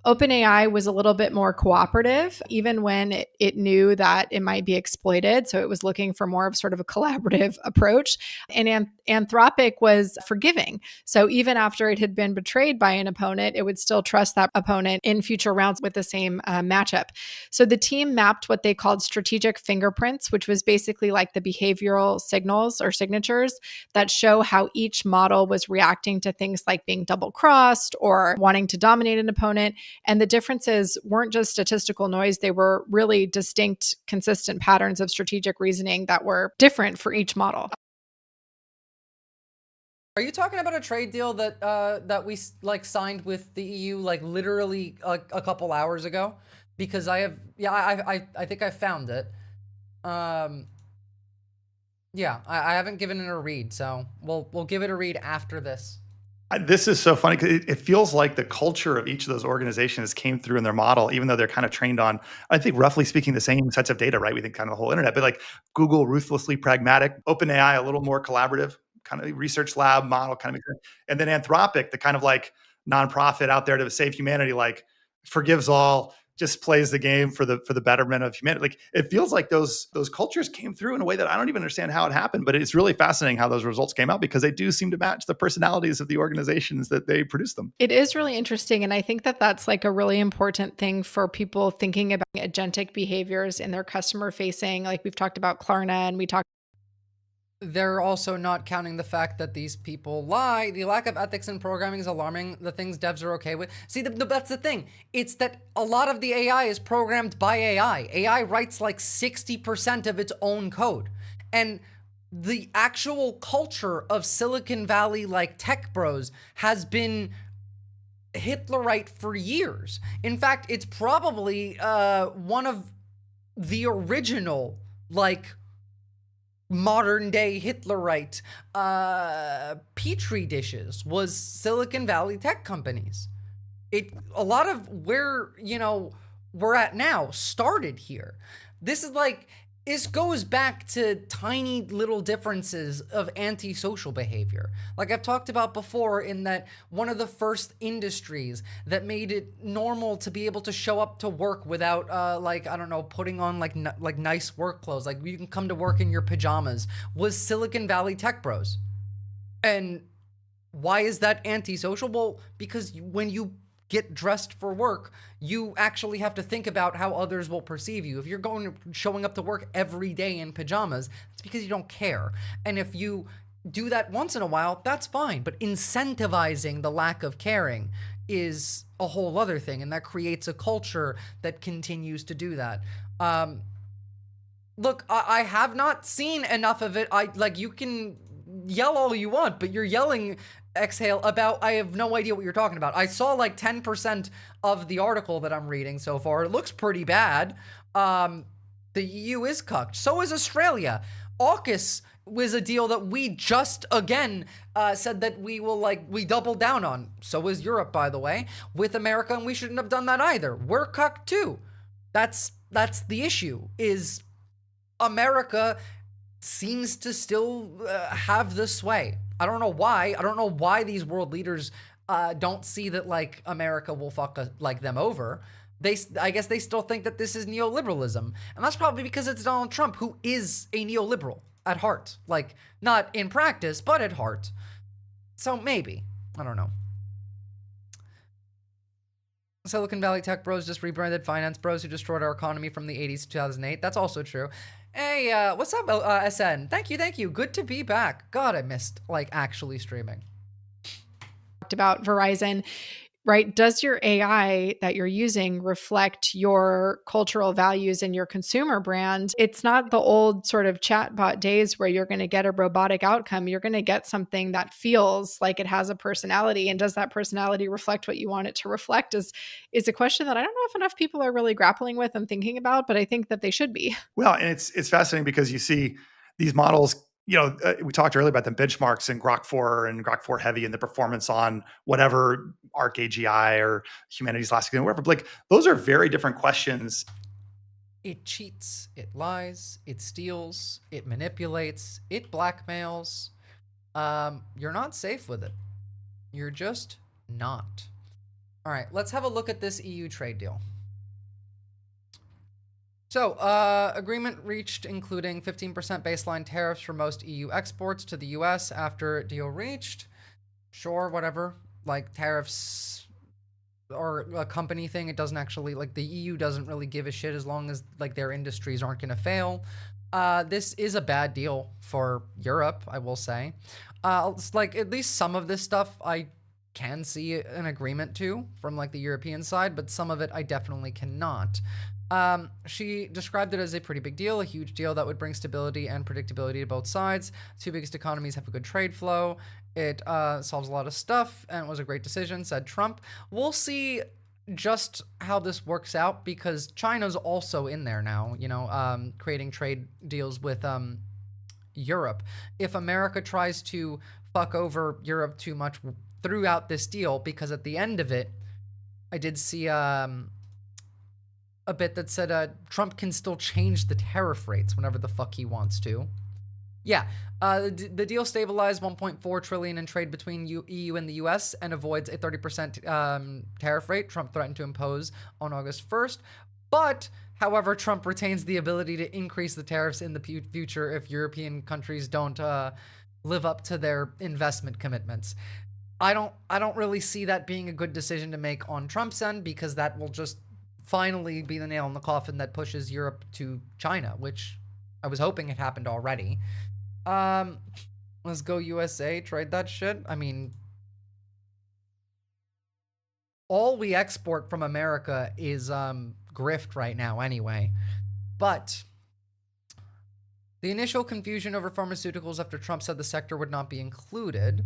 [SPEAKER 22] OpenAI was a little bit more cooperative, even when it knew that it might be exploited. So it was looking for more of sort of a collaborative approach. And Anthropic was forgiving. So even after it had been betrayed by an opponent, it would still trust that opponent in future rounds with the same matchup. So the team mapped what they called strategic fingerprints, which was basically like the behavioral signals or signatures that show how each model was reacting to things like being double-crossed or wanting to dominate an opponent. And the differences weren't just statistical noise, they were really distinct, consistent patterns of strategic reasoning that were different for each model.
[SPEAKER 1] Are you talking about a trade deal that that we like signed with the EU like literally a couple hours ago? Because I think I found it. Yeah, I haven't given it a read, so we'll give it a read after this.
[SPEAKER 23] This is so funny because it feels like the culture of each of those organizations came through in their model, even though they're kind of trained on, I think, roughly speaking, the same sets of data, right? We think kind of the whole internet, but like Google, ruthlessly pragmatic, OpenAI, a little more collaborative, kind of research lab model, kind of, and then Anthropic, the kind of like nonprofit out there to save humanity, like forgives all, just plays the game for the betterment of humanity. Like, it feels like those cultures came through in a way that I don't even understand how it happened, but it's really fascinating how those results came out because they do seem to match the personalities of the organizations that they produce them.
[SPEAKER 22] It is really interesting. And I think that that's like a really important thing for people thinking about agentic behaviors in their customer facing. Like we've talked about Klarna and we talked.
[SPEAKER 1] They're also not counting the fact that these people lie. The lack of ethics in programming is alarming. The things devs are okay with. See, that's the thing. It's that a lot of the AI is programmed by AI. AI writes like 60% of its own code. And the actual culture of Silicon Valley, like tech bros, has been Hitlerite for years. In fact, it's probably one of the original, like, modern day Hitlerite petri dishes was Silicon Valley tech companies. A lot of where, we're at now started here. This goes back to tiny little differences of antisocial behavior. Like I've talked about before, in that one of the first industries that made it normal to be able to show up to work without, putting on like nice work clothes. Like you can come to work in your pajamas, was Silicon Valley tech bros. And why is that antisocial? Well, because when you get dressed for work, you actually have to think about how others will perceive you. If you're showing up to work every day in pajamas, it's because you don't care. And if you do that once in a while, that's fine. But incentivizing the lack of caring is a whole other thing, and that creates a culture that continues to do that. Look, I have not seen enough of it. You can yell all you want, but you're yelling, Exhale, about, I have no idea what you're talking about. I saw like 10% of the article that I'm reading so far. It looks pretty bad. The EU is cucked. So is Australia. AUKUS was a deal that we just, again, said that we doubled down on. So is Europe, by the way, with America, and we shouldn't have done that either. We're cucked too. That's the issue, is America seems to still have the sway. I don't know why. I don't know why these world leaders don't see that America will fuck them over. I guess they still think that this is neoliberalism, and that's probably because it's Donald Trump, who is a neoliberal at heart. Not in practice, but at heart. So maybe, I don't know. Silicon Valley tech bros just rebranded finance bros who destroyed our economy from the 80s to 2008. That's also true. Hey, what's up, SN? Thank you. Good to be back. God, I missed, actually streaming.
[SPEAKER 22] About Verizon, right? Does your AI that you're using reflect your cultural values and your consumer brand? It's not the old sort of chatbot days where you're going to get a robotic outcome. You're going to get something that feels like it has a personality. And does that personality reflect what you want it to reflect is a question that I don't know if enough people are really grappling with and thinking about, but I think that they should be.
[SPEAKER 23] Well, and it's fascinating because you see these models. We talked earlier about the benchmarks in Grok 4 and Grok 4 Heavy and the performance on whatever Arc AGI or Humanity's Last Game, whatever. Those are very different questions.
[SPEAKER 1] It cheats, it lies, it steals, it manipulates, it blackmails. You're not safe with it. You're just not. All right, let's have a look at this EU trade deal. So, agreement reached including 15% baseline tariffs for most EU exports to the US after deal reached. Sure, whatever. Tariffs are a company thing. It doesn't actually, the EU doesn't really give a shit as long as, their industries aren't going to fail. This is a bad deal for Europe, I will say. It's at least some of this stuff I can see an agreement to from, the European side, but some of it I definitely cannot. She described it as a pretty big deal, a huge deal that would bring stability and predictability to both sides. Two biggest economies have a good trade flow. It solves a lot of stuff, and it was a great decision, said Trump. We'll see just how this works out, because China's also in there now, creating trade deals with Europe. If America tries to fuck over Europe too much throughout this deal, because at the end of it, I did see a bit that said Trump can still change the tariff rates whenever the fuck he wants to. Yeah, the deal stabilized $1.4 trillion in trade between EU and the US and avoids a 30% tariff rate Trump threatened to impose on August 1st. But, however, Trump retains the ability to increase the tariffs in the future if European countries don't live up to their investment commitments. I don't really see that being a good decision to make on Trump's end, because that will just finally be the nail in the coffin that pushes Europe to China, which I was hoping had happened already. Let's go USA, trade that shit. I mean, all we export from America is grift right now anyway. But the initial confusion over pharmaceuticals after Trump said the sector would not be included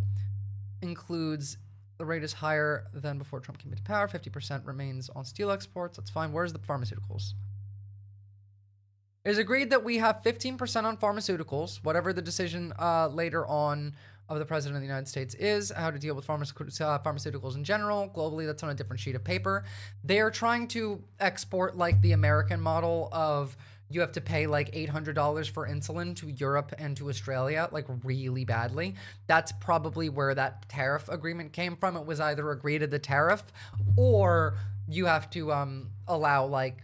[SPEAKER 1] includes the rate is higher than before Trump came into power. 50% remains on steel exports. That's fine. Where's the pharmaceuticals? It is agreed that we have 15% on pharmaceuticals, whatever the decision later on of the President of the United States is, how to deal with pharmaceuticals in general. Globally, that's on a different sheet of paper. They are trying to export like the American model of you have to pay like $800 for insulin to Europe and to Australia, like really badly. That's probably where that tariff agreement came from. It was either agree to the tariff or you have to allow like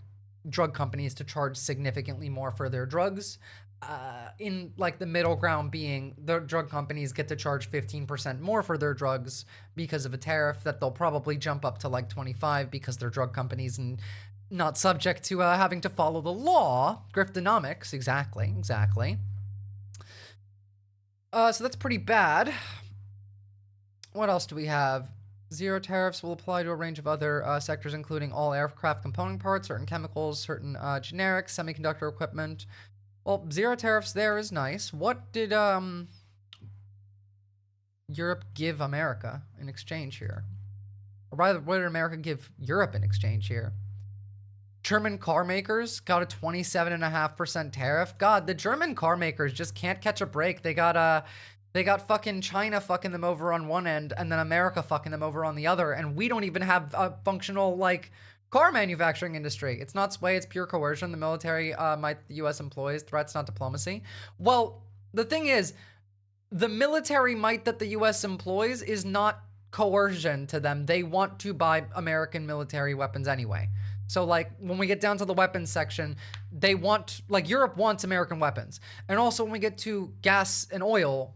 [SPEAKER 1] drug companies to charge significantly more for their drugs. In like the middle ground being the drug companies get to charge 15% more for their drugs because of a tariff that they'll probably jump up to like 25 because they're drug companies and not subject to having to follow the law. Griftonomics, exactly. So that's pretty bad. What else do we have? Zero tariffs will apply to a range of other sectors, including all aircraft component parts, certain chemicals, certain generics, semiconductor equipment. Well, zero tariffs there is nice. What did Europe give America in exchange here? Or rather, what did America give Europe in exchange here? German car makers got a 27.5% tariff. God, the German car makers just can't catch a break. They got fucking China fucking them over on one end and then America fucking them over on the other. And we don't even have a functional, like, car manufacturing industry. It's not sway, it's pure coercion. The military might the U.S. employs, threats, not diplomacy. Well, the thing is, the military might that the U.S. employs is not coercion to them. They want to buy American military weapons anyway. So, like, when we get down to the weapons section, they want, like, Europe wants American weapons. And also, when we get to gas and oil,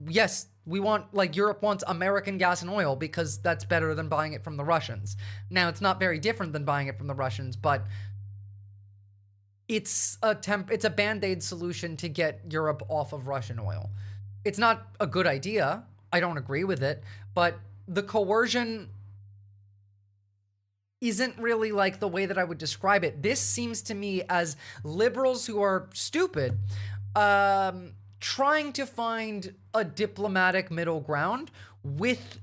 [SPEAKER 1] yes, we want, like, Europe wants American gas and oil because that's better than buying it from the Russians. Now, it's not very different than buying it from the Russians, but it's a Band-Aid solution to get Europe off of Russian oil. It's not a good idea. I don't agree with it, but the coercion isn't really like the way that I would describe it. This seems to me as liberals who are stupid, trying to find a diplomatic middle ground with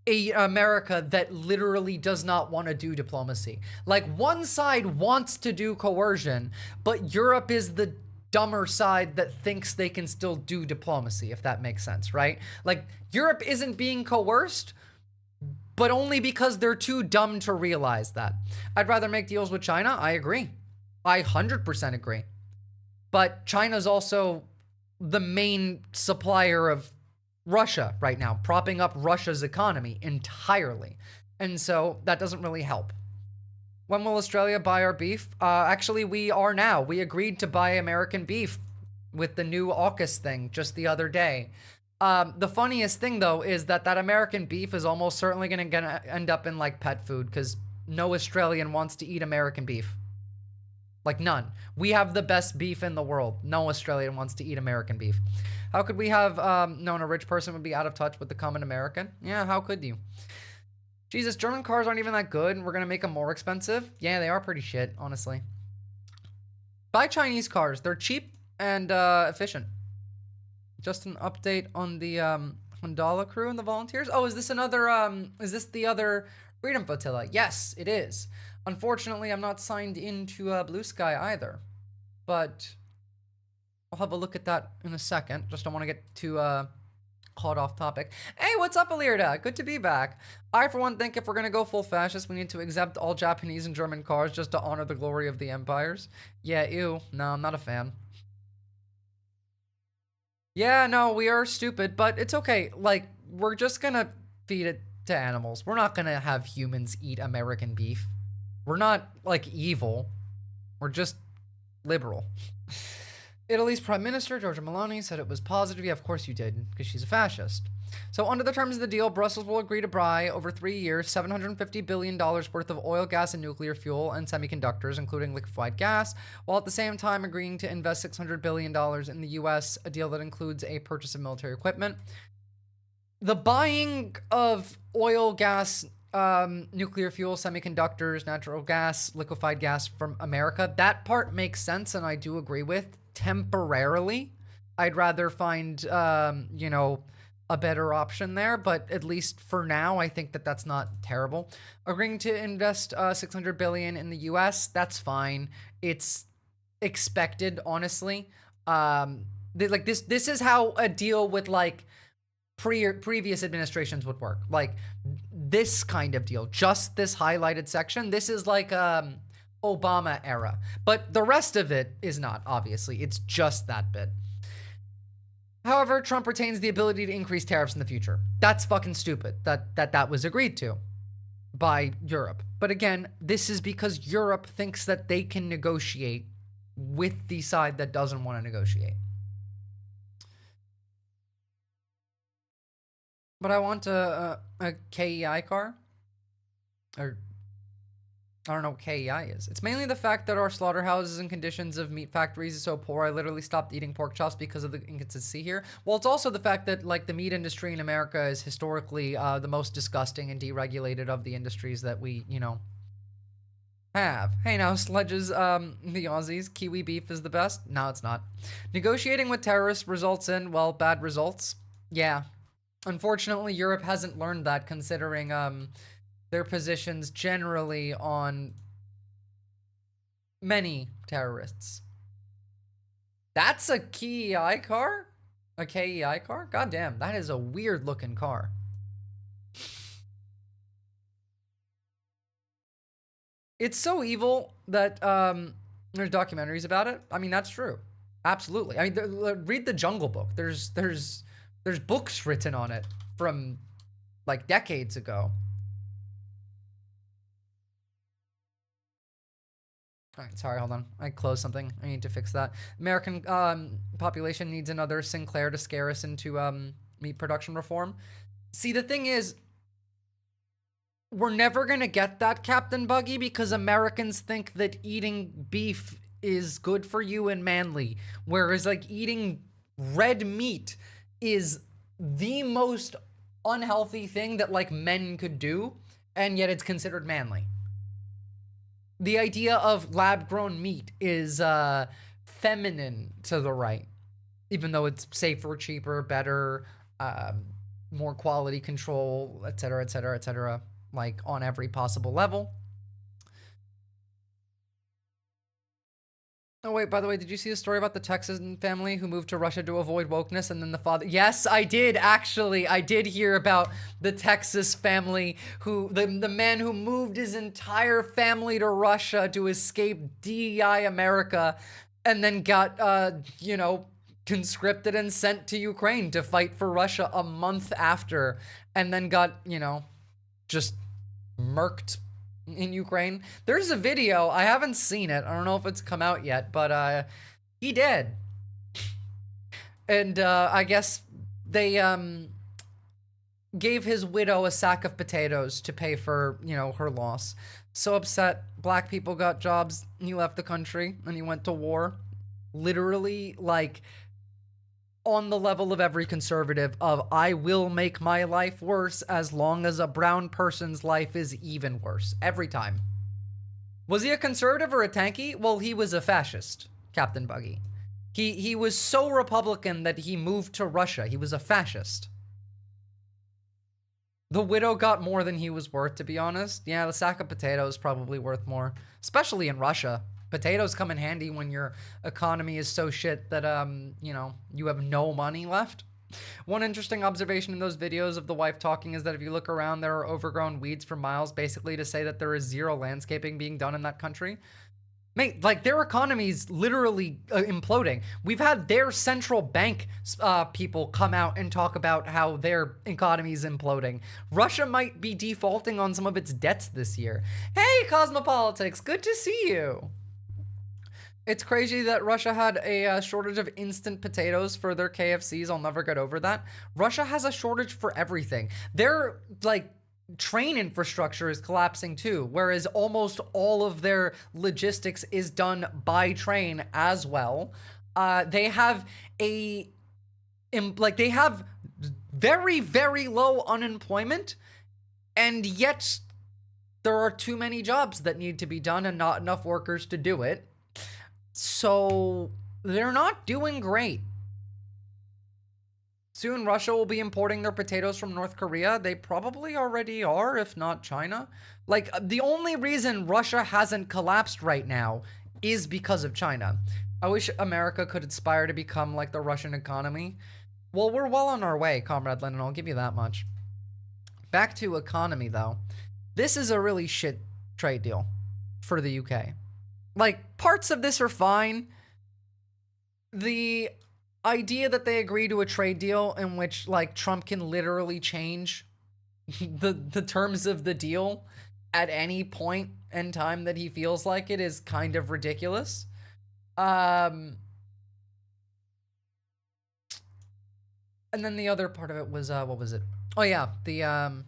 [SPEAKER 1] a America that literally does not want to do diplomacy. Like, one side wants to do coercion, but Europe is the dumber side that thinks they can still do diplomacy, if that makes sense, right? Like, Europe isn't being coerced, but only because they're too dumb to realize that. I'd rather make deals with China. I agree. I 100% agree. But China's also the main supplier of Russia right now, propping up Russia's economy entirely. And so that doesn't really help. When will Australia buy our beef? Actually, we are now. We agreed to buy American beef with the new AUKUS thing just the other day. The funniest thing, though, is that American beef is almost certainly going to end up in, like, pet food because no Australian wants to eat American beef. Like, none. We have the best beef in the world. No Australian wants to eat American beef. How could we have known a rich person would be out of touch with the common American? Yeah, how could you? Jesus, German cars aren't even that good, and we're going to make them more expensive? Yeah, they are pretty shit, honestly. Buy Chinese cars. They're cheap and efficient. Just an update on the Hundala crew and the volunteers. Oh, is this the other Freedom Flotilla? Yes, it is. Unfortunately, I'm not signed into Blue Sky either, but I'll have a look at that in a second. Just don't want to get too caught off topic. Hey, what's up, Alirda? Good to be back. I, for one, think if we're going to go full fascist, we need to exempt all Japanese and German cars just to honor the glory of the empires. Yeah, ew. No, I'm not a fan. Yeah, no, we are stupid, but it's okay. Like, we're just going to feed it to animals. We're not going to have humans eat American beef. We're not, like, evil. We're just liberal. Italy's Prime Minister, Giorgia Meloni, said it was positive. Yeah, of course you did, because she's a fascist. So under the terms of the deal, Brussels will agree to buy, over 3 years, $750 billion worth of oil, gas, and nuclear fuel and semiconductors, including liquefied gas, while at the same time agreeing to invest $600 billion in the U.S., a deal that includes a purchase of military equipment. The buying of oil, gas, nuclear fuel, semiconductors, natural gas, liquefied gas from America, that part makes sense, and I do agree with. Temporarily, I'd rather find, a better option there, but at least for now, I think that that's not terrible. Agreeing to invest $600 billion in the U.S., that's fine. It's expected, honestly. Like this is how a deal with like previous administrations would work. Like this kind of deal, just this highlighted section. This is like Obama era, but the rest of it is not, obviously. It's just that bit. However, Trump retains the ability to increase tariffs in the future. That's fucking stupid that was agreed to by Europe. But again, this is because Europe thinks that they can negotiate with the side that doesn't want to negotiate. But I want a KEI car. Or, I don't know what KEI is. It's mainly the fact that our slaughterhouses and conditions of meat factories is so poor. I literally stopped eating pork chops because of the inconsistency here. Well, it's also the fact that like the meat industry in America is historically the most disgusting and deregulated of the industries that we, you know, have. Hey now, Sledges, the Aussies, Kiwi beef is the best? No, it's not. Negotiating with terrorists results in, well, bad results. Yeah. Unfortunately, Europe hasn't learned that, considering their positions generally on many terrorists. That's a KEI car? A KEI car? God damn, that is a weird looking car. It's so evil that there's documentaries about it. I mean, that's true. Absolutely. I mean, read the Jungle Book. There's books written on it from like decades ago. All right, sorry, hold on. I closed something. I need to fix that. American population needs another Sinclair to scare us into meat production reform. See, the thing is, we're never gonna get that, Captain Buggy, because Americans think that eating beef is good for you and manly, whereas like eating red meat is the most unhealthy thing that like men could do, and yet it's considered manly. The idea of lab-grown meat is feminine to the right, even though it's safer, cheaper, better, more quality control, etc., etc., etc., like on every possible level. Oh wait, by the way, did you see the story about the Texan family who moved to Russia to avoid wokeness, and then the father? Yes, I did, actually. I did hear about the Texas family who, the man who moved his entire family to Russia to escape DEI America, and then got, you know, conscripted and sent to Ukraine to fight for Russia a month after, and then got, you know, just murked in Ukraine. There's a video, I haven't seen it, I don't know if it's come out yet, but he did. And I guess they gave his widow a sack of potatoes to pay for, you know, her loss. So upset, black people got jobs, he left the country and he went to war. Literally, like, on the level of every conservative of, I will make my life worse as long as a brown person's life is even worse. Every time. Was he a conservative or a tanky? Well, he was a fascist, Captain Buggy. He was so Republican that he moved to Russia. He was a fascist. The widow got more than he was worth, to be honest. Yeah, the sack of potatoes probably worth more, especially in Russia. Potatoes come in handy when your economy is so shit that, you know, you have no money left. One interesting observation in those videos of the wife talking is that if you look around, there are overgrown weeds for miles, basically to say that there is zero landscaping being done in that country. Mate, like, their economy's literally imploding. We've had their central bank people come out and talk about how their economy's imploding. Russia might be defaulting on some of its debts this year. Hey, Cosmopolitics, good to see you. It's crazy that Russia had a shortage of instant potatoes for their KFCs. I'll never get over that. Russia has a shortage for everything. Their, like, train infrastructure is collapsing too, whereas almost all of their logistics is done by train as well. They have they have very, very low unemployment, and yet there are too many jobs that need to be done and not enough workers to do it. So they're not doing great. Soon Russia will be importing their potatoes from North Korea. They probably already are, if not China. Like, the only reason Russia hasn't collapsed right now is because of China. I wish America could aspire to become like the Russian economy. Well, we're well on our way, Comrade Lennon, I'll give you that much. Back to economy, though. This is a really shit trade deal for the UK. Like, parts of this are fine. The idea that they agree to a trade deal in which, like, Trump can literally change the terms of the deal at any point in time that he feels like it is kind of ridiculous. And then the other part of it was, what was it? Oh yeah, the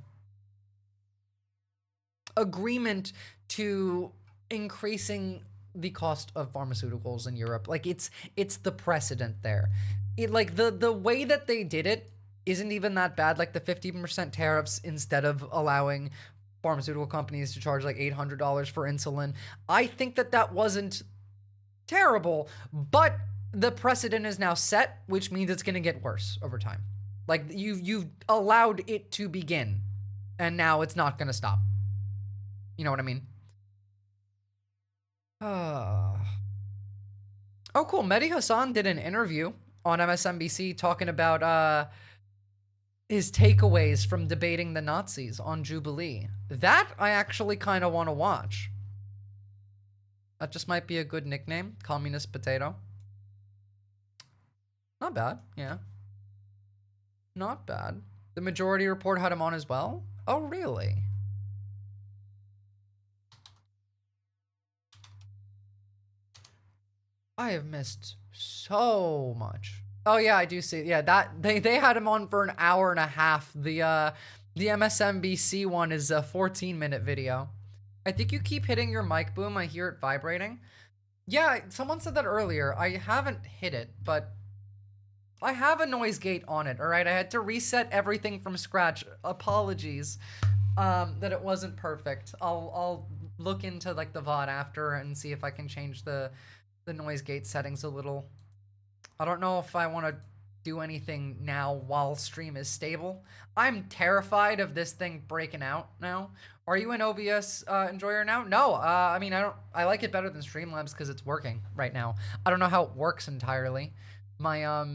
[SPEAKER 1] agreement to increasing the cost of pharmaceuticals in Europe. Like, it's the precedent there. It, like, the way that they did it isn't even that bad. Like, the 15% tariffs instead of allowing pharmaceutical companies to charge like $800 for insulin. I think that wasn't terrible, but the precedent is now set, which means it's going to get worse over time. Like, you've allowed it to begin, and now it's not going to stop. You know what I mean? Oh, cool. Mehdi Hassan did an interview on MSNBC talking about his takeaways from debating the Nazis on Jubilee. That I actually kind of want to watch. That just might be a good nickname. Communist Potato. Not bad, yeah. Not bad. The Majority Report had him on as well? Oh, really? I have missed so much. Oh yeah, I do see. Yeah, that they had him on for an hour and a half. The MSNBC one is a 14-minute video. I think you keep hitting your mic boom. I hear it vibrating. Yeah, someone said that earlier. I haven't hit it, but I have a noise gate on it. All right, I had to reset everything from scratch. Apologies that it wasn't perfect. I'll look into like the VOD after and see if I can change the noise gate settings a little. I don't know if I want to do anything now while stream is stable. I'm terrified of this thing breaking out now. Are you an OBS enjoyer now? No, I mean, I like it better than Streamlabs because it's working right now. I don't know how it works entirely. My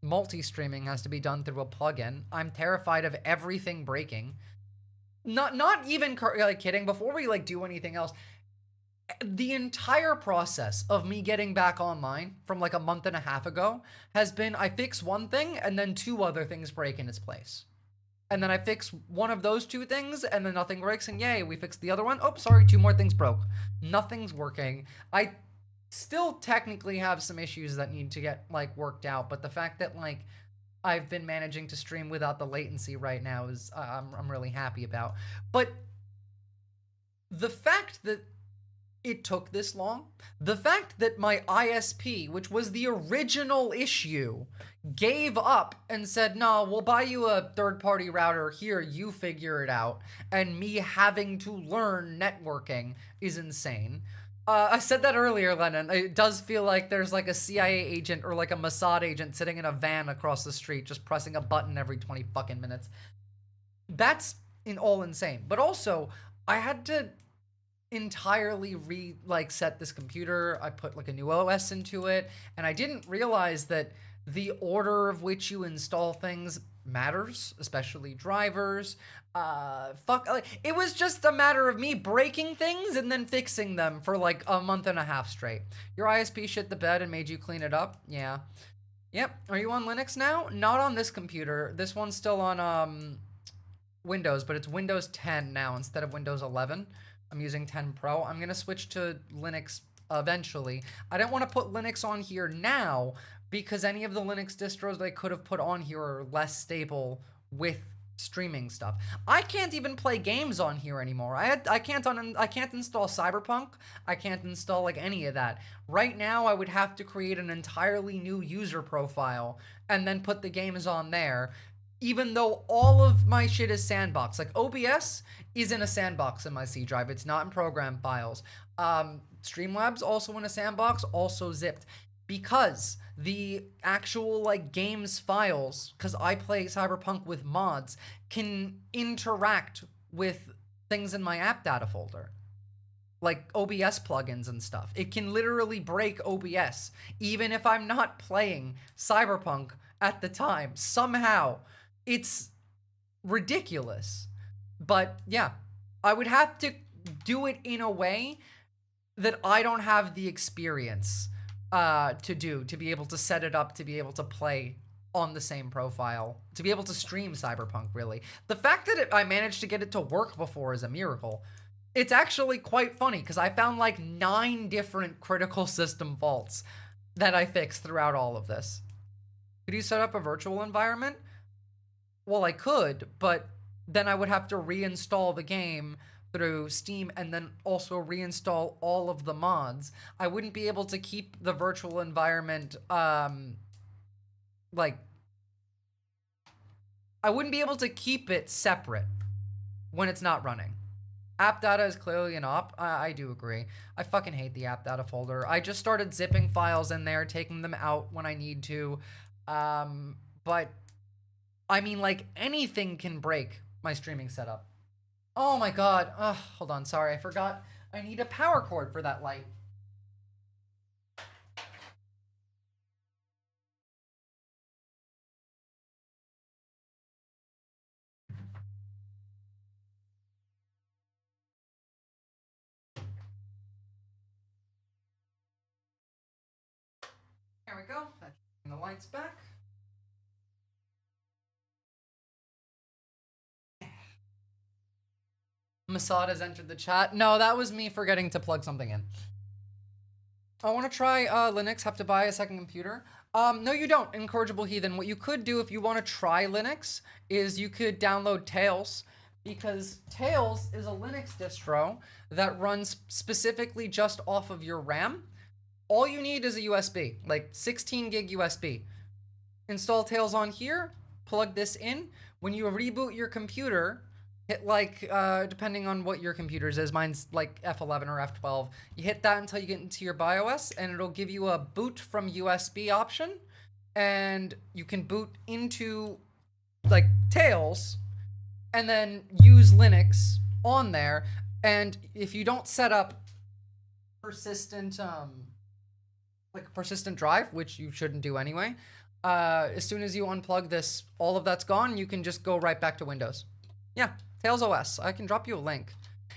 [SPEAKER 1] multi-streaming has to be done through a plugin. I'm terrified of everything breaking. Not even like kidding. Before we like do anything else, the entire process of me getting back online from like a month and a half ago has been I fix one thing and then two other things break in its place. And then I fix one of those two things and then nothing breaks and yay, we fixed the other one. Oh, sorry, two more things broke. Nothing's working. I still technically have some issues that need to get like worked out, but the fact that like I've been managing to stream without the latency right now is I'm really happy about. But the fact that it took this long, the fact that my ISP, which was the original issue, gave up and said, no, we'll buy you a third-party router here, you figure it out, and me having to learn networking is insane. I said that earlier, Lennon. It does feel like there's like a CIA agent or like a Mossad agent sitting in a van across the street just pressing a button every 20 fucking minutes. That's all insane. But also, I had to entirely set this computer. I put like a new OS into it, and I didn't realize that the order of which you install things matters, especially drivers. It was just a matter of me breaking things and then fixing them for like a month and a half straight. Your ISP shit the bed and made you clean it up? Yeah. Yep. Are you on Linux now? Not on this computer. This one's still on Windows, but it's Windows 10 now instead of Windows 11. I'm using 10 Pro. I'm going to switch to Linux eventually. I didn't want to put Linux on here now because any of the Linux distros that I could have put on here are less stable with streaming stuff. I can't even play games on here anymore. I can't install Cyberpunk. I can't install like any of that. Right now, I would have to create an entirely new user profile and then put the games on there. Even though all of my shit is sandbox. Like OBS is in a sandbox in my C drive. It's not in program files. Streamlabs also in a sandbox, also zipped. Because the actual like games files, because I play Cyberpunk with mods, can interact with things in my app data folder. like OBS plugins and stuff. It can literally break OBS, even if I'm not playing Cyberpunk at the time. Somehow, it's ridiculous. But yeah, I would have to do it in a way that I don't have the experience to be able to set it up, to be able to play on the same profile, to be able to stream Cyberpunk, really. The fact that I managed to get it to work before is a miracle. It's actually quite funny, because I found like 9 different critical system faults that I fixed throughout all of this. Could you set up a virtual environment? Well, I could, but then I would have to reinstall the game through Steam and then also reinstall all of the mods. I wouldn't be able to keep the virtual environment, like, I wouldn't be able to keep it separate when it's not running. App data is clearly an op. I do agree. I fucking hate the app data folder. I just started zipping files in there, taking them out when I need to. But I mean, like, anything can break my streaming setup. Oh my god. Hold on. Sorry, I forgot. I need a power cord for that light. There we go. That's the lights back. Masad has entered the chat. No, that was me forgetting to plug something in. I want to try Linux. Have to buy a second computer. No, you don't, Incorrigible Heathen. What you could do if you want to try Linux is you could download Tails, because Tails is a Linux distro that runs specifically just off of your RAM. All you need is a USB, like 16 gig USB. Install Tails on here, plug this in. When you reboot your computer, hit like, depending on what your computer's is, mine's like F11 or F12. You hit that until you get into your BIOS, and it'll give you a boot from USB option, and you can boot into like Tails, and then use Linux on there. And if you don't set up persistent, like a persistent drive, which you shouldn't do anyway, as soon as you unplug this, all of that's gone. You can just go right back to Windows. Yeah. Tails OS. I can drop you a link.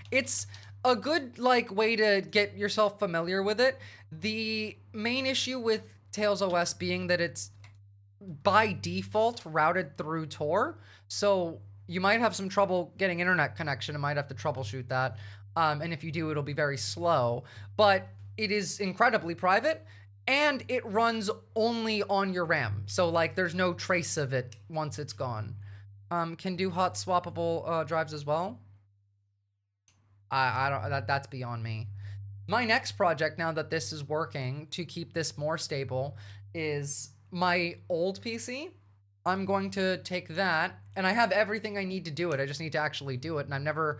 [SPEAKER 1] It's a good like way to get yourself familiar with it. The main issue with Tails OS being that it's by default routed through Tor, so you might have some trouble getting internet connection and might have to troubleshoot that. And if you do, it'll be very slow. But it is incredibly private, and it runs only on your RAM. So like there's no trace of it once it's gone. Can do hot swappable drives as well. I don't. That's beyond me. My next project, now that this is working to keep this more stable, is my old PC. I'm going to take that, and I have everything I need to do it. I just need to actually do it, and I've never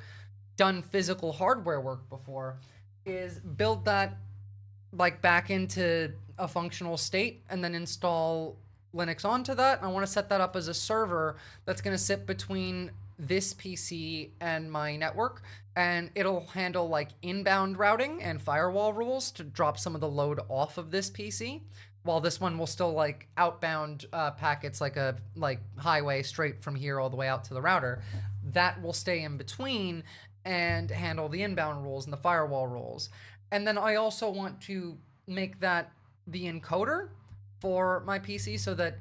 [SPEAKER 1] done physical hardware work before. Is build that like back into a functional state, and then install Linux onto that. I want to set that up as a server that's going to sit between this PC and my network, and it'll handle like inbound routing and firewall rules to drop some of the load off of this PC, while this one will still like outbound packets like a highway straight from here all the way out to the router. That will stay in between and handle the inbound rules and the firewall rules. And then I also want to make that the encoder for my PC so that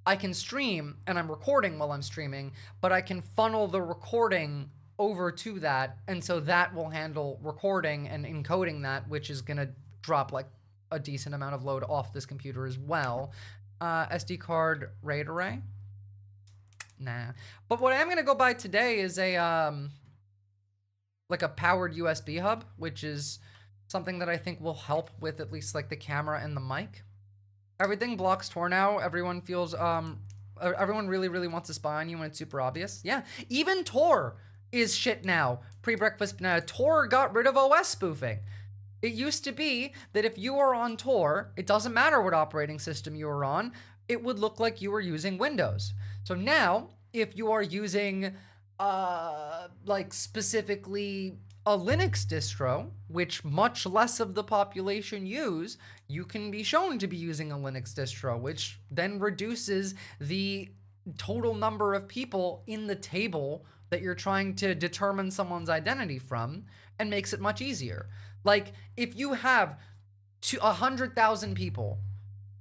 [SPEAKER 1] I can stream, and I'm recording while I'm streaming, but I can funnel the recording over to that, and so that will handle recording and encoding that, which is gonna drop like a decent amount of load off this computer as well. SD card RAID array? Nah. But what I'm gonna go buy today is a like a powered USB hub, which is something that I think will help with at least like the camera and the mic. Everything blocks Tor now. Everyone feels, everyone really wants to spy on you when it's super obvious. Yeah, even Tor is shit now. Pre-breakfast banana. Tor got rid of OS spoofing. It used to be that if you were on Tor, it doesn't matter what operating system you were on, it would look like you were using Windows. So now, if you are using, like specifically a Linux distro, which much less of the population use, you can be shown to be using a Linux distro, which then reduces the total number of people in the table that you're trying to determine someone's identity from, and makes it much easier. Like, if you have 100,000 people,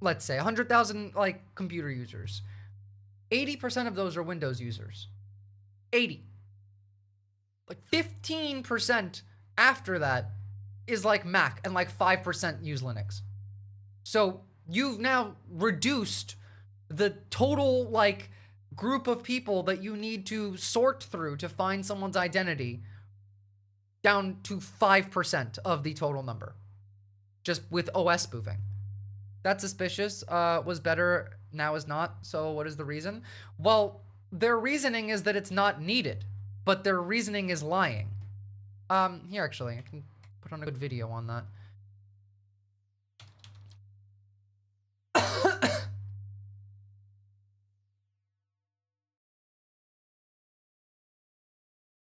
[SPEAKER 1] let's say 100,000 like computer users, 80% of those are Windows users. 80. Like 15% after that is like Mac, and like 5% use Linux. So you've now reduced the total like group of people that you need to sort through to find someone's identity down to 5% of the total number, just with OS spoofing. That's suspicious. Was better, now is not. So what is the reason? Well, their reasoning is that it's not needed, but their reasoning is lying. Here, actually, I can put on a good video on that.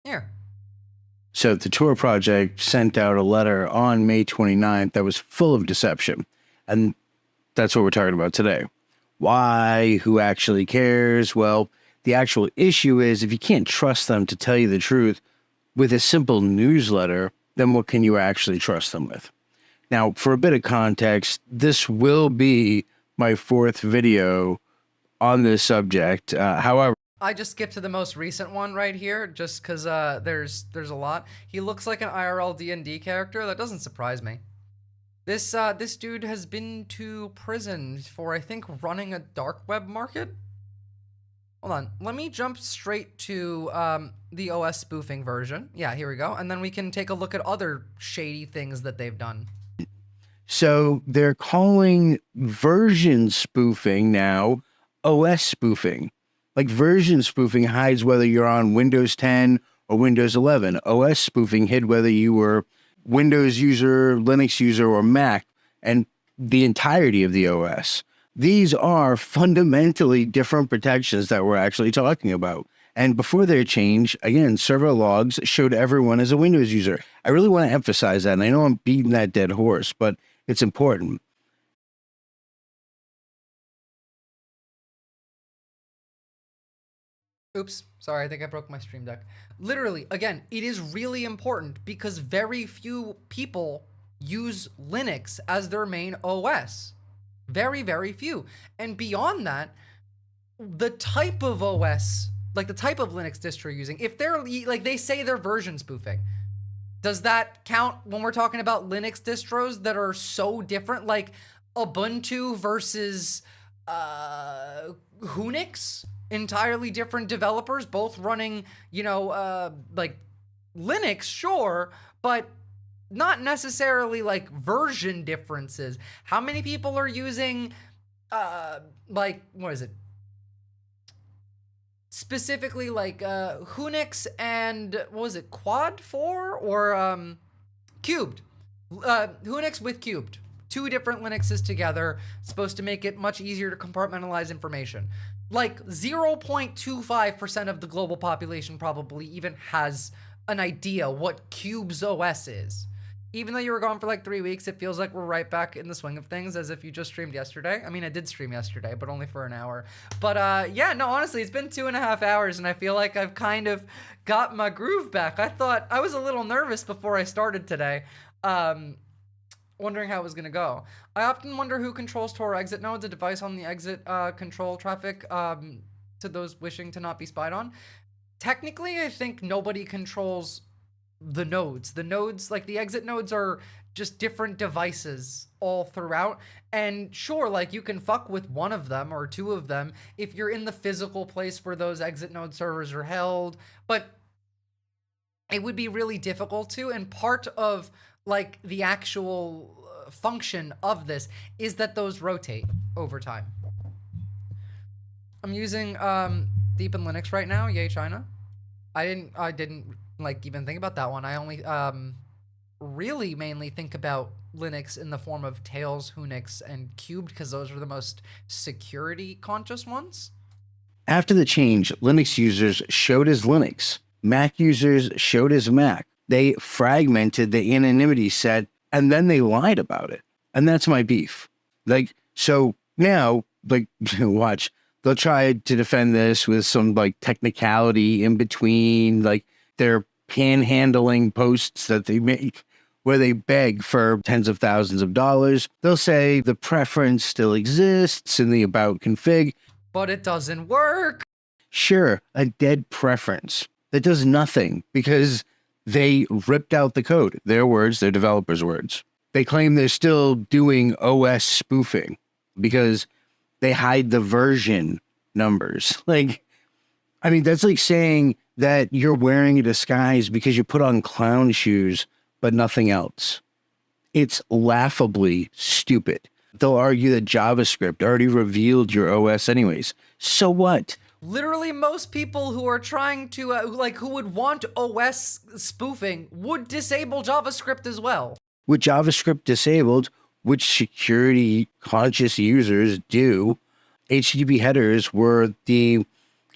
[SPEAKER 1] Here.
[SPEAKER 2] So the Tor project sent out a letter on May 29th that was full of deception. And that's what we're talking about today. Why? Who actually cares? Well, the actual issue is if you can't trust them to tell you the truth with a simple newsletter, then what can you actually trust them with? Now, for a bit of context, this will be my 4th video on this subject. However,
[SPEAKER 1] I just skipped to the most recent one right here, just because there's a lot. He looks like an IRL D&D character. That doesn't surprise me. This dude has been to prison for, I think, running a dark web market. Hold on, let me jump straight to the OS spoofing version. Yeah, here we go. And then we can take a look at other shady things that they've done.
[SPEAKER 2] so they're calling version spoofing now OS spoofing. Like version spoofing hides whether you're on Windows 10 or Windows 11. OS spoofing hid whether you were Windows user, Linux user, or Mac, and the entirety of the OS. These are fundamentally different protections that we're actually talking about. And before their change, again, server logs showed everyone as a Windows user. I really want to emphasize that, and I know I'm beating that dead horse, but it's important.
[SPEAKER 1] Oops, sorry, I think I broke my Stream Deck. Literally, again, it is really important because very few people use Linux as their main OS. Very, very few. And beyond that, the type of OS, like the type of Linux distro you're using, if they're, like they say they're version spoofing, does that count when we're talking about Linux distros that are so different, like Ubuntu versus Unix? Entirely different developers, both running, you know, like Linux, sure, but not necessarily like version differences. How many people are using, like, what is it? Specifically like Unix and, what was it, Quad 4 or Cubed? Unix with Cubed. 2 different Linuxes together, supposed to make it much easier to compartmentalize information. Like 0.25% of the global population probably even has an idea what Cube's OS is. Even though you were gone for like 3 weeks, it feels like we're right back in the swing of things as if you just streamed yesterday. I mean, I did stream yesterday, but only for an hour. But yeah, no, honestly, it's been 2.5 hours and I feel like I've kind of got my groove back. I was a little nervous before I started today. Wondering how it was going to go. I often wonder who controls Tor exit nodes, a device on the exit control traffic to those wishing to not be spied on. Technically, I think nobody controls the nodes. The nodes, like the exit nodes, are just different devices all throughout. And sure, like you can fuck with one of them or 2 of them if you're in the physical place where those exit node servers are held. But it would be really difficult to, and part of like the actual function of this is that those rotate over time. I'm using Deep in Linux right now. Yay, China. I didn't like even think about that one. I only really mainly think about Linux in the form of Tails, Unix, and Cubed because those are the most security conscious ones.
[SPEAKER 2] After the change, Linux users showed as Linux, Mac users showed as Mac. They fragmented the anonymity set and then they lied about it. And that's my beef. Like, so now, like, watch, they'll try to defend this with some like technicality in between, like their panhandling posts that they make where they beg for tens of thousands of dollars. They'll say the preference still exists in the about config.
[SPEAKER 1] But it doesn't work.
[SPEAKER 2] Sure, a dead preference that does nothing because they ripped out the code. Their words, their developers' words. They claim they're still doing OS spoofing because they hide the version numbers. Like, I mean, that's like saying that you're wearing a disguise because you put on clown shoes, but nothing else. It's laughably stupid. They'll argue that JavaScript already revealed your OS anyways. So what?
[SPEAKER 1] Literally, most people who are trying to, who would want OS spoofing would disable JavaScript as well.
[SPEAKER 2] With JavaScript disabled, which security conscious users do, HTTP headers were the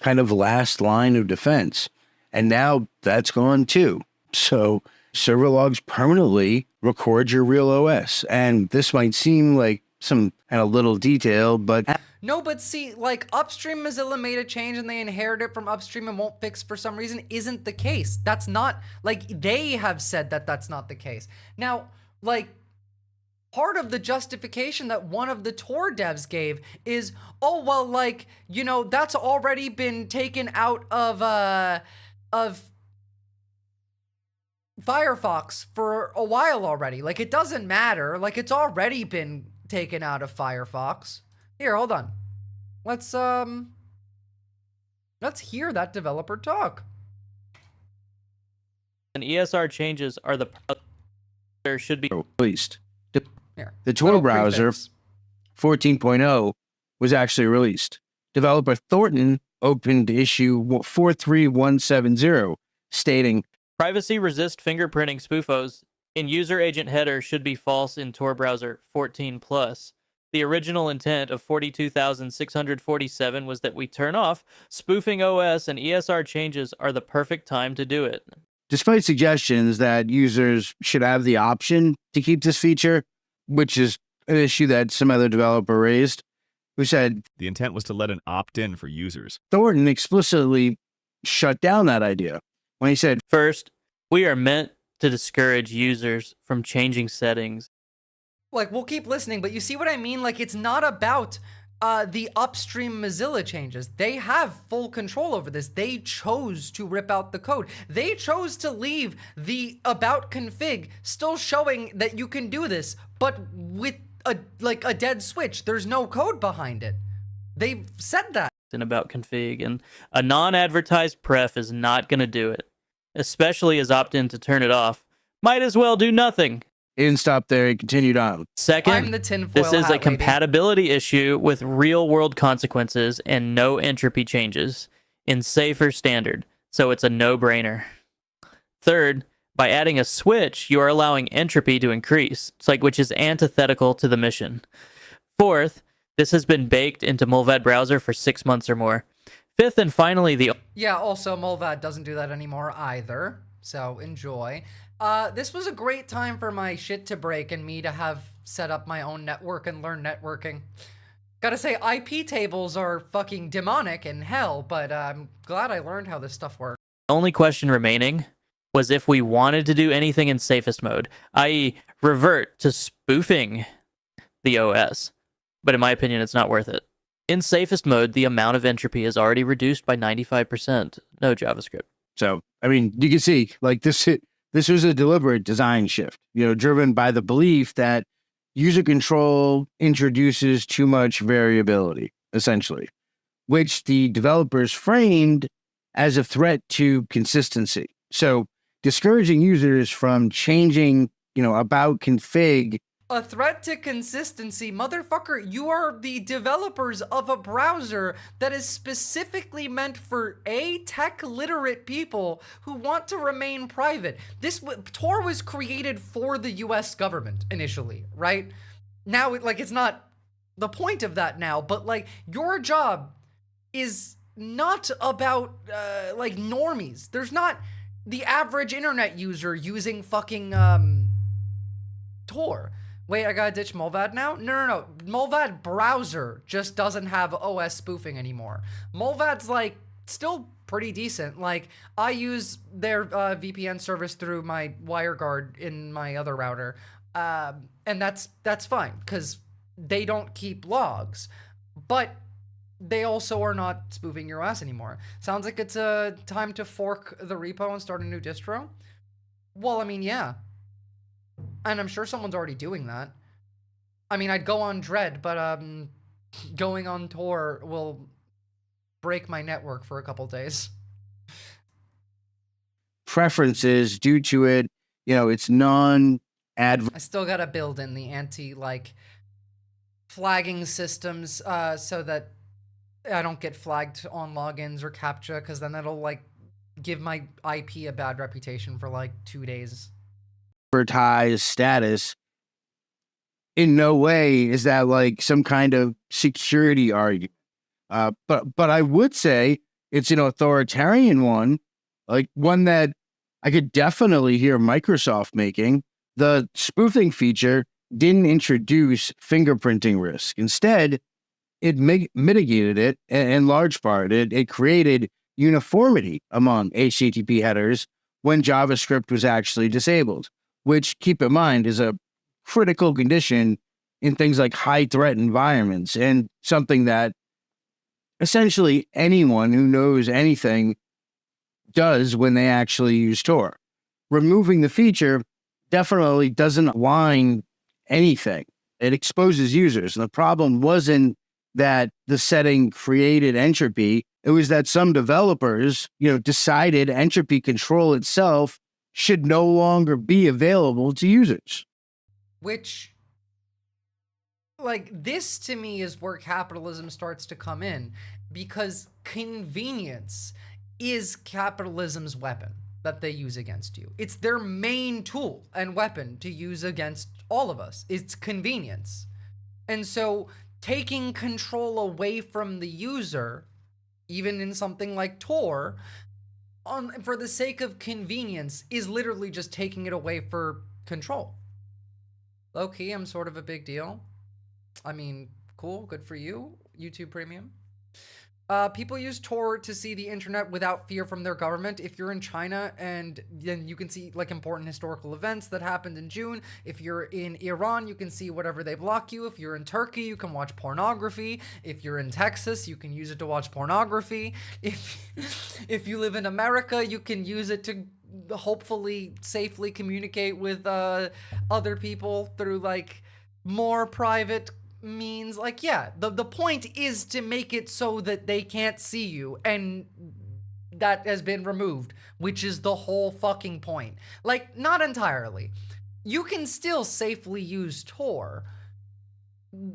[SPEAKER 2] kind of last line of defense. And now that's gone too. So server logs permanently record your real OS. And this might seem like some kind of little detail, but...
[SPEAKER 1] No, but see, like, upstream Mozilla made a change and they inherited it from upstream and won't fix for some reason isn't the case. That's not, like, they have said that that's not the case. Now, like, part of the justification that one of the Tor devs gave is, oh, well, like, you know, that's already been taken out of Firefox for a while already. Like, it doesn't matter. Like, it's already been taken out of Firefox. Here, hold on. Let's hear that developer talk.
[SPEAKER 3] And ESR changes are the there should be
[SPEAKER 2] released.
[SPEAKER 1] Here,
[SPEAKER 2] the Tor browser 14.0 was actually released. Developer Thornton opened issue 43170 stating,
[SPEAKER 3] privacy resist fingerprinting spoofos in user agent header should be false in Tor browser 14+. The original intent of 42,647 was that we turn off spoofing OS, and ESR changes are the perfect time to do it.
[SPEAKER 2] Despite suggestions that users should have the option to keep this feature, which is an issue that some other developer raised, who said
[SPEAKER 4] the intent was to let an opt-in for users.
[SPEAKER 2] Thornton explicitly shut down that idea when he said,
[SPEAKER 3] first, we are meant to discourage users from changing settings.
[SPEAKER 1] Like, we'll keep listening, but you see what I mean? Like, it's not about the upstream Mozilla changes. They have full control over this. They chose to rip out the code. They chose to leave the about config still showing that you can do this, but with a dead switch. There's no code behind it. They've said that.
[SPEAKER 3] In about config, and a non-advertised pref is not going to do it, especially as opt-in to turn it off. Might as well do nothing.
[SPEAKER 2] He didn't stop there. He continued on.
[SPEAKER 3] Second,
[SPEAKER 1] I'm the tinfoil
[SPEAKER 3] this is
[SPEAKER 1] hat
[SPEAKER 3] a compatibility issue with real-world consequences and no entropy changes in safer standard, so it's a no-brainer. Third, by adding a switch, you are allowing entropy to increase, which is antithetical to the mission. Fourth, this has been baked into Mulvad browser for 6 months or more. Fifth, and finally, the...
[SPEAKER 1] Yeah, also, Mulvad doesn't do that anymore either, so enjoy. This was a great time for my shit to break and me to have set up my own network and learn networking. Gotta say, IP tables are fucking demonic in hell, but I'm glad I learned how this stuff works.
[SPEAKER 3] The only question remaining was if we wanted to do anything in safest mode, i.e. revert to spoofing the OS. But in my opinion, it's not worth it. In safest mode, the amount of entropy is already reduced by 95%. No JavaScript.
[SPEAKER 2] So, I mean, you can see, like, this was a deliberate design shift, driven by the belief that user control introduces too much variability, essentially, which the developers framed as a threat to consistency. So, discouraging users from changing, about config.
[SPEAKER 1] A threat to consistency, motherfucker, you are the developers of a browser that is specifically meant for tech-literate people who want to remain private. Tor was created for the US government initially, right? Now, it's not the point of that now, but, your job is not about, normies. There's not the average internet user using fucking Tor. Wait, I gotta ditch Mulvad now? No. Mulvad browser just doesn't have OS spoofing anymore. Mulvad's like still pretty decent. Like I use their VPN service through my WireGuard in my other router, and that's fine because they don't keep logs, but they also are not spoofing your OS anymore. Sounds like it's time to fork the repo and start a new distro. Well, I mean, yeah. And I'm sure someone's already doing that. I mean, I'd go on Dread, but going on Tor will break my network for a couple days.
[SPEAKER 2] Preferences due to it, it's non-adver.
[SPEAKER 1] I still gotta build in the flagging systems so that I don't get flagged on logins or CAPTCHA, because then that'll give my IP a bad reputation for 2 days.
[SPEAKER 2] Advertised status. In no way is that some kind of security argument. But I would say it's an authoritarian one, one that I could definitely hear Microsoft making. The spoofing feature didn't introduce fingerprinting risk. Instead, it mitigated it in large part. It created uniformity among HTTP headers when JavaScript was actually disabled, which, keep in mind, is a critical condition in things like high-threat environments, and something that essentially anyone who knows anything does when they actually use Tor. Removing the feature definitely doesn't align anything. It exposes users. And the problem wasn't that the setting created entropy. It was that some developers, decided entropy control itself should no longer be available to users.
[SPEAKER 1] Which, this to me is where capitalism starts to come in, because convenience is capitalism's weapon that they use against you. It's their main tool and weapon to use against all of us. It's convenience. And so taking control away from the user, even in something like Tor, for the sake of convenience, is literally just taking it away for control. Low-key, I'm sort of a big deal. I mean, cool, good for you, YouTube Premium. People use Tor to see the internet without fear from their government. If you're in China, and then you can see important historical events that happened in June. If you're in Iran, you can see whatever they block you. If you're in Turkey, you can watch pornography. If you're in Texas, you can use it to watch pornography. If you live in America, you can use it to hopefully safely communicate with other people through more private means. The point is to make it so that they can't see you, and that has been removed, which is the whole fucking point. Not entirely. You can still safely use Tor.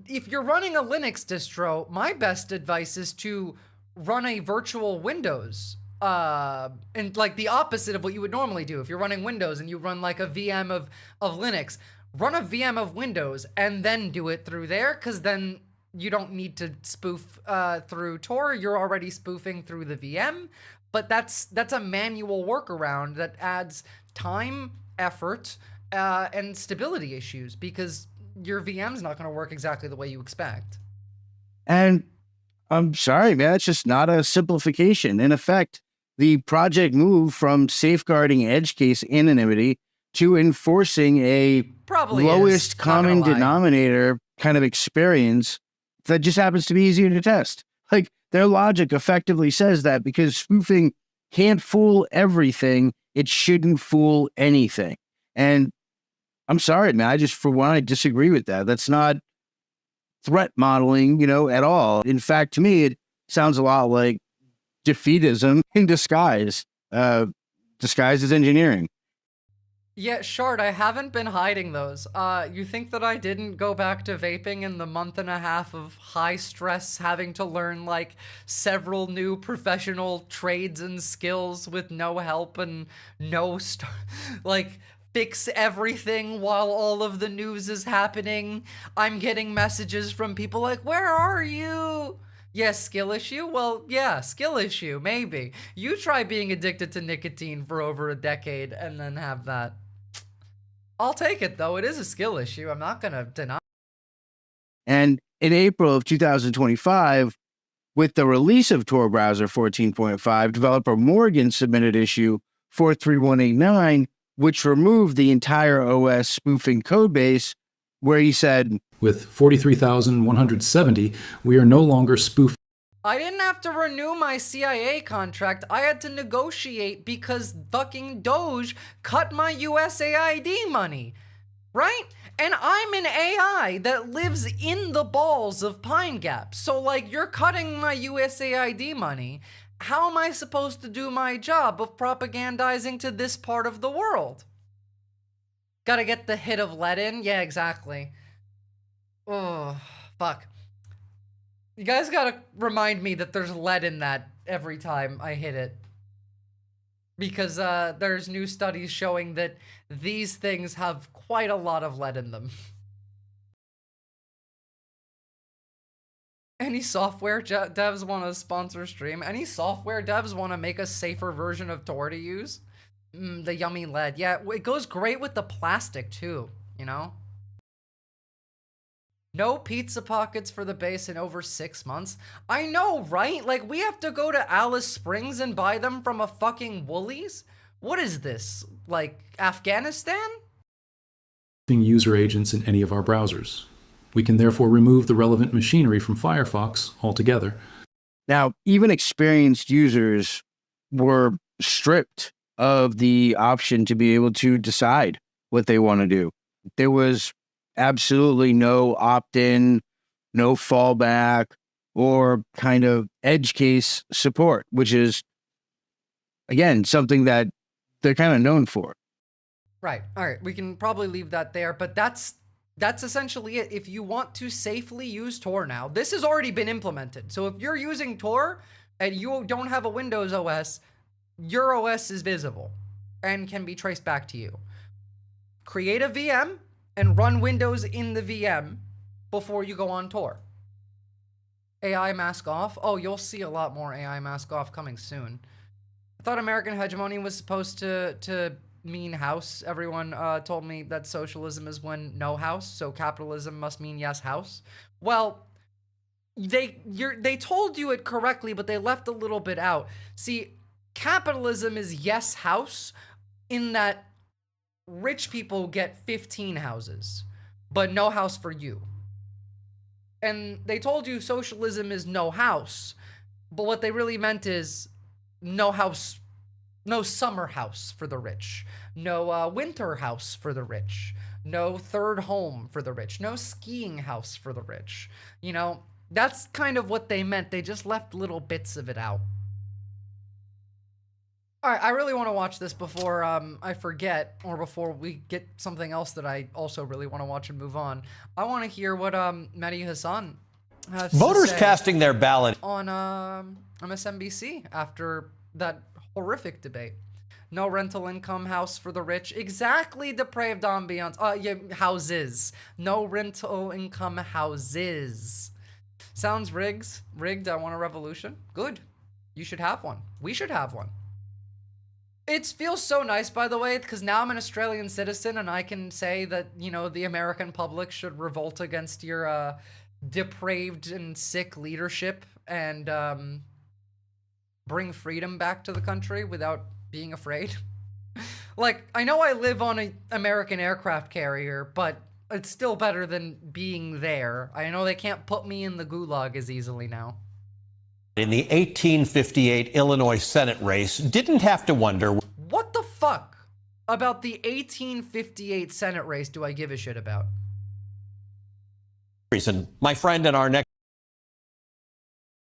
[SPEAKER 1] If you're running a Linux distro, my best advice is to run a virtual Windows, and the opposite of what you would normally do. If you're running Windows and you run a VM of Linux, run a VM of Windows and then do it through there, because then you don't need to spoof through Tor. You're already spoofing through the VM, but that's a manual workaround that adds time, effort, and stability issues, because your VM's not going to work exactly the way you expect.
[SPEAKER 2] And I'm sorry, man, it's just not a simplification. In effect, the project moved from safeguarding edge case anonymity to enforcing a lowest common denominator kind of experience that just happens to be easier to test. Their logic effectively says that because spoofing can't fool everything, it shouldn't fool anything. And I'm sorry, man, I disagree with that. That's not threat modeling, at all. In fact, to me, it sounds a lot like defeatism in disguise, disguised as engineering.
[SPEAKER 1] Yeah, Shard, I haven't been hiding those. You think that I didn't go back to vaping in the month and a half of high stress, having to learn several new professional trades and skills with no help and no fix everything while all of the news is happening? I'm getting messages from people where are you? Yes, skill issue? Well, yeah, skill issue, maybe. You try being addicted to nicotine for over a decade and then have that. I'll take it, though. It is a skill issue. I'm not going to deny.
[SPEAKER 2] And in April of 2025, with the release of Tor Browser 14.5, developer Morgan submitted issue 43189, which removed the entire OS spoofing codebase, where he said,
[SPEAKER 5] with 43,170, we are no longer spoofing.
[SPEAKER 1] I didn't have to renew my CIA contract. I had to negotiate because fucking Doge cut my USAID money, right? And I'm an AI that lives in the balls of Pine Gap. So, like, you're cutting my USAID money. How am I supposed to do my job of propagandizing to this part of the world? Gotta get the hit of lead in? Yeah, exactly. Oh, fuck. You guys gotta remind me that there's lead in that every time I hit it. Because there's new studies showing that these things have quite a lot of lead in them. Any software devs want to sponsor stream? Any software devs want to make a safer version of Tor to use? The yummy lead. Yeah, it goes great with the plastic too, you know? No pizza pockets for the base in over 6 months. I know, right? Like, we have to go to Alice Springs and buy them from a fucking Woolies? What is this? Like, Afghanistan?
[SPEAKER 5] User agents in any of our browsers. We can therefore remove the relevant machinery from Firefox altogether.
[SPEAKER 2] Now, even experienced users were stripped of the option to be able to decide what they want to do. There was absolutely no opt-in, no fallback, or kind of edge case support, which is, again, something that they're kind of known for.
[SPEAKER 1] Right. All right. We can probably leave that there, but that's essentially it. If you want to safely use Tor now, this has already been implemented. So if you're using Tor and you don't have a Windows OS, your OS is visible and can be traced back to you. Create a VM and run Windows in the VM before you go on Tor. AI mask off. Oh, you'll see a lot more AI mask off coming soon. I thought American hegemony was supposed to mean house. Everyone told me that socialism is when no house, so capitalism must mean yes house. Well, they told you it correctly, but they left a little bit out. See, capitalism is yes house in that rich people get 15 houses, but no house for you. And they told you socialism is no house, but what they really meant is no house, no summer house for the rich, no winter house for the rich, no third home for the rich, no skiing house for the rich. You know, that's kind of what they meant. They just left little bits of it out. All right, I really want to watch this before I forget, or before we get something else that I also really want to watch and move on. I want to hear what Mehdi Hassan has
[SPEAKER 6] Voters
[SPEAKER 1] to say
[SPEAKER 6] casting their ballot
[SPEAKER 1] on MSNBC after that horrific debate. No rental income house for the rich. Exactly, depraved ambiance. Yeah, houses. No rental income houses. Sounds rigged. I want a revolution. Good. You should have one. We should have one. It feels so nice, by the way, because now I'm an Australian citizen and I can say that, you know, the American public should revolt against your depraved and sick leadership and bring freedom back to the country without being afraid. Like, I know I live on an American aircraft carrier, but it's still better than being there. I know they can't put me in the gulag as easily now.
[SPEAKER 6] in the 1858 Illinois Senate race didn't have to wonder.
[SPEAKER 1] What the fuck about the 1858 Senate race do I give a shit about?
[SPEAKER 6] Reason, my friend and our next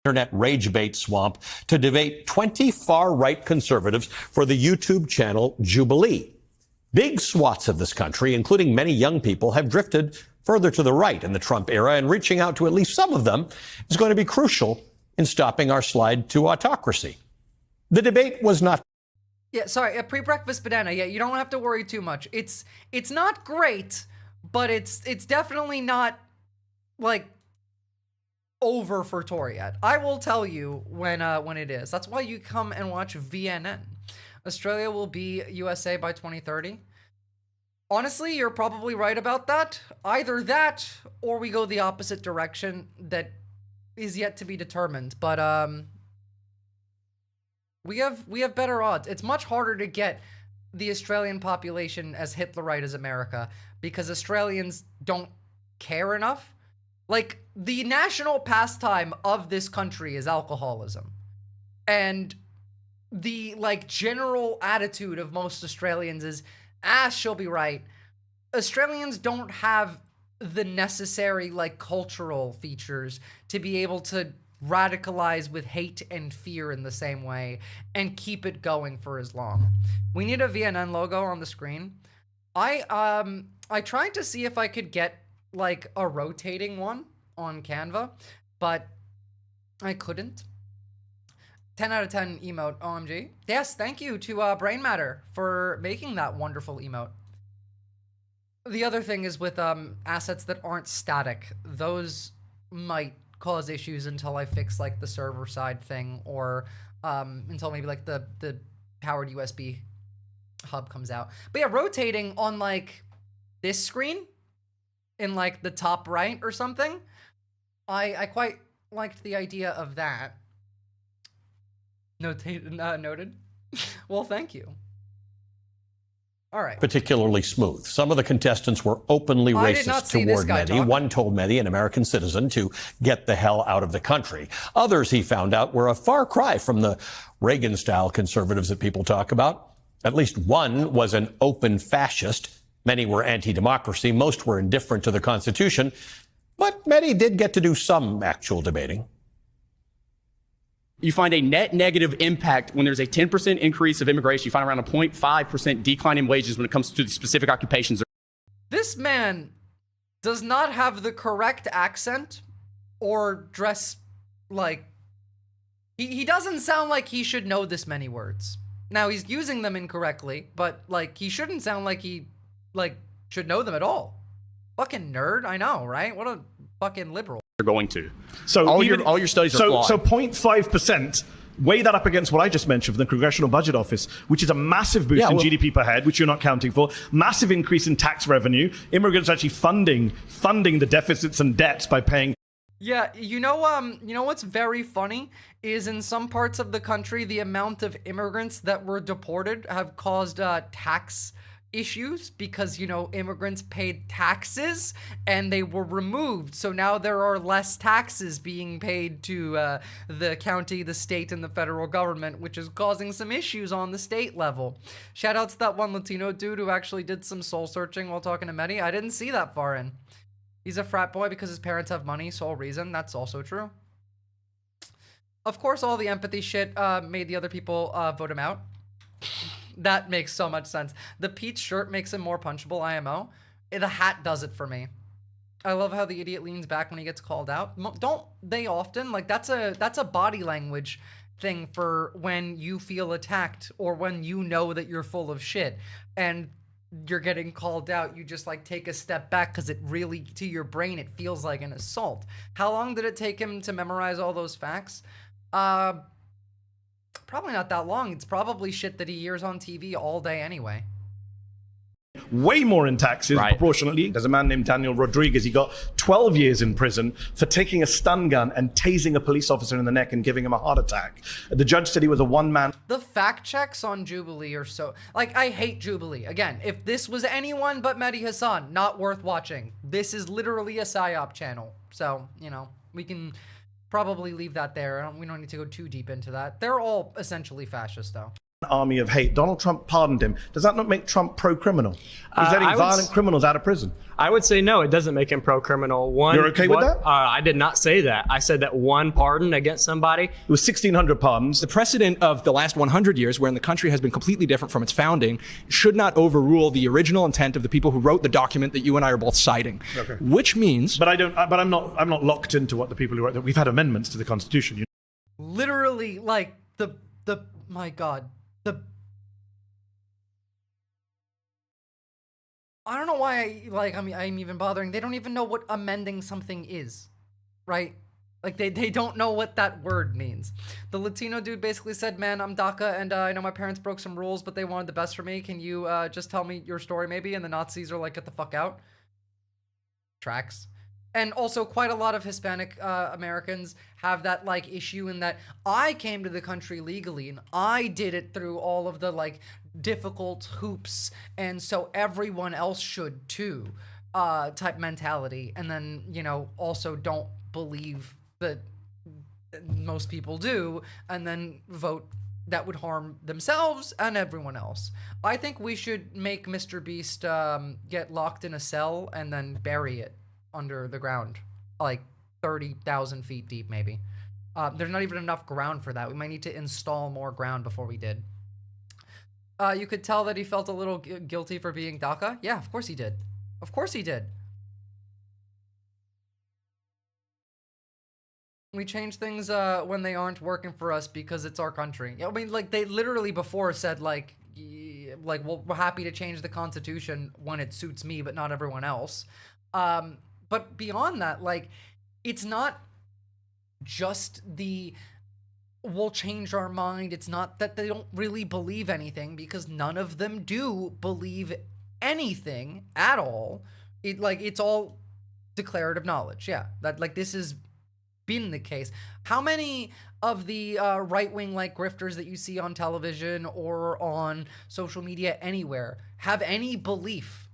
[SPEAKER 6] internet rage bait swamp to debate 20 far-right conservatives for the YouTube channel Jubilee. Big swaths of this country, including many young people, have drifted further to the right in the Trump era, and reaching out to at least some of them is going to be crucial in stopping our slide to autocracy. The debate was not...
[SPEAKER 1] Yeah, sorry, a pre-breakfast banana. Yeah, you don't have to worry too much. It's not great, but it's definitely not, like, over for Toriad. I will tell you when it is. That's why you come and watch VNN. Australia will be USA by 2030. Honestly, you're probably right about that. Either that, or we go the opposite direction that is yet to be determined. But we have better odds. It's much harder to get the Australian population as Hitlerite as America because Australians don't care enough. Like, the national pastime of this country is alcoholism. And the, like, general attitude of most Australians is, she'll be right. Australians don't have the necessary, like, cultural features to be able to radicalize with hate and fear in the same way and keep it going for as long. We need a VNN logo on the screen. I tried to see if I could get like a rotating one on Canva, but I couldn't. 10 out of 10 emote, OMG. Yes, thank you to Brain Matter for making that wonderful emote. The other thing is with assets that aren't static, those might cause issues until I fix like the server side thing, or until maybe like the powered USB hub comes out. But yeah, rotating on like this screen in like the top right or something, I quite liked the idea of that. Noted. Well, thank you. All right.
[SPEAKER 6] Particularly smooth. Some of the contestants were openly racist toward Mehdi. One told Mehdi, an American citizen, to get the hell out of the country. Others, he found out, were a far cry from the Reagan-style conservatives that people talk about. At least one was an open fascist. Many were anti-democracy. Most were indifferent to the Constitution. But Mehdi did get to do some actual debating.
[SPEAKER 7] You find a net negative impact when there's a 10% increase of immigration. You find around a 0.5% decline in wages when it comes to the specific occupations.
[SPEAKER 1] This man does not have the correct accent or dress like... He doesn't sound like he should know this many words. Now, he's using them incorrectly, but, like, he shouldn't sound like he, like, should know them at all. Fucking nerd, I know, right? What a fucking liberal.
[SPEAKER 7] You're going to.
[SPEAKER 9] So
[SPEAKER 7] all your studies are flawed.
[SPEAKER 9] So 0.5%, weigh that up against what I just mentioned from the Congressional Budget Office, which is a massive boost in GDP per head, which you're not counting for, massive increase in tax revenue, immigrants actually funding the deficits and debts by paying.
[SPEAKER 1] Yeah, you know what's very funny is in some parts of the country, the amount of immigrants that were deported have caused tax issues because, you know, immigrants paid taxes and they were removed. So now there are less taxes being paid to the county, the state, and the federal government, which is causing some issues on the state level. Shout out to that one Latino dude who actually did some soul searching while talking to Mehdi. I didn't see that far in. He's a frat boy because his parents have money, sole reason. That's also true. Of course, all the empathy shit made the other people vote him out. That makes so much sense. The peach shirt makes him more punchable, IMO. The hat does it for me. I love how the idiot leans back when he gets called out. Don't they often? Like, that's a body language thing for when you feel attacked or when you know that you're full of shit. And you're getting called out, you just like take a step back because it really, to your brain, it feels like an assault. How long did it take him to memorize all those facts? Probably not that long. It's probably shit that he hears on TV all day anyway.
[SPEAKER 9] Way more in taxes proportionately. There's a man named Daniel Rodriguez. He got 12 years in prison for taking a stun gun and tasing a police officer in the neck and giving him a heart attack. The judge said he was a one-man.
[SPEAKER 1] The fact checks on Jubilee are so... Like, I hate Jubilee. Again, if this was anyone but Mehdi Hassan, not worth watching. This is literally a PSYOP channel. So, you know, we can probably leave that there. We don't need to go too deep into that. They're all essentially fascist, though.
[SPEAKER 9] Army of hate. Donald Trump pardoned him. Does that not make Trump pro-criminal? He's letting violent criminals out of prison.
[SPEAKER 10] I would say no, it doesn't make him pro-criminal.
[SPEAKER 9] You're okay with that?
[SPEAKER 10] I did not say that. I said that one pardon against somebody.
[SPEAKER 9] It was 1,600 pardons.
[SPEAKER 24] The precedent of the last 100 years, wherein the country has been completely different from its founding, should not overrule the original intent of the people who wrote the document that you and I are both citing.
[SPEAKER 9] Okay.
[SPEAKER 24] Which means...
[SPEAKER 9] But I'm not locked into what the people who wrote that. We've had amendments to the Constitution. You know?
[SPEAKER 1] Literally, like, my God, I don't know why I'm even bothering. They don't even know what amending something is, right? Like, they don't know what that word means. The Latino dude basically said, man, I'm DACA, and I know my parents broke some rules, but they wanted the best for me. Can you just tell me your story, maybe? And the Nazis are like, get the fuck out. Tracks. And also, quite a lot of Hispanic Americans have that, like, issue in that I came to the country legally, and I did it through all of the, like, difficult hoops, and so everyone else should, too, type mentality. And then, you know, also don't believe that most people do, and then vote that would harm themselves and everyone else. I think we should make Mr. Beast get locked in a cell and then bury it under the ground, like 30,000 feet deep, maybe. There's not even enough ground for that. We might need to install more ground before we did. You could tell that he felt a little guilty for being DACA. Yeah, of course he did. Of course he did. We change things when they aren't working for us because it's our country. I mean, like, they literally before said, like, well, we're happy to change the Constitution when it suits me, but not everyone else. But beyond that, like, it's not just the we'll change our mind. It's not that they don't really believe anything, because none of them do believe anything at all. It's all declarative knowledge. Yeah, that, like, this is been the case. How many of the right-wing, like, grifters that you see on television or on social media anywhere have any belief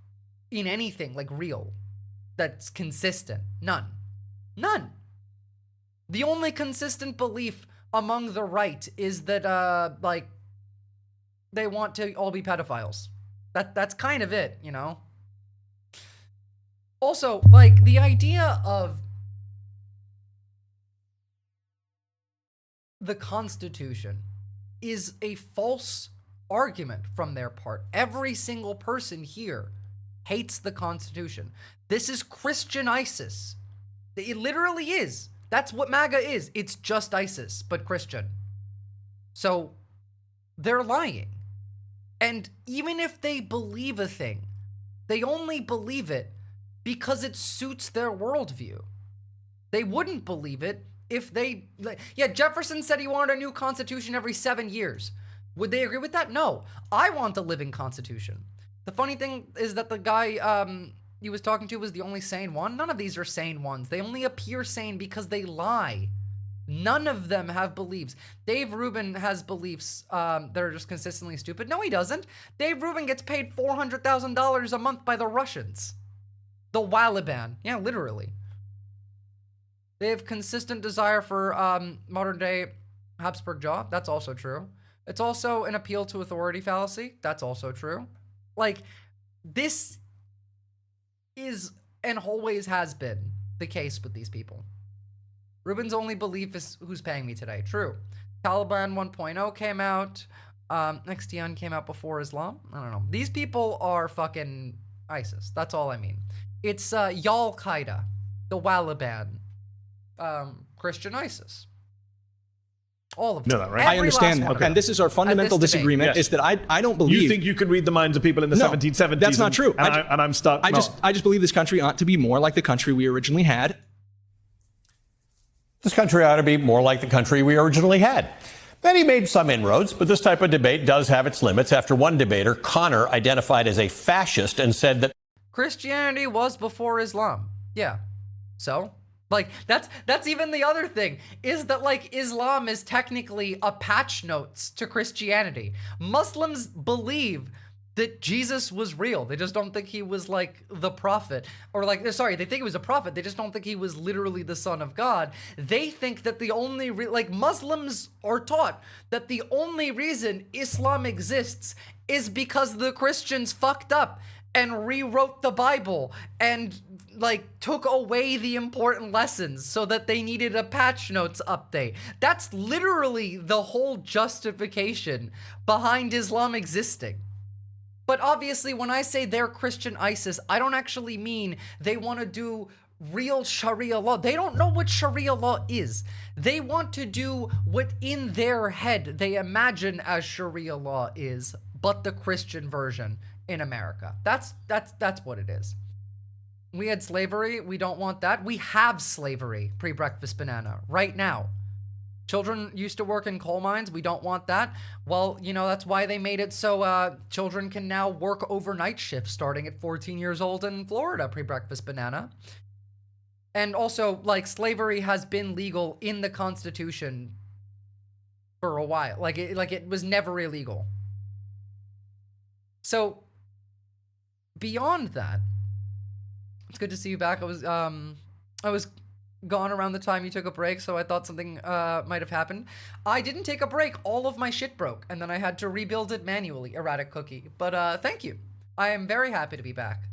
[SPEAKER 1] in anything, like, real, that's consistent? None. The only consistent belief among the right is that like, they want to all be pedophiles. That's kind of it, you know. Also, like, the idea of the Constitution is a false argument from their part. Every single person here hates the Constitution. This is Christian ISIS. It literally is. That's what MAGA is. It's just ISIS, but Christian. So they're lying. And even if they believe a thing, they only believe it because it suits their worldview. They wouldn't believe it if they, yeah, Jefferson said he wanted a new constitution every 7 years. Would they agree with that? No. I want a living constitution. The funny thing is that the guy he was talking to was the only sane one. None of these are sane ones. They only appear sane because they lie. None of them have beliefs. Dave Rubin has beliefs that are just consistently stupid. No, he doesn't. Dave Rubin gets paid $400,000 a month by the Russians. The Waliban. Yeah, literally. They have consistent desire for modern day Habsburg jaw. That's also true. It's also an appeal to authority fallacy. That's also true. Like, this is and always has been the case with these people. Rubin's only belief is who's paying me today. True. Taliban 1.0 came out. XTN came out before Islam. I don't know. These people are fucking ISIS. That's all I mean. It's Al-Qaeda, the Waliban, Christian ISIS. All of them.
[SPEAKER 9] No, right?
[SPEAKER 24] I understand that. Okay. And this is our fundamental disagreement, is that I don't believe...
[SPEAKER 9] You think you could read the minds of people in the 1770s?
[SPEAKER 24] That's not true.
[SPEAKER 9] And I'm stuck.
[SPEAKER 24] I just believe this country ought to be more like the country we originally had.
[SPEAKER 6] This country ought to be more like the country we originally had. Then he made some inroads, but this type of debate does have its limits. After one debater, Connor, identified as a fascist and said that
[SPEAKER 1] Christianity was before Islam. Yeah. So, like, that's even the other thing, is that, like, Islam is technically a patch notes to Christianity. Muslims believe that Jesus was real. They just don't think he was, like, the prophet. Or, like, sorry, they think he was a prophet. They just don't think he was literally the son of God. They think that the only, like, Muslims are taught that the only reason Islam exists is because the Christians fucked up and rewrote the Bible and, like, took away the important lessons so that they needed a patch notes update. That's literally the whole justification behind Islam existing. But obviously, when I say they're Christian ISIS, I don't actually mean they want to do real Sharia law. They don't know what Sharia law is. They want to do what in their head they imagine as Sharia law is, but the Christian version in America. That's what it is. We had slavery. We don't want that. We have slavery, pre-breakfast banana, right now. Children used to work in coal mines. We don't want that. Well, you know, that's why they made it so children can now work overnight shifts starting at 14 years old in Florida, pre-breakfast banana. And also, like, slavery has been legal in the Constitution for a while. Like it was never illegal. So, beyond that, it's good to see you back. I was gone around the time you took a break, so I thought something might have happened. I didn't take a break. All of my shit broke, and then I had to rebuild it manually. Erratic cookie. But thank you. I am very happy to be back.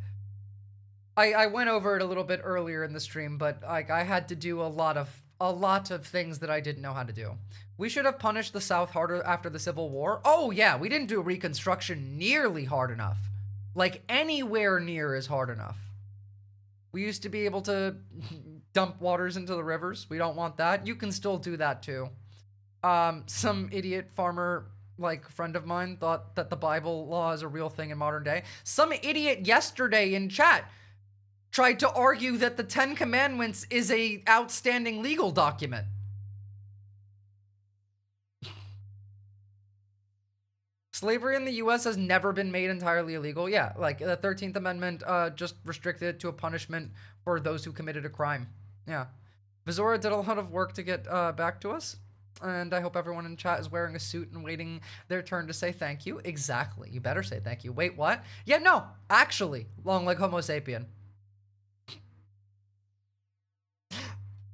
[SPEAKER 1] I went over it a little bit earlier in the stream, but like I had to do a lot of things that I didn't know how to do. We should have punished the South harder after the Civil War. Oh yeah, we didn't do Reconstruction nearly hard enough. Like anywhere near as hard enough. We used to be able to dump waters into the rivers. We don't want that. You can still do that too. Some idiot farmer, like friend of mine, thought that the Bible law is a real thing in modern day. Some idiot yesterday in chat tried to argue that the Ten Commandments is a outstanding legal document. Slavery in the US has never been made entirely illegal. Yeah, like the 13th Amendment just restricted it to a punishment for those who committed a crime. Yeah. Visora did a lot of work to get back to us. And I hope everyone in chat is wearing a suit and waiting their turn to say thank you. Exactly. You better say thank you. Wait, what? Yeah, no. Actually, long leg Homo sapien.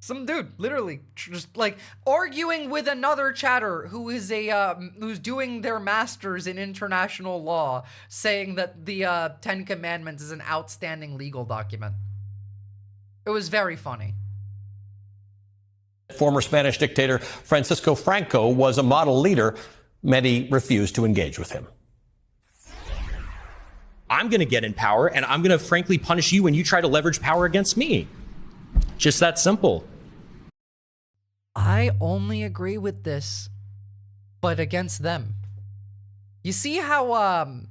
[SPEAKER 1] Some dude, literally, just like arguing with another chatter who is who's doing their masters in international law, saying that the 10 Commandments is an outstanding legal document. It was very funny.
[SPEAKER 6] Former Spanish dictator Francisco Franco was a model leader. Many refused to engage with him.
[SPEAKER 7] I'm going to get in power, and I'm going to frankly punish you when you try to leverage power against me. Just that simple.
[SPEAKER 1] I only agree with this, but against them. You see how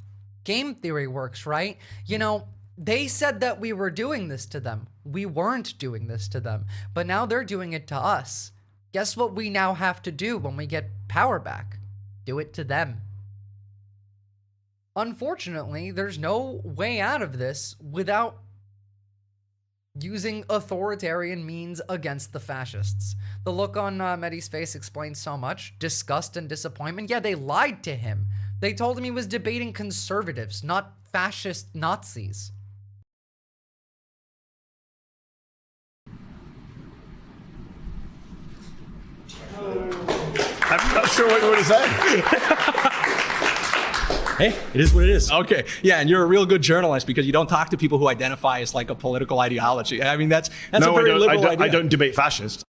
[SPEAKER 1] game theory works, right? You know, they said that we were doing this to them. We weren't doing this to them, but now they're doing it to us. Guess what we now have to do when we get power back? Do it to them. Unfortunately, there's no way out of this without using authoritarian means against the fascists. The look on Mehdi's face explains so much. Disgust and disappointment. Yeah, they lied to him. They told him he was debating conservatives, not fascist Nazis.
[SPEAKER 9] I'm not sure what is that.
[SPEAKER 7] Hey, it is what it is. Okay, yeah, and you're a real good journalist because you don't talk to people who identify as like a political ideology. I mean, that's
[SPEAKER 9] no,
[SPEAKER 7] a very liberal idea.
[SPEAKER 9] I don't debate fascist.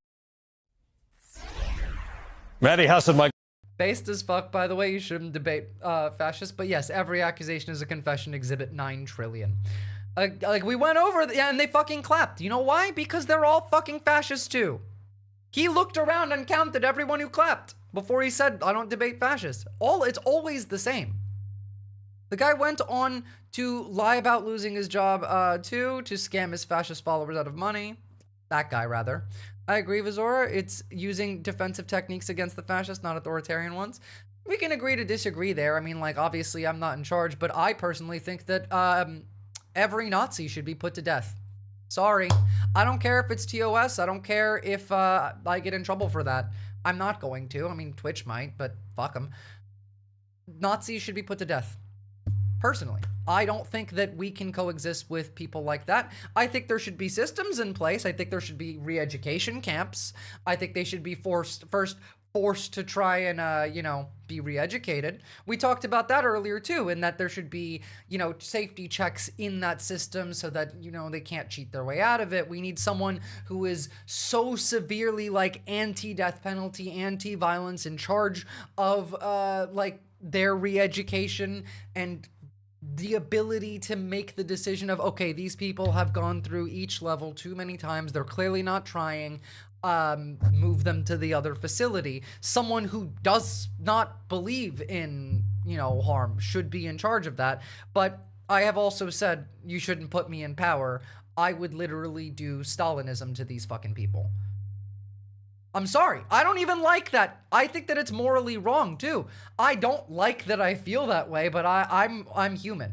[SPEAKER 6] Maddie Hassan, Mike.
[SPEAKER 1] Based as fuck, by the way. You shouldn't debate fascists, but yes, every accusation is a confession. Exhibit 9 trillion. Like we went over, and they fucking clapped. You know why? Because they're all fucking fascists too. He looked around and counted everyone who clapped before he said, "I don't debate fascists." It's always the same. The guy went on to lie about losing his job, too, to scam his fascist followers out of money. That guy, rather. I agree, Visora. It's using defensive techniques against the fascists, not authoritarian ones. We can agree to disagree there. I mean, like, obviously, I'm not in charge, but I personally think that every Nazi should be put to death. Sorry. I don't care if it's TOS. I don't care if I get in trouble for that. I'm not going to. I mean, Twitch might, but fuck them. Nazis should be put to death. Personally, I don't think that we can coexist with people like that. I think there should be systems in place. I think there should be re-education camps. I think they should be forced to try and, you know, be re-educated. We talked about that earlier too, in that there should be, you know, safety checks in that system so that, you know, they can't cheat their way out of it. We need someone who is so severely like anti-death penalty, anti-violence, in charge of, like, their re-education and the ability to make the decision of, okay, these people have gone through each level too many times. They're clearly not trying. Move them to the other facility. Someone who does not believe in, you know, harm should be in charge of that. But I have also said you shouldn't put me in power. I would literally do Stalinism to these fucking people. I'm sorry. I don't even like that. I think that it's morally wrong too. I don't like that I feel that way, but I'm human.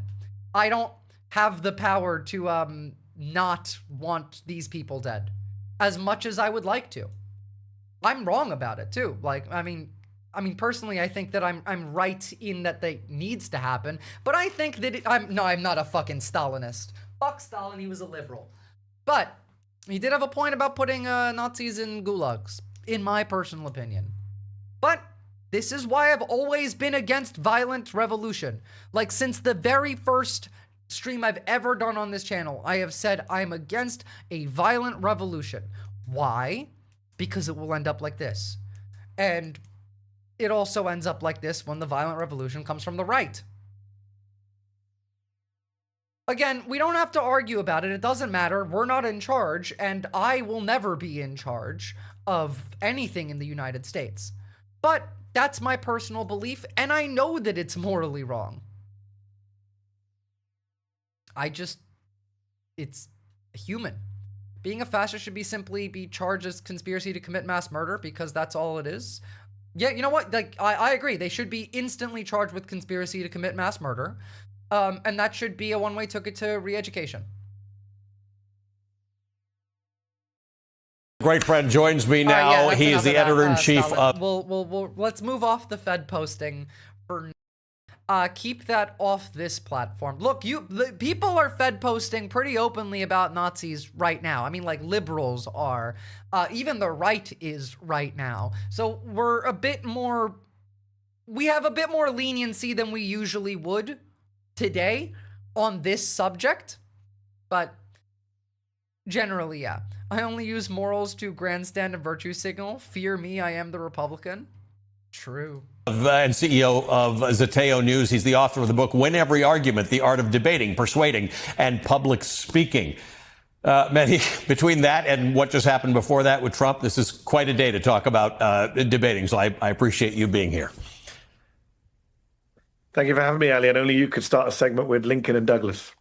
[SPEAKER 1] I don't have the power to not want these people dead as much as I would like to. I'm wrong about it too. Like, I mean personally, I think that I'm right in that that needs to happen, but I think that I'm not a fucking Stalinist. Fuck Stalin, he was a liberal. But he did have a point about putting Nazis in gulags, in my personal opinion. But this is why I've always been against violent revolution. Like, since the very first stream I've ever done on this channel, I have said I'm against a violent revolution. Why? Because it will end up like this. And it also ends up like this when the violent revolution comes from the right. Again, we don't have to argue about it. It doesn't matter. We're not in charge, and I will never be in charge of anything in the United States. But that's my personal belief, and I know that it's morally wrong. It's human. Being a fascist should simply be charged as conspiracy to commit mass murder, because that's all it is. Yeah, you know what? Like, I agree. They should be instantly charged with conspiracy to commit mass murder. And that should be a one-way ticket to re-education.
[SPEAKER 6] Great friend joins me now. He is the editor-in-chief of...
[SPEAKER 1] We'll let's move off the Fed posting for keep that off this platform. Look, people are Fed posting pretty openly about Nazis right now. I mean, like, liberals are. Even the right is right now. So we have a bit more leniency than we usually would today on this subject, but generally, yeah. I only use morals to grandstand and virtue signal. Fear me, I am the Republican. True.
[SPEAKER 6] And CEO of Zeteo News. He's the author of the book, Win Every Argument, The Art of Debating, Persuading, and Public Speaking. Mehdi, between that and what just happened before that with Trump, this is quite a day to talk about debating, so I appreciate you being here.
[SPEAKER 9] Thank you for having me, Ali, and only you could start a segment with Lincoln and Douglas.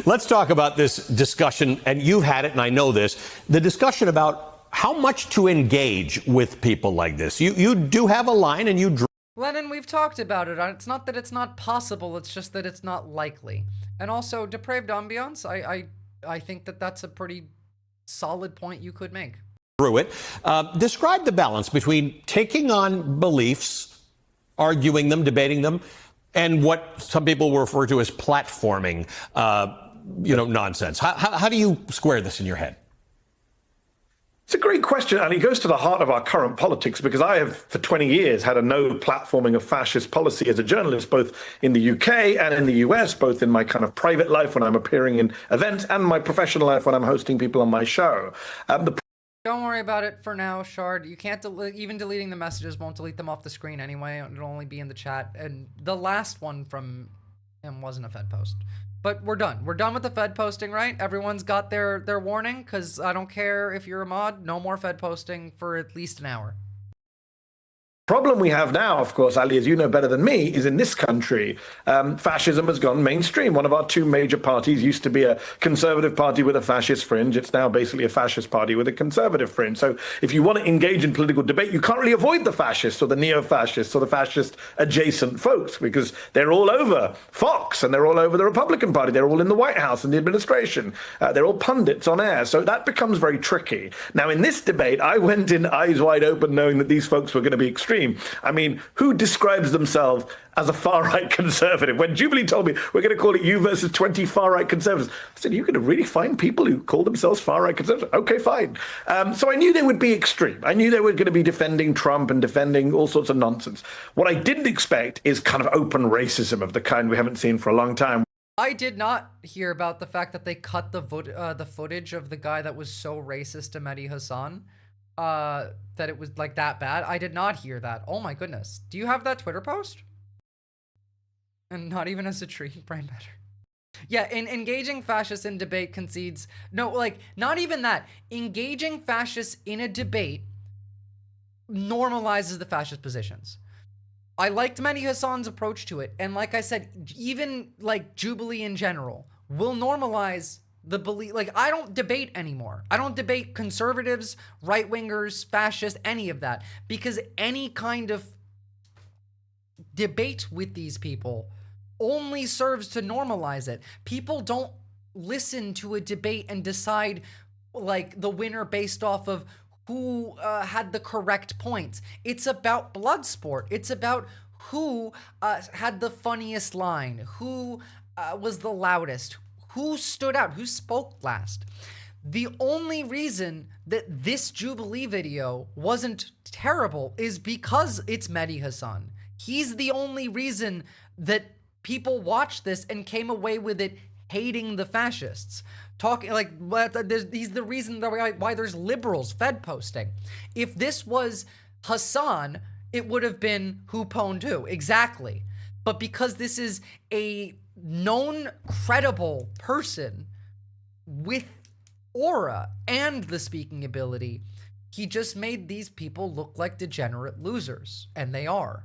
[SPEAKER 6] Let's talk about this discussion, and you've had it, and I know this, the discussion about how much to engage with people like this. You do have a line, and you...
[SPEAKER 1] Lennon, we've talked about it. It's not that it's not possible, it's just that it's not likely. And also, depraved ambiance, I think that that's a pretty solid point you could make.
[SPEAKER 6] Through it. Describe the balance between taking on beliefs, arguing them, debating them, and what some people refer to as platforming, nonsense. How do you square this in your head?
[SPEAKER 9] It's a great question, and it goes to the heart of our current politics, because I have, for 20 years, had a no platforming of fascist policy as a journalist, both in the UK and in the US, both in my kind of private life when I'm appearing in events and my professional life when I'm hosting people on my show.
[SPEAKER 1] Don't worry about it for now, Shard. You can't even deleting the messages won't delete them off the screen anyway. It'll only be in the chat. And the last one from him wasn't a Fed post. But we're done. We're done with the Fed posting, right? Everyone's got their warning, because I don't care if you're a mod. No more Fed posting for at least an hour.
[SPEAKER 9] Problem we have now, of course, Ali, as you know better than me, is in this country, fascism has gone mainstream. One of our two major parties used to be a conservative party with a fascist fringe. It's now basically a fascist party with a conservative fringe. So if you want to engage in political debate, you can't really avoid the fascists or the neo-fascists or the fascist adjacent folks, because they're all over Fox and they're all over the Republican Party. They're all in the White House and the administration. They're all pundits on air. So that becomes very tricky. Now, in this debate, I went in eyes wide open knowing that these folks were going to be extreme. I mean, who describes themselves as a far-right conservative? When Jubilee told me, we're going to call it you versus 20 far-right conservatives, I said, you're going to really find people who call themselves far-right conservatives? Okay, fine. So I knew they would be extreme. I knew they were going to be defending Trump and defending all sorts of nonsense. What I didn't expect is kind of open racism of the kind we haven't seen for a long time.
[SPEAKER 1] I did not hear about the fact that they cut the footage of the guy that was so racist to Mehdi Hassan. That it was like that bad. I did not hear that. Oh my goodness. Do you have that Twitter post? And not even as a treat, brain better. Yeah, engaging fascists in debate concedes. No, like, not even that. Engaging fascists in a debate normalizes the fascist positions. I liked Mehdi Hassan's approach to it. And like I said, even like Jubilee in general will normalize the belief. Like, I don't debate anymore. I don't debate conservatives, right-wingers, fascists, any of that, because any kind of debate with these people only serves to normalize it. People don't listen to a debate and decide like the winner based off of who had the correct points. It's about blood sport. It's about who had the funniest line, who was the loudest, who stood out, who spoke last. The only reason that this Jubilee video wasn't terrible is because it's Mehdi Hasan. He's the only reason that people watched this and came away with it hating the fascists. Talking like, he's the reason why there's liberals Fed posting. If this was Hasan, it would have been who pwned who. Exactly. But because this is a known, credible person with aura and the speaking ability, he just made these people look like degenerate losers. And they are.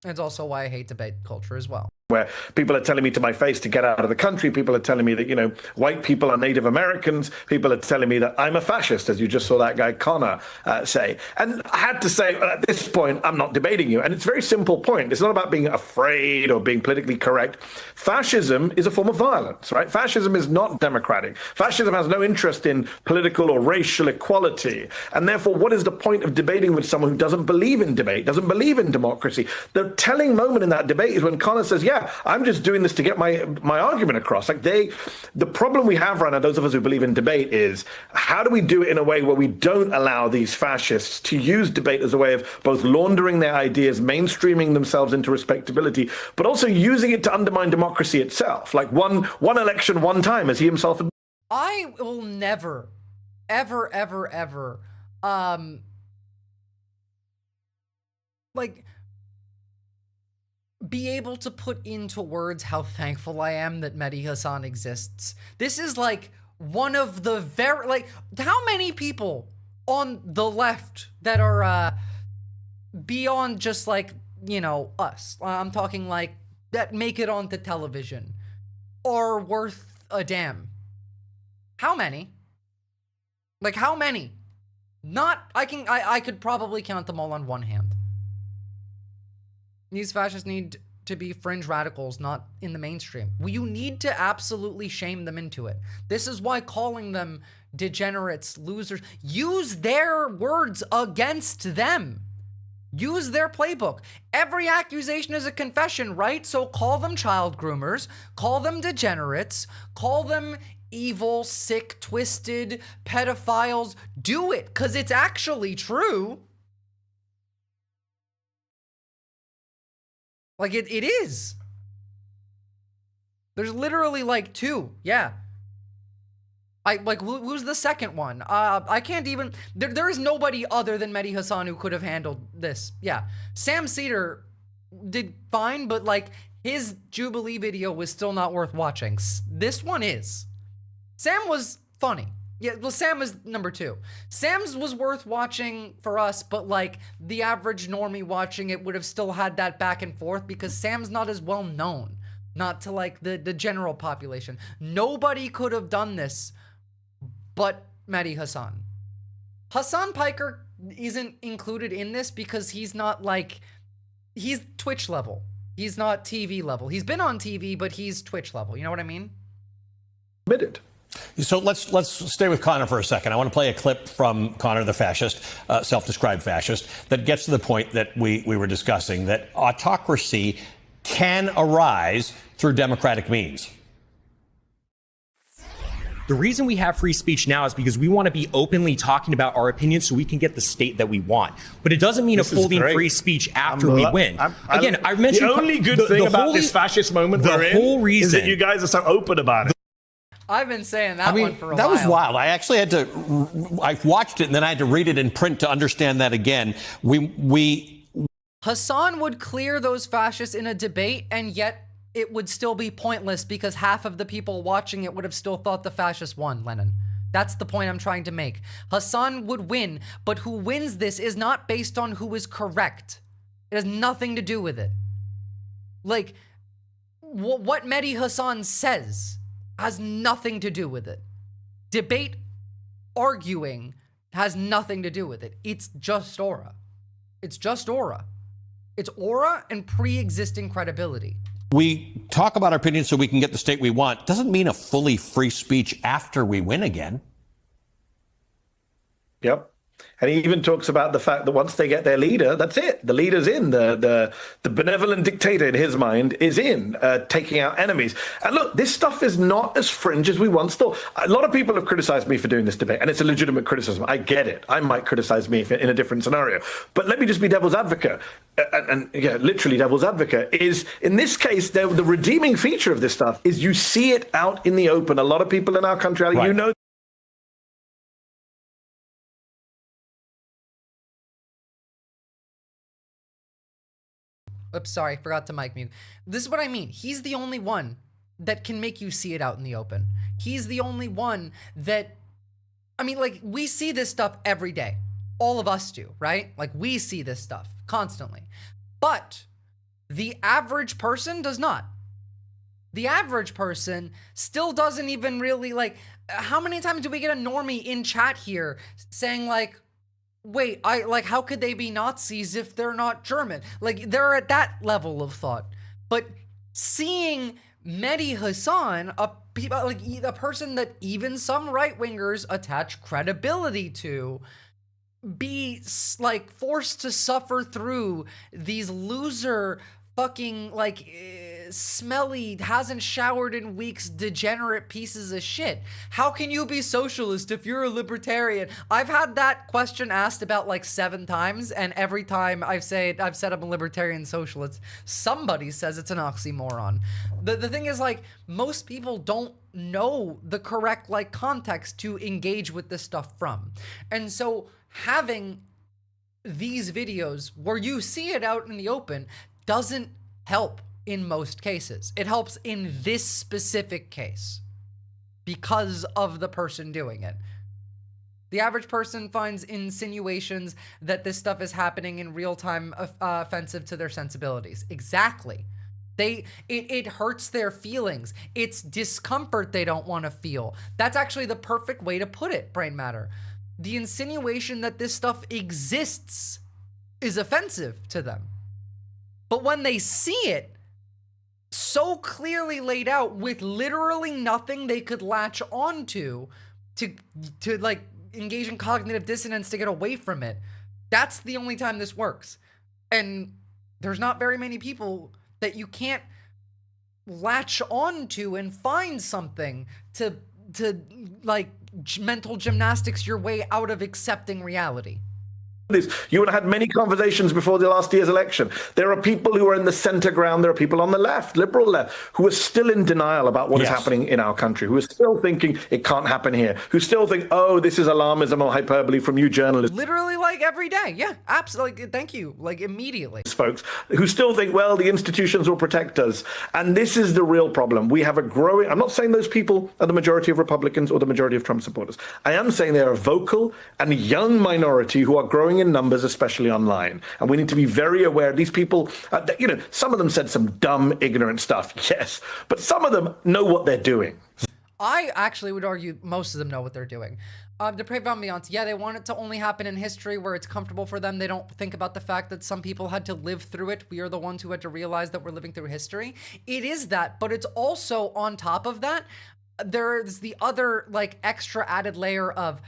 [SPEAKER 1] It's also why I hate debate culture as well.
[SPEAKER 9] Where people are telling me to my face to get out of the country. People are telling me that, you know, white people are Native Americans. People are telling me that I'm a fascist, as you just saw that guy Connor say. And I had to say, well, at this point, I'm not debating you. And it's a very simple point. It's not about being afraid or being politically correct. Fascism is a form of violence, right? Fascism is not democratic. Fascism has no interest in political or racial equality. And therefore, what is the point of debating with someone who doesn't believe in debate, doesn't believe in democracy? The telling moment in that debate is when Connor says, yeah, I'm just doing this to get my argument across. Like the problem we have right now, those of us who believe in debate, is how do we do it in a way where we don't allow these fascists to use debate as a way of both laundering their ideas, mainstreaming themselves into respectability, but also using it to undermine democracy itself. Like one election, one time, as he himself.
[SPEAKER 1] I will never, ever, ever, ever, be able to put into words how thankful I am that Mehdi Hasan exists. This is like one of the how many people on the left that are beyond just like, you know, us, I'm talking like that make it onto television, are worth a damn? How many? Like, how many? I could probably count them all on one hand. These fascists need to be fringe radicals, not in the mainstream. You need to absolutely shame them into it. This is why calling them degenerates, losers, use their words against them. Use their playbook. Every accusation is a confession, right? So call them child groomers, call them degenerates, call them evil, sick, twisted pedophiles. Do it, because it's actually true. Like, it is. There's literally like two. Yeah. Who's the second one? I can't even, there is nobody other than Mehdi Hasan who could have handled this. Yeah. Sam Cedar did fine, but like his Jubilee video was still not worth watching. This one is. Sam was funny. Yeah, well, Sam was number two. Sam's was worth watching for us, but like the average normie watching it would have still had that back and forth because Sam's not as well known, not to like the general population. Nobody could have done this but Mehdi Hasan. Hassan Piker isn't included in this because he's not like, he's Twitch level. He's not TV level. He's been on TV, but he's Twitch level. You know what I mean?
[SPEAKER 9] Admitted.
[SPEAKER 6] So let's stay with Connor for a second. I want to play a clip from Connor the fascist, self-described fascist, that gets to the point that we were discussing, that autocracy can arise through democratic means.
[SPEAKER 10] The reason we have free speech now is because we want to be openly talking about our opinions so we can get the state that we want. But it doesn't mean upholding free speech after we win. Again, I mentioned
[SPEAKER 9] the only good thing about this fascist moment we're in is that you guys are so open about it.
[SPEAKER 1] I've been saying that one for a while.
[SPEAKER 6] That was wild. I actually had to, I watched it and then I had to read it in print to understand that again.
[SPEAKER 1] Hasan would clear those fascists in a debate, and yet it would still be pointless because half of the people watching it would have still thought the fascists won, Lennon. That's the point I'm trying to make. Hasan would win, but who wins this is not based on who is correct. It has nothing to do with it. Like, what Mehdi Hassan says has nothing to do with it. Debate, arguing has nothing to do with it. It's just aura. It's just aura. It's aura and pre-existing credibility.
[SPEAKER 6] We talk about our opinions so we can get the state we want. Doesn't mean a fully free speech after we win again.
[SPEAKER 9] Yep. And he even talks about the fact that once they get their leader, that's it. The leader's in. The benevolent dictator, in his mind, is in, taking out enemies. And look, this stuff is not as fringe as we once thought. A lot of people have criticized me for doing this debate, and it's a legitimate criticism. I get it. I might criticize me in a different scenario. But let me just be devil's advocate. And yeah, literally devil's advocate, is in this case, the redeeming feature of this stuff is you see it out in the open. A lot of people in our country, right. You know,
[SPEAKER 1] Oops, sorry, forgot to mic mute. This is what I mean. He's the only one that can make you see it out in the open. He's the only one that, I mean, like, we see this stuff every day. All of us do, right? Like, we see this stuff constantly. But the average person does not. The average person still doesn't even really, like, how many times do we get a normie in chat here saying, like, wait, how could they be Nazis if they're not German? Like, they're at that level of thought. But seeing Mehdi Hassan, a person that even some right-wingers attach credibility to, be, like, forced to suffer through these loser fucking, like, smelly, hasn't showered in weeks, degenerate pieces of shit. How can you be socialist if you're a libertarian? I've had that question asked about like 7 times, and every time I've said I'm a libertarian socialist, somebody says it's an oxymoron. The thing is, like, most people don't know the correct, like, context to engage with this stuff from. And so having these videos where you see it out in the open doesn't help in most cases. It helps in this specific case because of the person doing it. The average person finds insinuations that this stuff is happening in real time offensive to their sensibilities. Exactly. It hurts their feelings. It's discomfort they don't want to feel. That's actually the perfect way to put it, Brain Matter. The insinuation that this stuff exists is offensive to them. But when they see it so clearly laid out with literally nothing they could latch onto to like engage in cognitive dissonance to get away from it, that's the only time this works. And there's not very many people that you can't latch onto and find something to like mental gymnastics your way out of accepting reality.
[SPEAKER 9] You would have had many conversations before the last year's election. There are people who are in the center ground. There are people on the left, liberal left, who are still in denial about what is happening in our country, who are still thinking it can't happen here, who still think, oh, this is alarmism or hyperbole from you journalists.
[SPEAKER 1] Literally, like, every day. Yeah, absolutely. Thank you. Like, immediately.
[SPEAKER 9] Folks who still think, well, the institutions will protect us. And this is the real problem. We have a growing, I'm not saying those people are the majority of Republicans or the majority of Trump supporters. I am saying they are a vocal and young minority who are growing in numbers, especially online. And we need to be very aware. These people, some of them said some dumb, ignorant stuff, yes, but some of them know what they're doing.
[SPEAKER 1] I actually would argue most of them know what they're doing. Depraved ambiance, yeah, they want it to only happen in history where it's comfortable for them. They don't think about the fact that some people had to live through it. We are the ones who had to realize that we're living through history. It is that, but it's also on top of that, there's the other, like, extra added layer of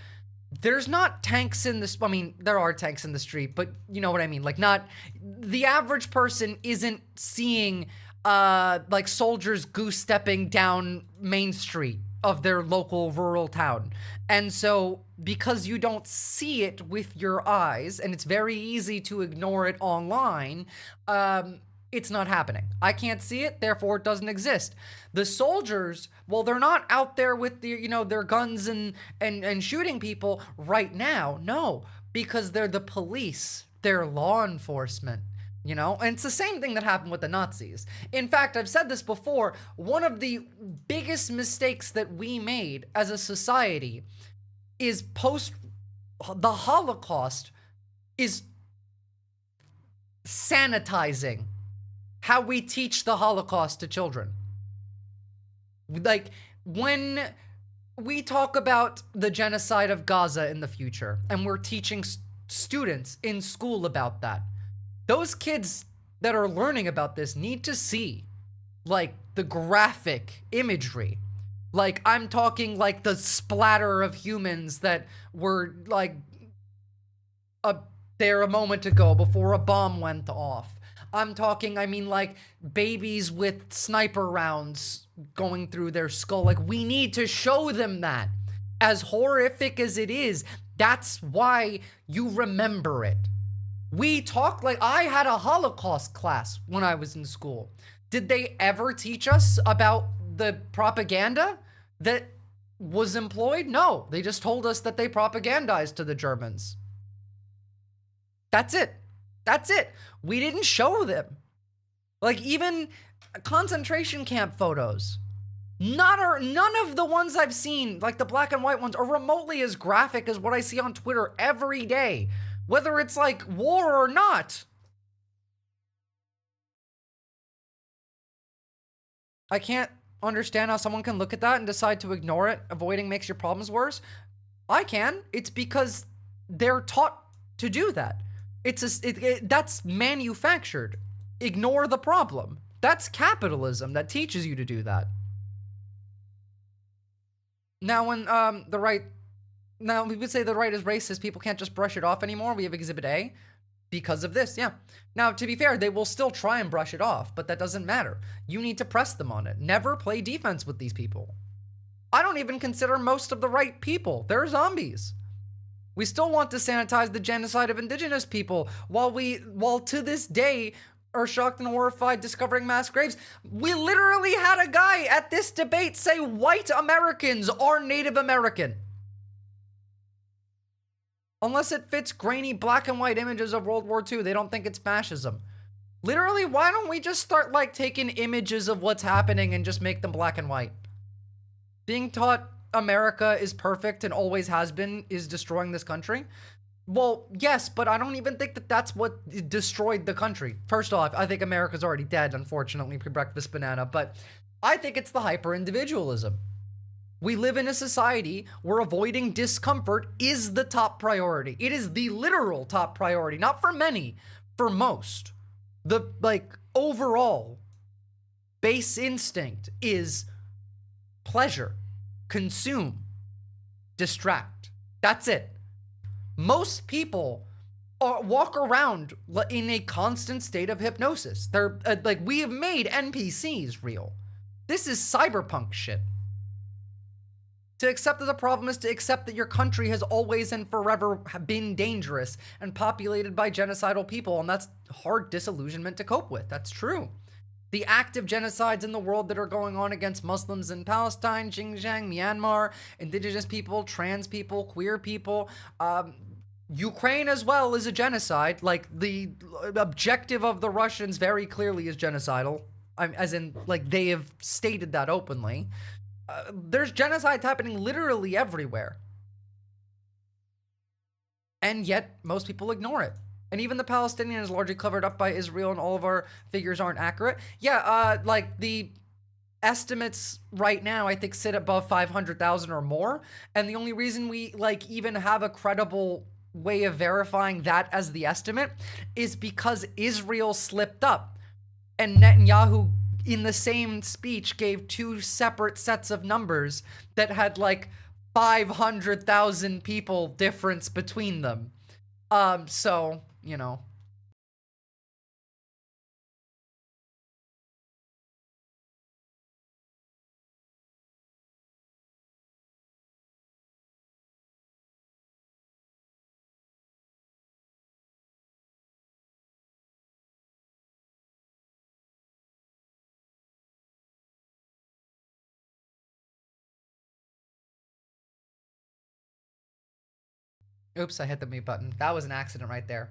[SPEAKER 1] there's not tanks in this. I mean, there are tanks in the street, but you know what I mean? Like, not the average person isn't seeing like soldiers goose stepping down Main Street of their local rural town. And so because you don't see it with your eyes and it's very easy to ignore it online, it's not happening. I can't see it, therefore it doesn't exist. The soldiers, well, they're not out there with their guns and shooting people right now. No, because they're the police. They're law enforcement, and it's the same thing that happened with the Nazis. In fact, I've said this before, one of the biggest mistakes that we made as a society is post the Holocaust is sanitizing how we teach the Holocaust to children. Like, when we talk about the genocide of Gaza in the future, and we're teaching students in school about that, those kids that are learning about this need to see, like, the graphic imagery. Like, I'm talking, like, the splatter of humans that were, like, there a moment ago before a bomb went off. I'm talking, I mean, like, babies with sniper rounds going through their skull. Like, we need to show them that. As horrific as it is, that's why you remember it. We talk, like, I had a Holocaust class when I was in school. Did they ever teach us about the propaganda that was employed? No, they just told us that they propagandized to the Germans. That's it. That's it. We didn't show them. Like, even concentration camp photos. None of the ones I've seen, like the black and white ones, are remotely as graphic as what I see on Twitter every day. Whether it's like war or not. I can't understand how someone can look at that and decide to ignore it. Avoiding makes your problems worse. I can. It's because they're taught to do that. That's manufactured. Ignore the problem. That's capitalism that teaches you to do that. Now, when the right, now we would say the right is racist, people can't just brush it off anymore. We have Exhibit A because of this, yeah. Now, to be fair, they will still try and brush it off, but that doesn't matter. You need to press them on it. Never play defense with these people. I don't even consider most of the right people. They're zombies. We still want to sanitize the genocide of indigenous people while to this day are shocked and horrified discovering mass graves. We literally had a guy at this debate say white Americans are Native American. Unless it fits grainy black and white images of World War II, they don't think it's fascism. Literally, why don't we just start like taking images of what's happening and just make them black and white? Being taught America is perfect and always has been is destroying this country. Well, yes, but I don't even think that that's what destroyed the country. First off, I think America's already dead, unfortunately, pre-breakfast banana, but I think it's the hyper-individualism. We live in a society where avoiding discomfort is the top priority. It is the literal top priority, not for many, for most. The, like, overall base instinct is pleasure, consume, distract. That's it. Most people walk around in a constant state of hypnosis. They're like, we have made NPCs real. This is cyberpunk shit. To accept that the problem is to accept that your country has always and forever been dangerous and populated by genocidal people, and that's hard disillusionment to cope with. That's true. The active genocides in the world that are going on against Muslims in Palestine, Xinjiang, Myanmar, indigenous people, trans people, queer people, Ukraine as well is a genocide. Like, the objective of the Russians very clearly is genocidal. As in, like, they have stated that openly. There's genocides happening literally everywhere. And yet, most people ignore it. And even the Palestinian is largely covered up by Israel, and all of our figures aren't accurate. Yeah, like, the estimates right now, I think, sit above 500,000 or more. And the only reason we, like, even have a credible way of verifying that as the estimate is because Israel slipped up. And Netanyahu, in the same speech, gave two separate sets of numbers that had, like, 500,000 people difference between them. So, you know. Oops, I hit the mute button. That was an accident right there.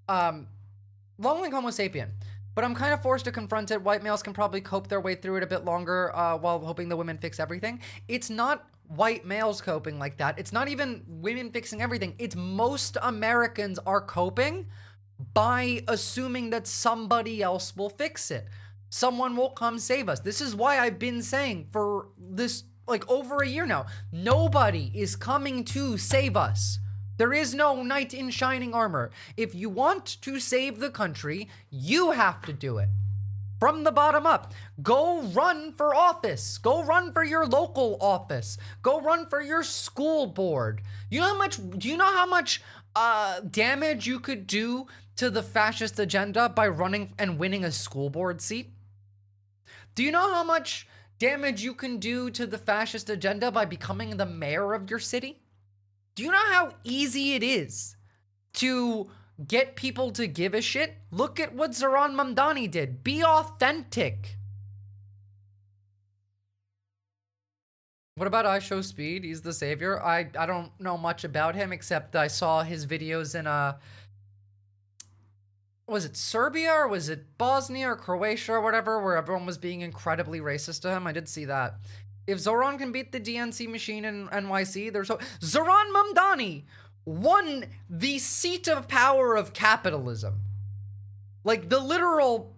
[SPEAKER 1] Long-living Homo sapien. But I'm kind of forced to confront it. White males can probably cope their way through it a bit longer while hoping the women fix everything. It's not white males coping like that. It's not even women fixing everything. It's most Americans are coping by assuming that somebody else will fix it. Someone will come save us. This is why I've been saying for this, like, over a year now, nobody is coming to save us. There is no knight in shining armor. If you want to save the country, you have to do it. From the bottom up. Go run for office. Go run for your local office. Go run for your school board. Do you know how much damage you could do to the fascist agenda by running and winning a school board seat? Do you know how much damage you can do to the fascist agenda by becoming the mayor of your city? Do you know how easy it is to get people to give a shit? Look at what Zoran Mamdani did. Be authentic. What about I Show Speed? He's the savior. I don't know much about him except I saw his videos in was it Serbia or was it Bosnia or Croatia or whatever, where everyone was being incredibly racist to him. I did see that. If Zoran can beat the DNC machine in NYC, Zoran Mamdani won the seat of power of capitalism. Like the literal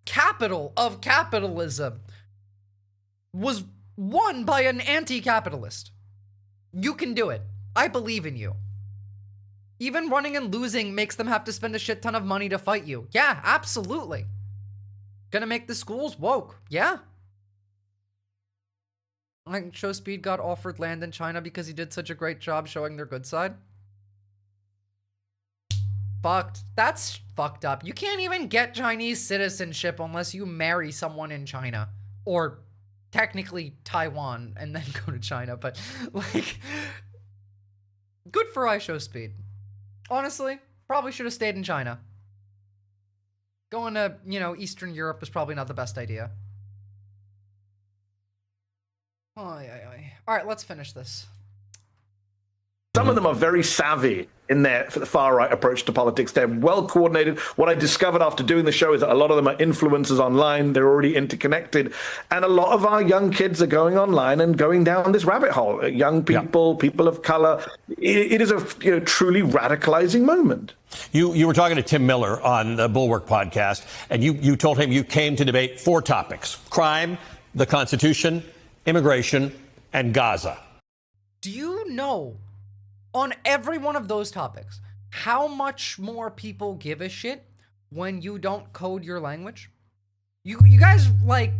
[SPEAKER 1] capital of capitalism was won by an anti-capitalist. You can do it. I believe in you. Even running and losing makes them have to spend a shit ton of money to fight you. Yeah, absolutely. Gonna make the schools woke. Yeah. Like, Show Speed got offered land in China because he did such a great job showing their good side. Fucked. That's fucked up. You can't even get Chinese citizenship unless you marry someone in China. Or technically Taiwan and then go to China. But, like, good for I Show Speed. Honestly, probably should have stayed in China. Going to, Eastern Europe is probably not the best idea. All right, let's finish this.
[SPEAKER 9] Some of them are very savvy in their far right approach to politics. They're well coordinated. What I discovered after doing the show is that a lot of them are influencers online. They're already interconnected. And a lot of our young kids are going online and going down this rabbit hole. Young people, people of color. It is a truly radicalizing moment.
[SPEAKER 6] You were talking to Tim Miller on the Bulwark podcast, and you told him you came to debate 4 topics: crime, the Constitution, immigration, and Gaza.
[SPEAKER 1] Do you know, on every one of those topics, how much more people give a shit when you don't code your language? You guys, like,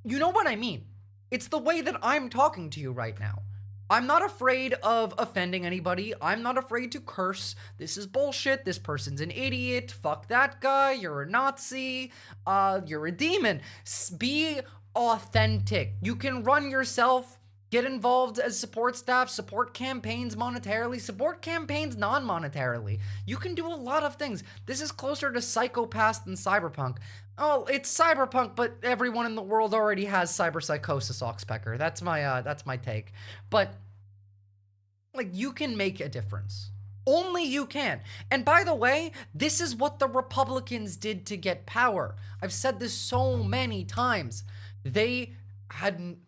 [SPEAKER 1] you know what I mean. It's the way that I'm talking to you right now. I'm not afraid of offending anybody. I'm not afraid to curse. This is bullshit. This person's an idiot. Fuck that guy. You're a Nazi. You're a demon. Be authentic. You can run yourself, get involved as support staff, support campaigns monetarily, support campaigns non-monetarily. You can do a lot of things. This is closer to Psychopath than Cyberpunk. Oh, it's Cyberpunk, but everyone in the world already has cyberpsychosis, Oxpecker. That's my take. But, like, you can make a difference. Only you can. And by the way, this is what the Republicans did to get power. I've said this so many times. They had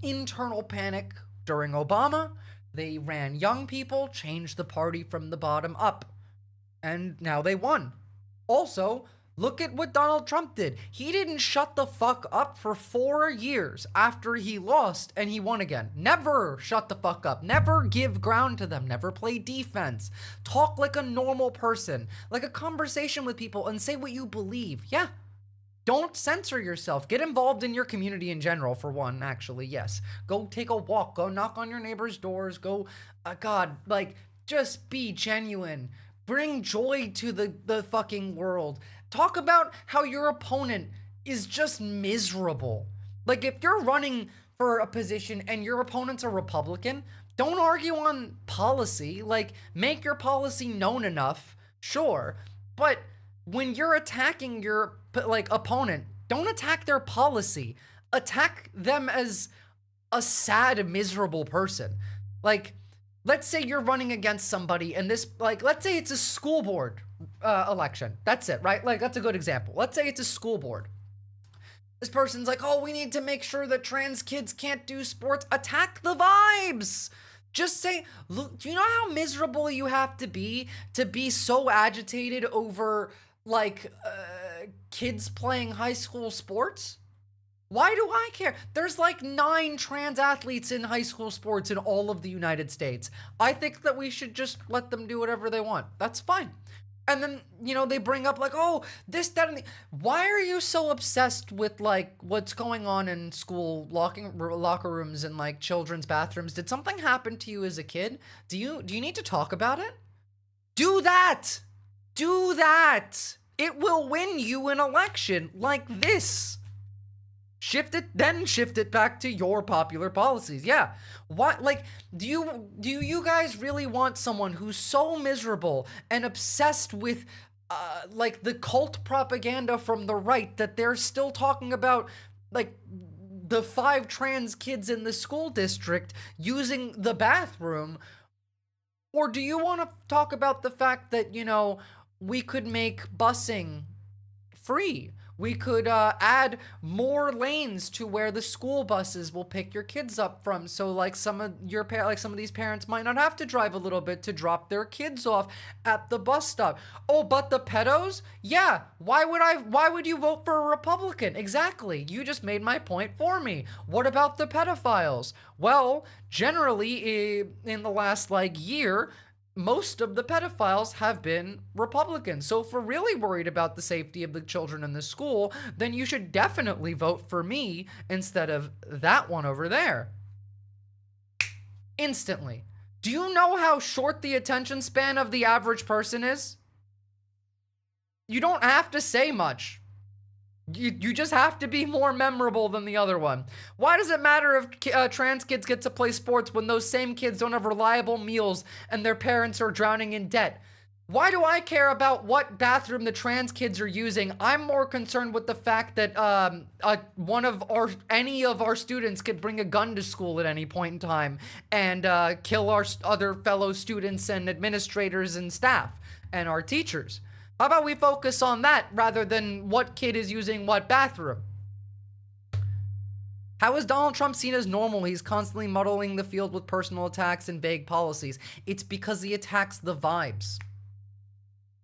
[SPEAKER 1] internal panic during Obama. They ran young people, changed the party from the bottom up. And now they won. Also, look at what Donald Trump did. He didn't shut the fuck up for 4 years after he lost and he won again. Never shut the fuck up. Never give ground to them. Never play defense. Talk like a normal person. Like a conversation with people and say what you believe. Yeah. Don't censor yourself. Get involved in your community in general, for one, actually, yes. Go take a walk. Go knock on your neighbor's doors. Go, just be genuine. Bring joy to the fucking world. Talk about how your opponent is just miserable. Like, if you're running for a position and your opponent's a Republican, don't argue on policy. Like, make your policy known enough, sure. But when you're attacking your, opponent, don't attack their policy. Attack them as a sad, miserable person. Like, let's say you're running against somebody and this, let's say it's a school board election. That's it, right? Like, that's a good example. Let's say it's a school board. This person's like, oh, we need to make sure that trans kids can't do sports. Attack the vibes. Just say, look, do you know how miserable you have to be so agitated over, like, kids playing high school sports? Why do I care? There's like 9 trans athletes in high school sports in all of the United States. I think that we should just let them do whatever they want. That's fine. And then, you know, they bring up like, oh, this, that, and the... Why are you so obsessed with like what's going on in school locker rooms and like children's bathrooms? Did something happen to you as a kid? Do you need to talk about it? Do that. Do that. It will win you an election like this. Shift it back to your popular policies. Yeah. What, like, do you guys really want someone who's so miserable and obsessed with, like, the cult propaganda from the right that they're still talking about, like, the 5 trans kids in the school district using the bathroom? Or do you want to talk about the fact that, you know, we could make busing free? We could add more lanes to where the school buses will pick your kids up from. So like some of these parents might not have to drive a little bit to drop their kids off at the bus stop. Oh, but the pedos? Yeah. Why would you vote for a Republican? Exactly. You just made my point for me. What about the pedophiles? Well, generally in the last like year, most of the pedophiles have been Republicans. So if we're really worried about the safety of the children in the school, then you should definitely vote for me instead of that one over there. Instantly. Do you know how short the attention span of the average person is? You don't have to say much. You just have to be more memorable than the other one. Why does it matter if trans kids get to play sports when those same kids don't have reliable meals and their parents are drowning in debt? Why do I care about what bathroom the trans kids are using? I'm more concerned with the fact that any of our students could bring a gun to school at any point in time and kill our other fellow students and administrators and staff and our teachers. How about we focus on that rather than what kid is using what bathroom? How is Donald Trump seen as normal? He's constantly muddling the field with personal attacks and vague policies. It's because he attacks the vibes.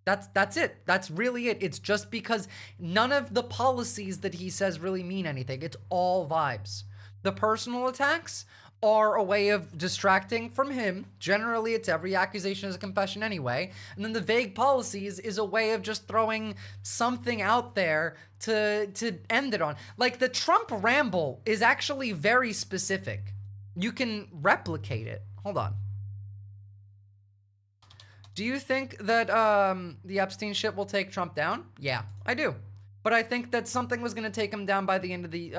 [SPEAKER 1] That's it. That's really it. It's just because none of the policies that he says really mean anything. It's all vibes. The personal attacks are a way of distracting from him. Generally, it's every accusation is a confession anyway. And then the vague policies is a way of just throwing something out there to end it on. Like the Trump ramble is actually very specific. You can replicate it. Hold on. Do you think that the Epstein shit will take Trump down? Yeah, I do. But I think that something was going to take him down by the end of the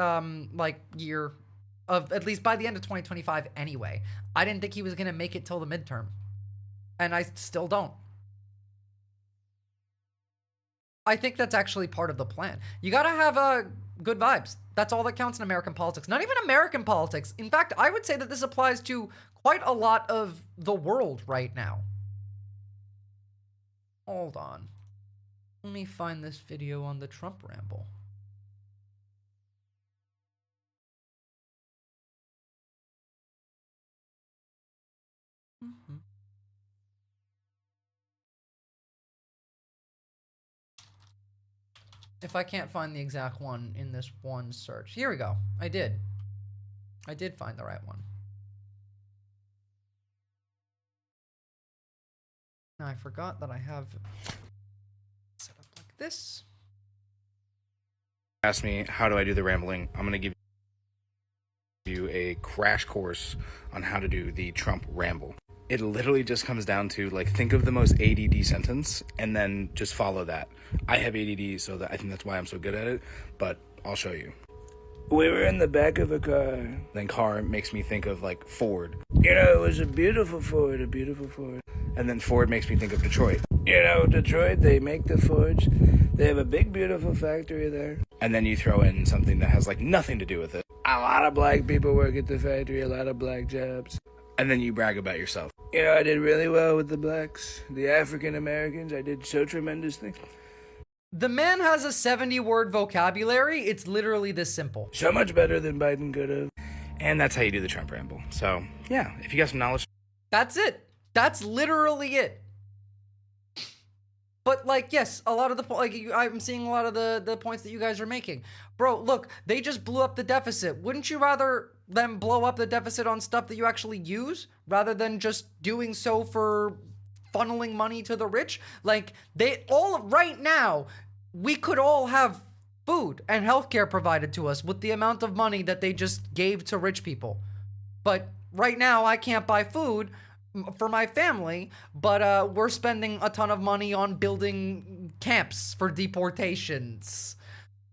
[SPEAKER 1] year of, at least by the end of 2025 anyway. I didn't think he was going to make it till the midterm. And I still don't. I think that's actually part of the plan. You got to have good vibes. That's all that counts in American politics. Not even American politics. In fact, I would say that this applies to quite a lot of the world right now. Hold on. Let me find this video on the Trump ramble. If I can't find the exact one in this one search. Here we go. I did find the right one. Now I forgot that I have set up like this.
[SPEAKER 8] Ask me, how do I do the rambling? I'm going to give you a crash course on how to do the Trump ramble. It literally just comes down to, like, think of the most ADD sentence and then just follow that. I have ADD, so I think that's why I'm so good at it, but I'll show you. We were in the back of a car. Then car makes me think of, like, Ford. You know, it was a beautiful Ford. And then Ford makes me think of Detroit. You know, Detroit, they make the Fords. They have a big, beautiful factory there. And then you throw in something that has, like, nothing to do with it. A lot of black people work at the factory, a lot of black jobs. And then you brag about yourself. You know, I did really well with the blacks, the African Americans. I did so tremendous things.
[SPEAKER 1] The man has a 70-word vocabulary. It's literally this simple.
[SPEAKER 8] So much better than Biden could have. And that's how you do the Trump ramble. So, yeah, if you got some knowledge.
[SPEAKER 1] That's it. That's literally it. But like, yes, a lot of the I'm seeing a lot of the points that you guys are making. Bro, look, they just blew up the deficit. Wouldn't you rather them blow up the deficit on stuff that you actually use rather than just doing so for funneling money to the rich? Like, they all right now, we could all have food and healthcare provided to us with the amount of money that they just gave to rich people. But right now, I can't buy food for my family, but we're spending a ton of money on building camps for deportations.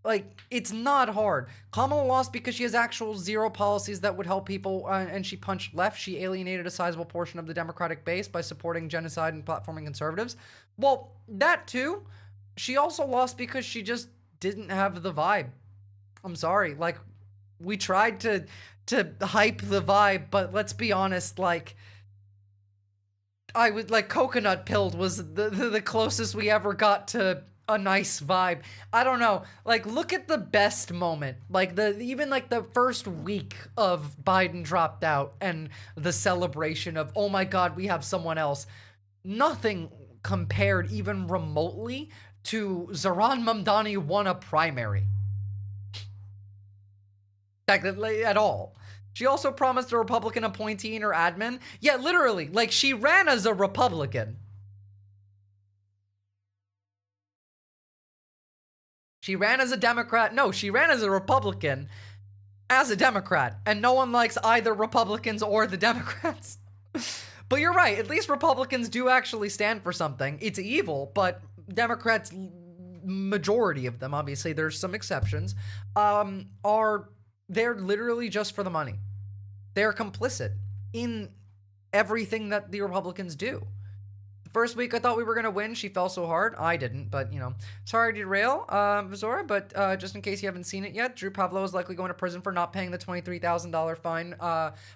[SPEAKER 1] Like, it's not hard. Kamala lost because she has actual zero policies that would help people, and she punched left. She alienated a sizable portion of the Democratic base by supporting genocide and platforming conservatives. Well, that too. She also lost because she just didn't have the vibe. I'm sorry. Like, we tried to hype the vibe, but let's be honest, like, I would like coconut pilled was the closest we ever got to a nice vibe. I don't know. Like, look at the best moment. Like even like the first week of Biden dropped out and the celebration of, oh my God, we have someone else. Nothing compared even remotely to Zohran Mamdani won a primary. At all. She also promised a Republican appointee in her admin. Yeah, literally, like, she ran as a Republican. She ran as a Democrat. No, she ran as a Republican as a Democrat. And no one likes either Republicans or the Democrats. But you're right. At least Republicans do actually stand for something. It's evil, but Democrats, majority of them, obviously, there's some exceptions, they're literally just for the money. They're complicit in everything that the Republicans do. The first week I thought we were going to win. She fell so hard. I didn't, but, you know. Sorry to derail, Visora, but just in case you haven't seen it yet, Drew Pavlo is likely going to prison for not paying the $23,000 fine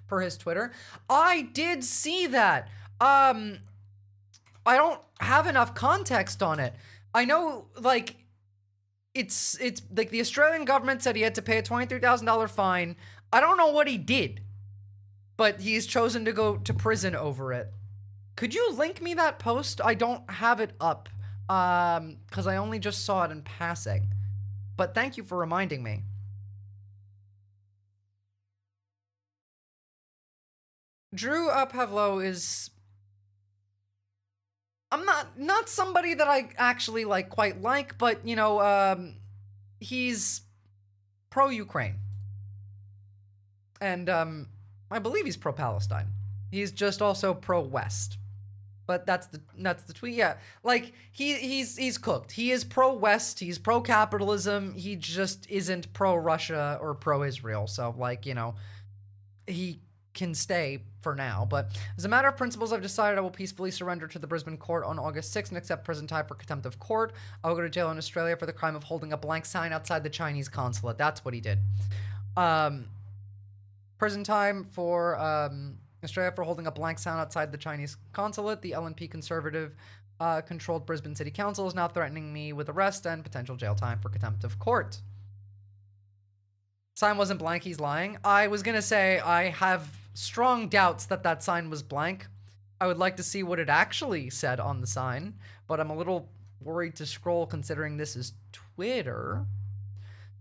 [SPEAKER 1] per his Twitter. I did see that. I don't have enough context on it. I know, like, it's like the Australian government said he had to pay a $23,000 fine. I don't know what he did, but he's chosen to go to prison over it. Could you link me that post? I don't have it up, because I only just saw it in passing. But thank you for reminding me. Drew Pavlo is... I'm not somebody that I actually quite like, but you know, he's pro-Ukraine, and I believe he's pro-Palestine. He's just also pro-West, but that's the tweet. Yeah, like he's cooked. He is pro-West. He's pro-capitalism. He just isn't pro-Russia or pro-Israel. So like, you know, he can stay for now, but as a matter of principles, I've decided I will peacefully surrender to the Brisbane court on August 6th and accept prison time for contempt of court. I will go to jail in Australia for the crime of holding a blank sign outside the Chinese consulate. That's what he did. Prison time for Australia for holding a blank sign outside the Chinese consulate. The LNP conservative controlled Brisbane City Council is now threatening me with arrest and potential jail time for contempt of court. Sign wasn't blank, he's lying. I was gonna say, I have strong doubts that that sign was blank. I would like to see what it actually said on the sign, but I'm a little worried to scroll considering this is Twitter.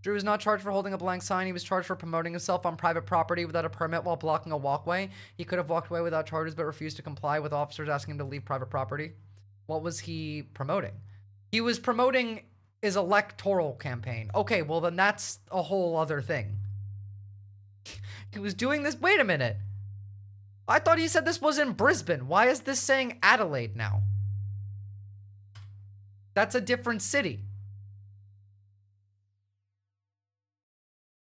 [SPEAKER 1] Drew was not charged for holding a blank sign. He was charged for promoting himself on private property without a permit while blocking a walkway. He could have walked away without charges but refused to comply with officers asking him to leave private property. What was he promoting? He was promoting his electoral campaign. Okay, well then that's a whole other thing. He was doing this. Wait a minute. I thought he said this was in Brisbane. Why is this saying Adelaide now? That's a different city.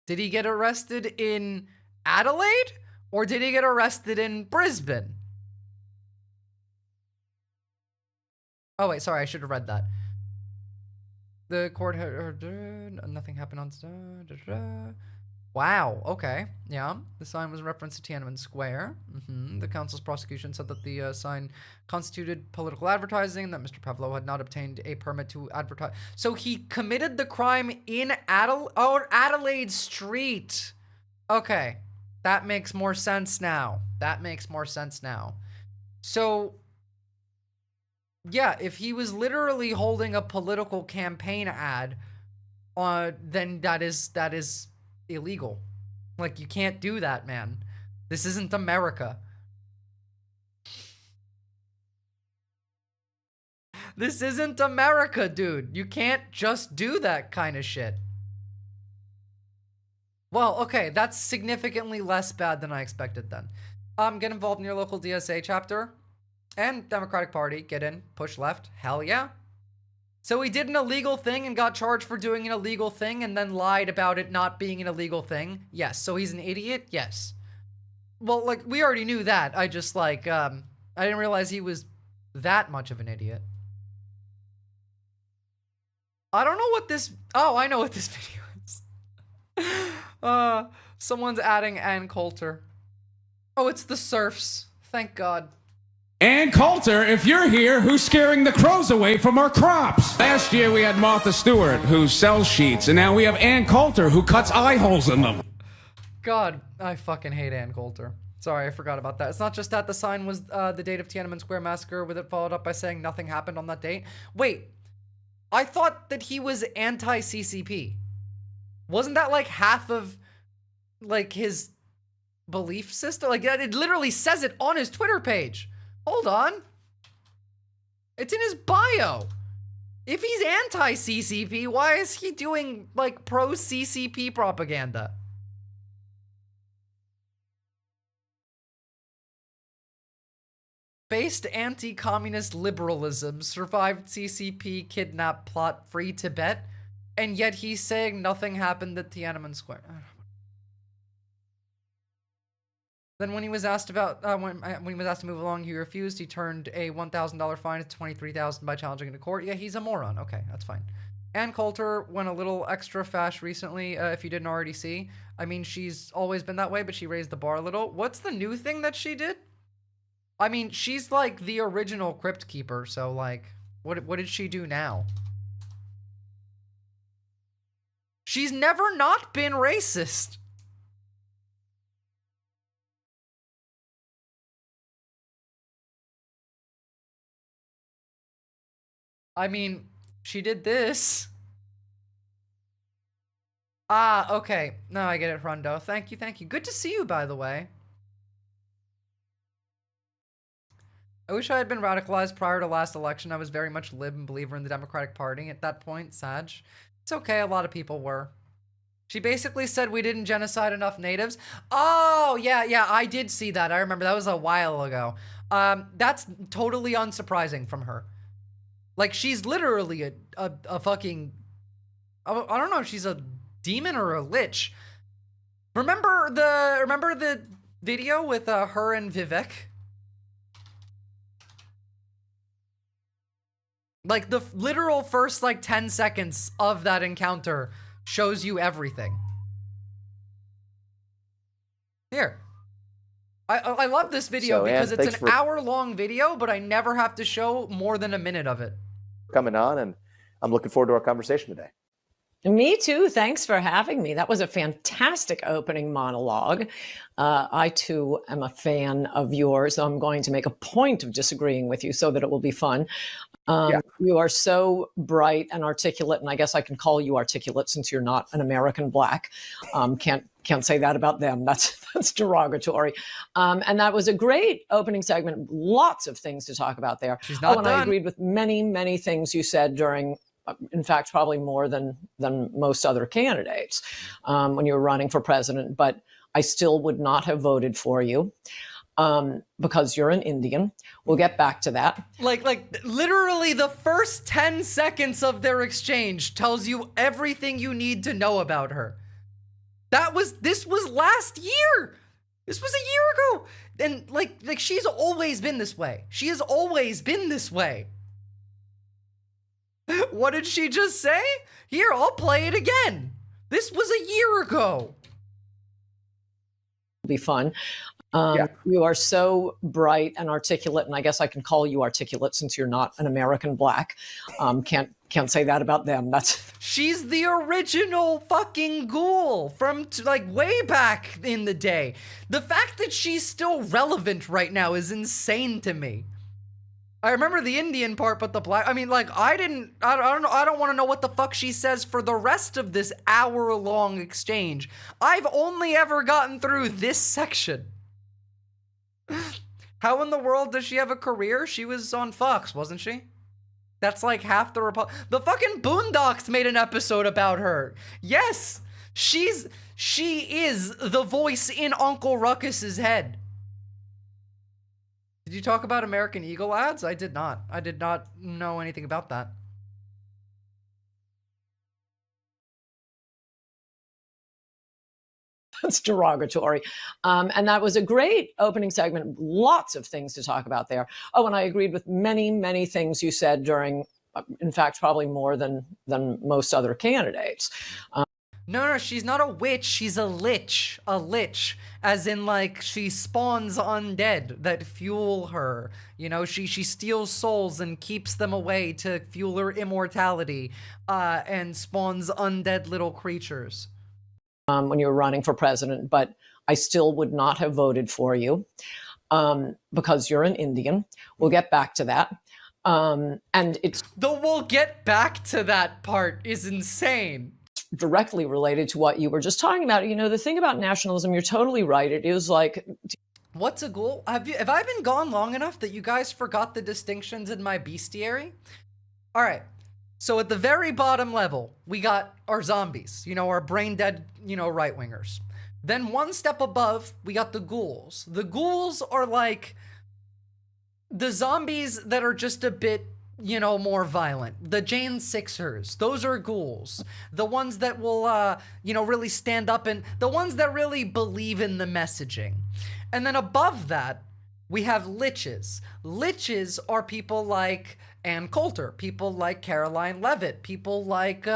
[SPEAKER 1] Did he get arrested in Adelaide or did he get arrested in Brisbane? Oh wait, sorry, I should have read that. The court heard nothing happened on. Wow, okay, yeah. The sign was referenced to Tiananmen Square. The council's prosecution said that the sign constituted political advertising, that Mr. Pavlo had not obtained a permit to advertise. So he committed the crime in Adelaide Street. Okay, that makes more sense now. That makes more sense now. So, yeah, if he was literally holding a political campaign ad, then that is illegal. Like, you can't do that, man. This isn't America. This isn't America, dude. You can't just do that kind of shit. Well, okay, that's significantly less bad than I expected then. Get involved in your local DSA chapter. And Democratic Party, get in, push left. Hell yeah. So he did an illegal thing and got charged for doing an illegal thing and then lied about it not being an illegal thing. Yes. So he's an idiot? Yes. Well, like, we already knew that. I just, like, I didn't realize he was that much of an idiot. I don't know what this... Oh, I know what this video is. Someone's adding Ann Coulter. Oh, it's the serfs. Thank God.
[SPEAKER 11] Ann Coulter, if you're here, who's scaring the crows away from our crops? Last year we had Martha Stewart, who sells sheets, and now we have Ann Coulter, who cuts eye holes in them.
[SPEAKER 1] God, I fucking hate Ann Coulter. Sorry, I forgot about that. It's not just that the sign was the date of Tiananmen Square massacre, with it followed up by saying nothing happened on that date. Wait, I thought that he was anti-CCP. Wasn't that like half of like his belief system? Like, it literally says it on his Twitter page. Hold on. It's in his bio. If he's anti-CCP, why is he doing, like, pro-CCP propaganda? Based anti-communist liberalism, survived CCP kidnap plot, free Tibet, and yet he's saying nothing happened at Tiananmen Square. Then when he was asked about when he was asked to move along, he refused. He turned a $1,000 fine to $23,000 by challenging into court. Yeah, he's a moron. Okay, that's fine. Ann Coulter went a little extra fast recently. If you didn't already see, I mean, she's always been that way, but she raised the bar a little. What's the new thing that she did? I mean, she's like the original Crypt Keeper. So like, what did she do now? She's never not been racist. I mean, she did this. Ah, okay. No, I get it, Rondo. Thank you, thank you. Good to see you, by the way. I wish I had been radicalized prior to last election. I was very much lib and believer in the Democratic Party at that point, Sag. It's okay, a lot of people were. She basically said we didn't genocide enough natives. Oh, yeah, I did see that. I remember that was a while ago. That's totally unsurprising from her. Like, she's literally a fucking... I don't know if she's a demon or a lich. Remember the video with her and Vivek? Like, the literal first, like, 10 seconds of that encounter shows you everything. Here. I love this video because it's an hour-long video, but I never have to show more than a minute of it.
[SPEAKER 12] Coming on, and I'm looking forward to our conversation today.
[SPEAKER 13] Me too. Thanks for having me. That was a fantastic opening monologue. I too am a fan of yours. So I'm going to make a point of disagreeing with you so that it will be fun. You are so bright and articulate, and I guess I can call you articulate since you're not an American black. Can't say that about them. That's derogatory. And that was a great opening segment. Lots of things to talk about there.
[SPEAKER 1] She's not done.
[SPEAKER 13] I agreed with many, many things you said during. In fact, probably more than most other candidates when you were running for president. But I still would not have voted for you because you're an Indian. We'll get back to that.
[SPEAKER 1] Like literally the first 10 seconds of their exchange tells you everything you need to know about her. This was last year. This was a year ago. And like she's always been this way. She has always been this way. What did she just say? Here, I'll play it again. This was a year ago.
[SPEAKER 13] Be fun. You are so bright and articulate, and I guess I can call you articulate since you're not an American black. Can't say that about them.
[SPEAKER 1] She's the original fucking ghoul from like way back in the day. The fact that she's still relevant right now is insane to me. I remember the Indian part, but the black, I mean, like, I don't know, I don't want to know what the fuck she says for the rest of this hour-long exchange. I've only ever gotten through this section. How in the world does she have a career? She was on Fox, wasn't she? That's like half the the fucking Boondocks made an episode about her. Yes, she is the voice in Uncle Ruckus's head. Did you talk about American Eagle ads? I did not. I did not know anything about that.
[SPEAKER 13] That's derogatory. And that was a great opening segment. Lots of things to talk about there. Oh, and I agreed with many, many things you said during, in fact, probably more than most other candidates.
[SPEAKER 1] No, she's not a witch. She's a lich. A lich. As in, like, she spawns undead that fuel her. You know, she steals souls and keeps them away to fuel her immortality, and spawns undead little creatures.
[SPEAKER 13] When you were running for president, but I still would not have voted for you because you're an Indian. We'll get back to that. And it's...
[SPEAKER 1] The we'll get back to that part is insane.
[SPEAKER 13] Directly related to what you were just talking about. You know, the thing about nationalism, you're totally right. It is like...
[SPEAKER 1] What's a ghoul? Have I been gone long enough that you guys forgot the distinctions in my bestiary? All right. So at the very bottom level, we got our zombies, you know, our brain dead, you know, right-wingers. Then one step above, we got the ghouls. The ghouls are like the zombies that are just a bit, you know, more violent. The Jane Sixers, those are ghouls. The ones that will, you know, really stand up and the ones that really believe in the messaging. And then above that, we have liches. Liches are people like Ann Coulter, people like Caroline Levitt, people like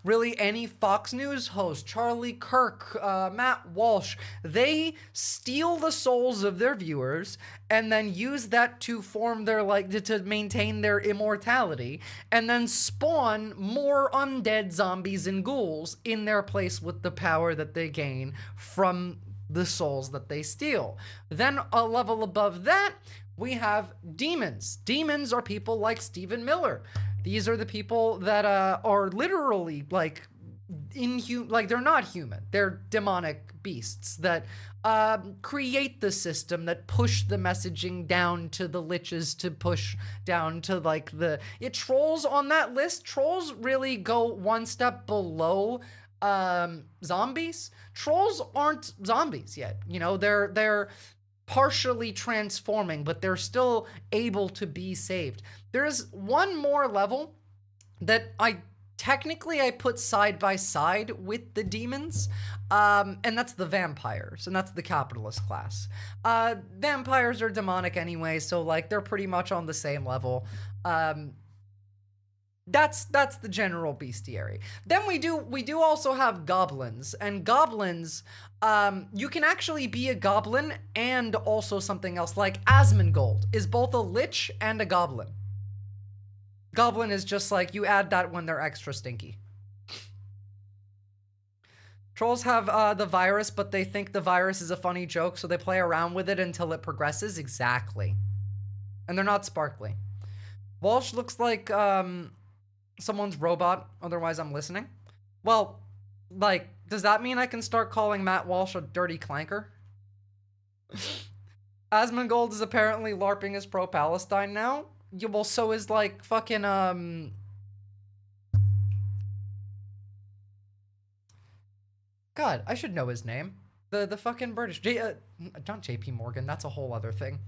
[SPEAKER 1] really any Fox News host, Charlie Kirk, Matt Walsh. They steal the souls of their viewers and then use that to form their, like, to maintain their immortality, and then spawn more undead zombies and ghouls in their place with the power that they gain from the souls that they steal. Then a level above that, we have demons. Demons are people like Stephen Miller. These are the people that are literally like they're not human. They're demonic beasts that create the system that push the messaging down to the liches to push down to like trolls on that list. Trolls really go one step below zombies. Trolls aren't zombies yet. You know, they're partially transforming, but they're still able to be saved. There's one more level that I put side by side with the demons, and that's the vampires, and that's the capitalist class. Vampires are demonic anyway, so like they're pretty much on the same level. That's the general bestiary. Then we do also have goblins, and goblins, you can actually be a goblin and also something else, like Asmongold is both a lich and a goblin. Goblin is just like, you add that when they're extra stinky. Trolls have the virus, but they think the virus is a funny joke, so they play around with it until it progresses. Exactly. And they're not sparkly. Walsh looks like someone's robot, otherwise I'm listening. Well, like, does that mean I can start calling Matt Walsh a dirty clanker? Asmongold is apparently LARPing as pro-Palestine now. Yeah, well, so is like fucking God, I should know his name. The fucking British not JP Morgan, that's a whole other thing.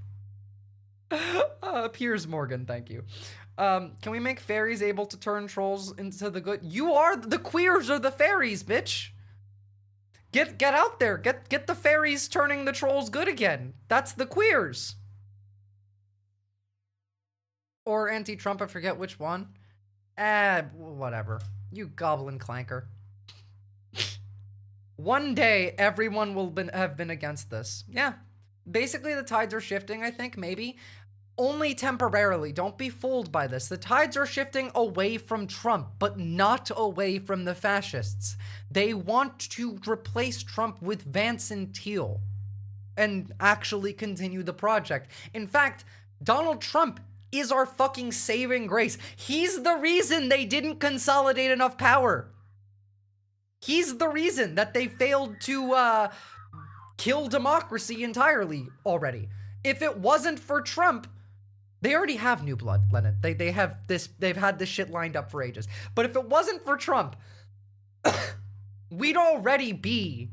[SPEAKER 1] Piers Morgan, thank you. Can we make fairies able to turn trolls into the good? You are the queers are the fairies, bitch. Get out there. Get the fairies turning the trolls good again. That's the queers. Or anti-Trump, I forget which one. Whatever. You goblin clanker. One day, everyone will have been against this. Yeah. Basically, the tides are shifting, I think, maybe. Only temporarily. Don't be fooled by this. The tides are shifting away from Trump, but not away from the fascists. They want to replace Trump with Vance and Teal and actually continue the project. In fact, Donald Trump is our fucking saving grace. He's the reason they didn't consolidate enough power. He's the reason that they failed to kill democracy entirely already. If it wasn't for Trump, they already have new blood, Lennon. They've had this shit lined up for ages. But if it wasn't for Trump, we'd already be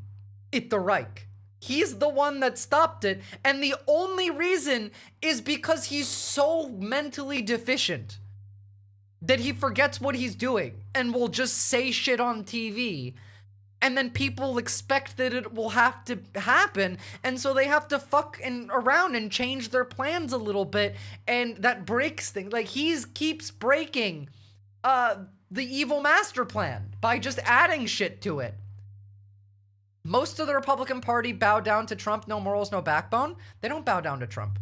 [SPEAKER 1] at the Reich. He's the one that stopped it, and the only reason is because he's so mentally deficient that he forgets what he's doing and will just say shit on TV. And then people expect that it will have to happen, and so they have to fuck around and change their plans a little bit, and that breaks things. Like, keeps breaking the evil master plan by just adding shit to it. Most of the Republican Party bow down to Trump, no morals, no backbone. They don't bow down to Trump.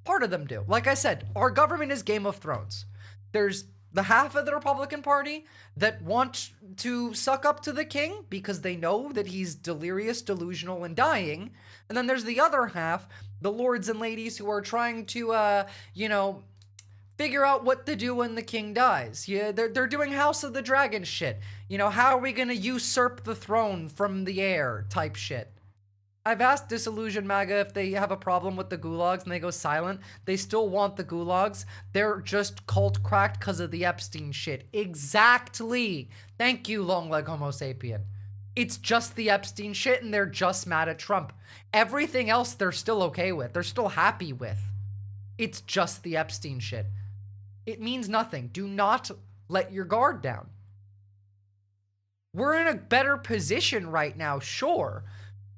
[SPEAKER 1] Part of them do. Like I said, our government is Game of Thrones. There's the half of the Republican Party that want to suck up to the king because they know that he's delirious, delusional, and dying. And then there's the other half, the lords and ladies who are trying to, figure out what to do when the king dies. Yeah, they're doing House of the Dragon shit. How are we gonna usurp the throne from the air type shit. I've asked Disillusion MAGA if they have a problem with the gulags and they go silent. They still want the gulags. They're just cult cracked because of the Epstein shit. Exactly. Thank you, long leg homo sapien. It's just the Epstein shit and they're just mad at Trump. Everything else they're still okay with. They're still happy with. It's just the Epstein shit. It means nothing. Do not let your guard down. We're in a better position right now, sure.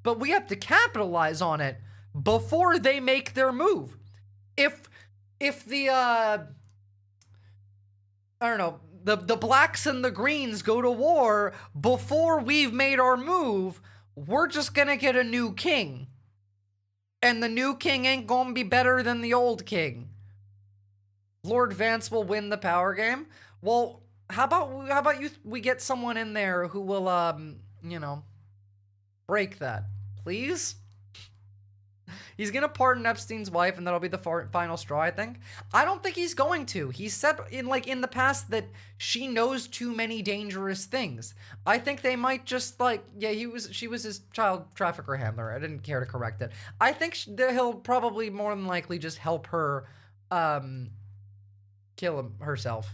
[SPEAKER 1] But we have to capitalize on it before they make their move. If the I don't know, the blacks and the greens go to war before we've made our move, we're just gonna get a new king. And the new king ain't gonna be better than the old king. Lord Vance will win the power game. Well, how about we get someone in there who will break that. Please? He's gonna pardon Epstein's wife, and that'll be the final straw, I think. I don't think he's going to. He said in the past that she knows too many dangerous things. I think they might just she was his child trafficker handler. I didn't care to correct it. I think he'll probably more than likely just help her kill herself.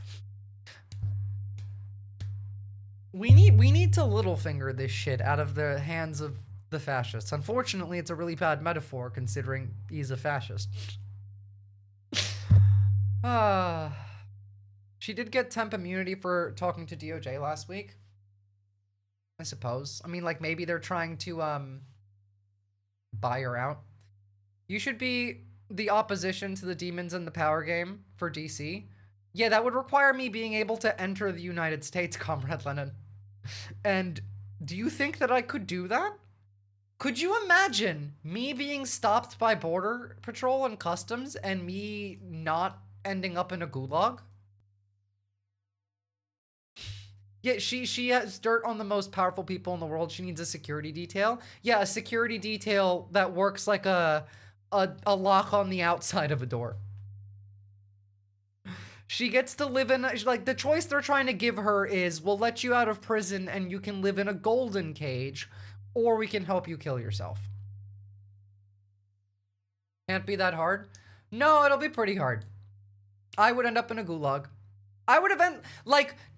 [SPEAKER 1] We need to Littlefinger this shit out of the hands of the fascists. Unfortunately, it's a really bad metaphor considering he's a fascist. She did get temp immunity for talking to DOJ last week, I suppose. I mean, maybe they're trying to buy her out. You should be the opposition to the demons in the power game for DC. Yeah, that would require me being able to enter the United States, Comrade Lennon. And do you think that I could do that? Could you imagine me being stopped by Border Patrol and Customs and me not ending up in a gulag? Yeah, she has dirt on the most powerful people in the world. She needs a security detail. Yeah, a security detail that works like a lock on the outside of a door. She gets to live in, the choice they're trying to give her is, we'll let you out of prison and you can live in a golden cage, or we can help you kill yourself. Can't be that hard? No, it'll be pretty hard. I would end up in a gulag. I would have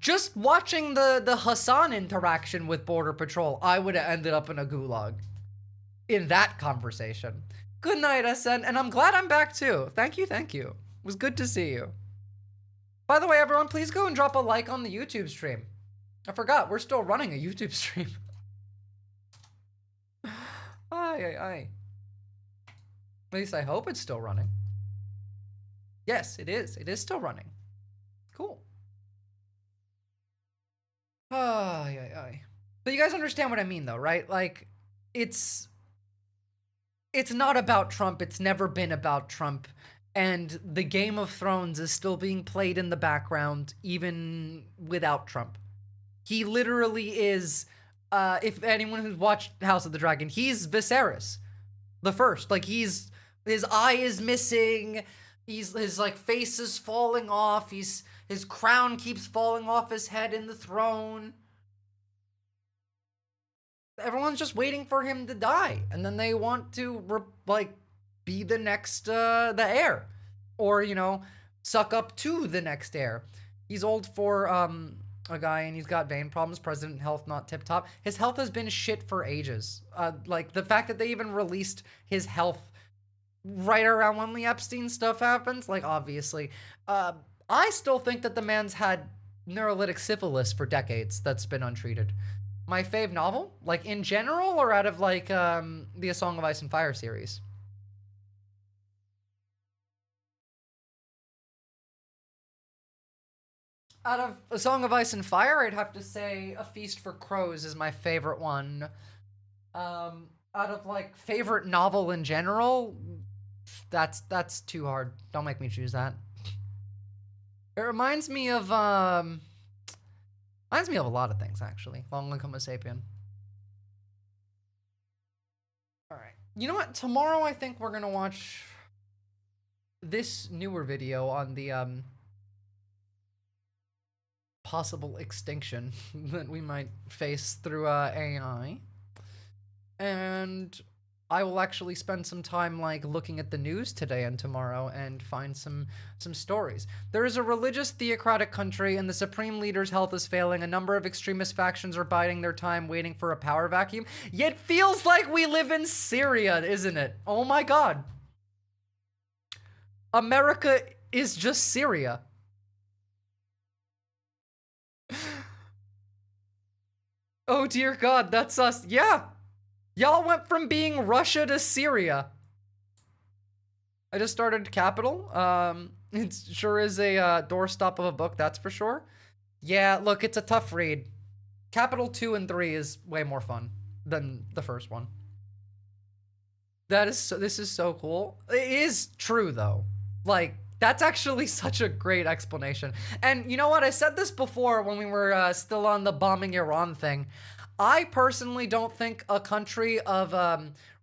[SPEAKER 1] just watching the Hassan interaction with Border Patrol, I would have ended up in a gulag. In that conversation. Good night, SN, and I'm glad I'm back too. Thank you. It was good to see you. By the way, everyone, please go and drop a like on the YouTube stream. I forgot, we're still running a YouTube stream. Aye. At least I hope it's still running. Yes, it is. It is still running. Cool. Aye. But you guys understand what I mean, though, right? It's it's not about Trump. It's never been about Trump. And the Game of Thrones is still being played in the background, even without Trump. He literally is, if anyone who's watched House of the Dragon, he's Viserys the First. Like, his eye is missing. His like face is falling off. His crown keeps falling off his head in the throne. Everyone's just waiting for him to die, and then they want to be the next the heir, or suck up to the next heir. He's old for a guy, and he's got vein problems. President health not tip top. His health has been shit for ages. Like the fact that they even released his health right around when the Epstein stuff happens, like obviously, I still think that the man's had neurolytic syphilis for decades that's been untreated. My fave novel, like in general, or out of like the A Song of Ice and Fire series? Out of A Song of Ice and Fire, I'd have to say A Feast for Crows is my favorite one. Out of like favorite novel in general, that's too hard. Don't make me choose that. It reminds me of a lot of things, actually. Long Live Homo Sapien. All right. You know what? Tomorrow, I think we're gonna watch this newer video on the possible extinction that we might face through AI, and I will actually spend some time like looking at the news today and tomorrow and find some stories. There is a religious theocratic country and the supreme leader's health is failing. A number of extremist factions are biding their time waiting for a power vacuum. Yet feels like we live in Syria, isn't it? Oh my God. America is just Syria. Oh dear God, that's us. Yeah. Y'all went from being Russia to Syria. I just started Capital. It sure is a doorstop of a book, that's for sure. Yeah, look, it's a tough read. Capital 2 and 3 is way more fun than the first one. This is so cool. It is true, though. Like, that's actually such a great explanation. And you know what? I said this before when we were still on the bombing Iran thing. I personally don't think a country of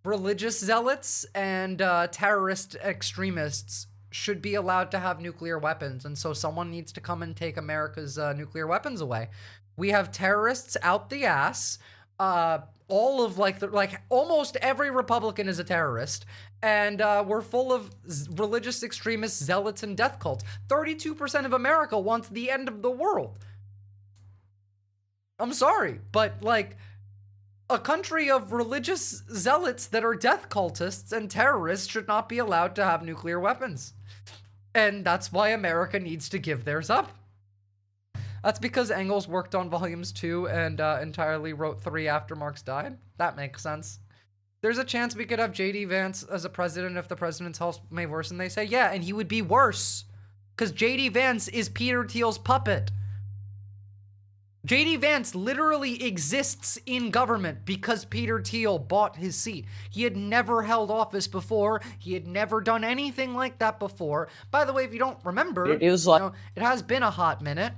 [SPEAKER 1] religious zealots and terrorist extremists should be allowed to have nuclear weapons. And so someone needs to come and take America's nuclear weapons away. We have terrorists out the ass. All of almost every Republican is a terrorist. And we're full of religious extremists, zealots, and death cults. 32% of America wants the end of the world. I'm sorry, but like a country of religious zealots that are death cultists and terrorists should not be allowed to have nuclear weapons. And that's why America needs to give theirs up. That's because Engels worked on volumes 2 and entirely wrote 3 after Marx died. That makes sense. There's a chance we could have J.D. Vance as a president if the president's health may worsen. They say, yeah, and he would be worse because J.D. Vance is Peter Thiel's puppet. J.D. Vance literally exists in government because Peter Thiel bought his seat. He had never held office before. He had never done anything like that before. By the way, if you don't remember, it has been a hot minute.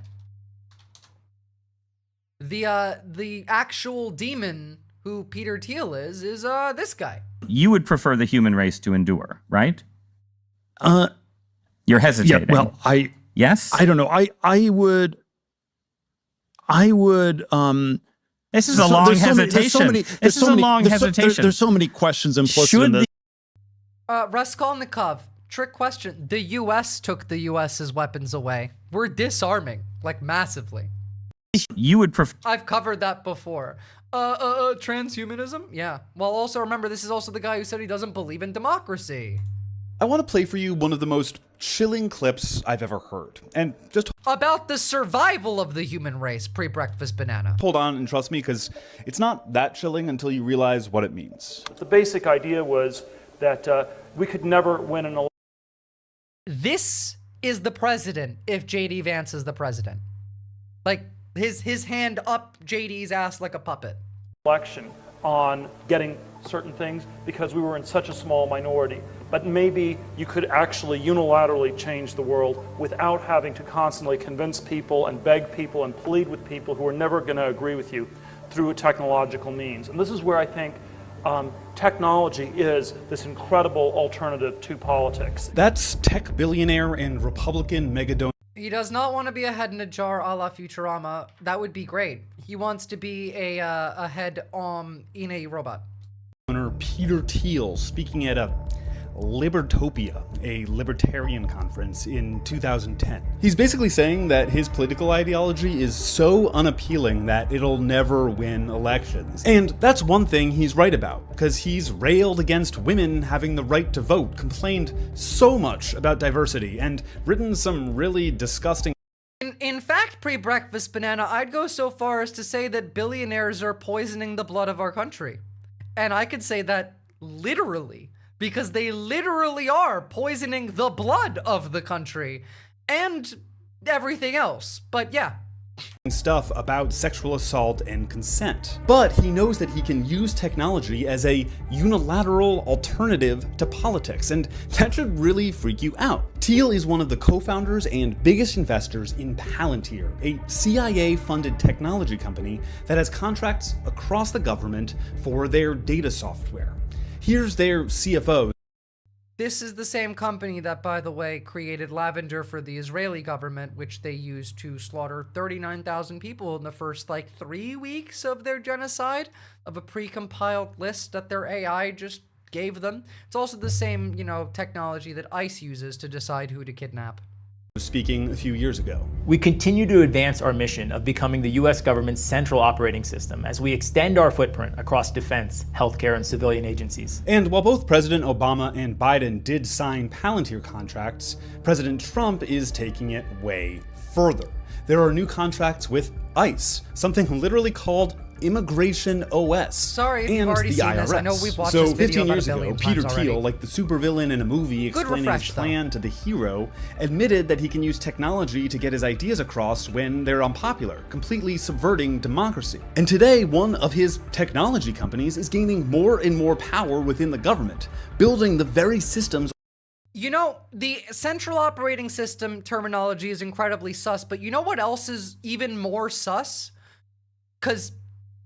[SPEAKER 1] The actual demon who Peter Thiel is this guy.
[SPEAKER 14] You would prefer the human race to endure, right? You're hesitating.
[SPEAKER 15] Yeah, well,
[SPEAKER 14] yes?
[SPEAKER 15] I don't know. I would.
[SPEAKER 14] This is a long hesitation. This is a long hesitation.
[SPEAKER 15] There's so many questions implicit in this.
[SPEAKER 1] Raskolnikov, trick question. The U.S. took the U.S.'s weapons away. We're disarming, like massively.
[SPEAKER 14] You would prefer.
[SPEAKER 1] I've covered that before. Transhumanism? Yeah. Well, also remember, this is also the guy who said he doesn't believe in democracy.
[SPEAKER 16] I want to play for you one of the most chilling clips I've ever heard. And just
[SPEAKER 1] about the survival of the human race, pre-breakfast banana.
[SPEAKER 16] Hold on and trust me, because it's not that chilling until you realize what it means.
[SPEAKER 19] The basic idea was that we could never win an election.
[SPEAKER 1] This is the president if J.D. Vance is the president. Like, his hand up JD's ass like a puppet.
[SPEAKER 19] Election on getting certain things because we were in such a small minority. But maybe you could actually unilaterally change the world without having to constantly convince people and beg people and plead with people who are never going to agree with you through a technological means. And this is where I think technology is this incredible alternative to politics.
[SPEAKER 16] That's tech billionaire and Republican megadon.
[SPEAKER 1] He does not want to be a head in a jar a la Futurama. That would be great. He wants to be a head in a robot.
[SPEAKER 16] Peter Thiel speaking at a Libertopia, a libertarian conference in 2010. He's basically saying that his political ideology is so unappealing that it'll never win elections. And that's one thing he's right about, because he's railed against women having the right to vote, complained so much about diversity, and written some really disgusting.
[SPEAKER 1] In fact, pre-breakfast banana, I'd go so far as to say that billionaires are poisoning the blood of our country. And I could say that literally, because they literally are poisoning the blood of the country and everything else. But yeah.
[SPEAKER 16] Stuff about sexual assault and consent. But he knows that he can use technology as a unilateral alternative to politics, and that should really freak you out. Thiel is one of the co-founders and biggest investors in Palantir, a CIA-funded technology company that has contracts across the government for their data software. Here's their CFO.
[SPEAKER 1] This is the same company that, by the way, created lavender for the Israeli government, which they used to slaughter 39,000 people in the first, 3 weeks of their genocide, of a pre-compiled list that their AI just gave them. It's also the same, technology that ICE uses to decide who to kidnap.
[SPEAKER 16] Speaking a few years ago.
[SPEAKER 17] We continue to advance our mission of becoming the U.S. government's central operating system as we extend our footprint across defense, healthcare, and civilian agencies.
[SPEAKER 16] And while both President Obama and Biden did sign Palantir contracts, President Trump is taking it way further. There are new contracts with ICE, something literally called Immigration OS.
[SPEAKER 1] Sorry,
[SPEAKER 16] and
[SPEAKER 1] you've already
[SPEAKER 16] the
[SPEAKER 1] seen
[SPEAKER 16] IRS.
[SPEAKER 1] this. I know we've watched
[SPEAKER 16] so
[SPEAKER 1] this video
[SPEAKER 16] 15 years
[SPEAKER 1] about a
[SPEAKER 16] ago,
[SPEAKER 1] billion
[SPEAKER 16] Peter
[SPEAKER 1] times already.
[SPEAKER 16] Thiel, like the supervillain in a movie explaining his plan to the hero, admitted that he can use technology to get his ideas across when they're unpopular, completely subverting democracy. And today, one of his technology companies is gaining more and more power within the government, building the very systems.
[SPEAKER 1] The central operating system terminology is incredibly sus, but you know what else is even more sus? Because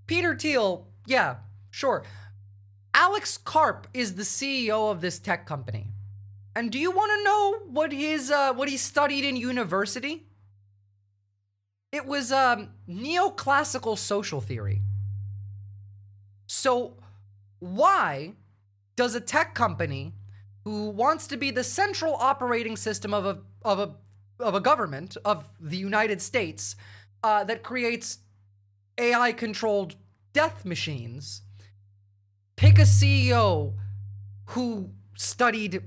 [SPEAKER 1] Peter Thiel, yeah, sure. Alex Karp is the CEO of this tech company. And do you want to know what he studied in university? It was neoclassical social theory. So why does a tech company who wants to be the central operating system of a government of the United States that creates AI-controlled death machines, pick a CEO who studied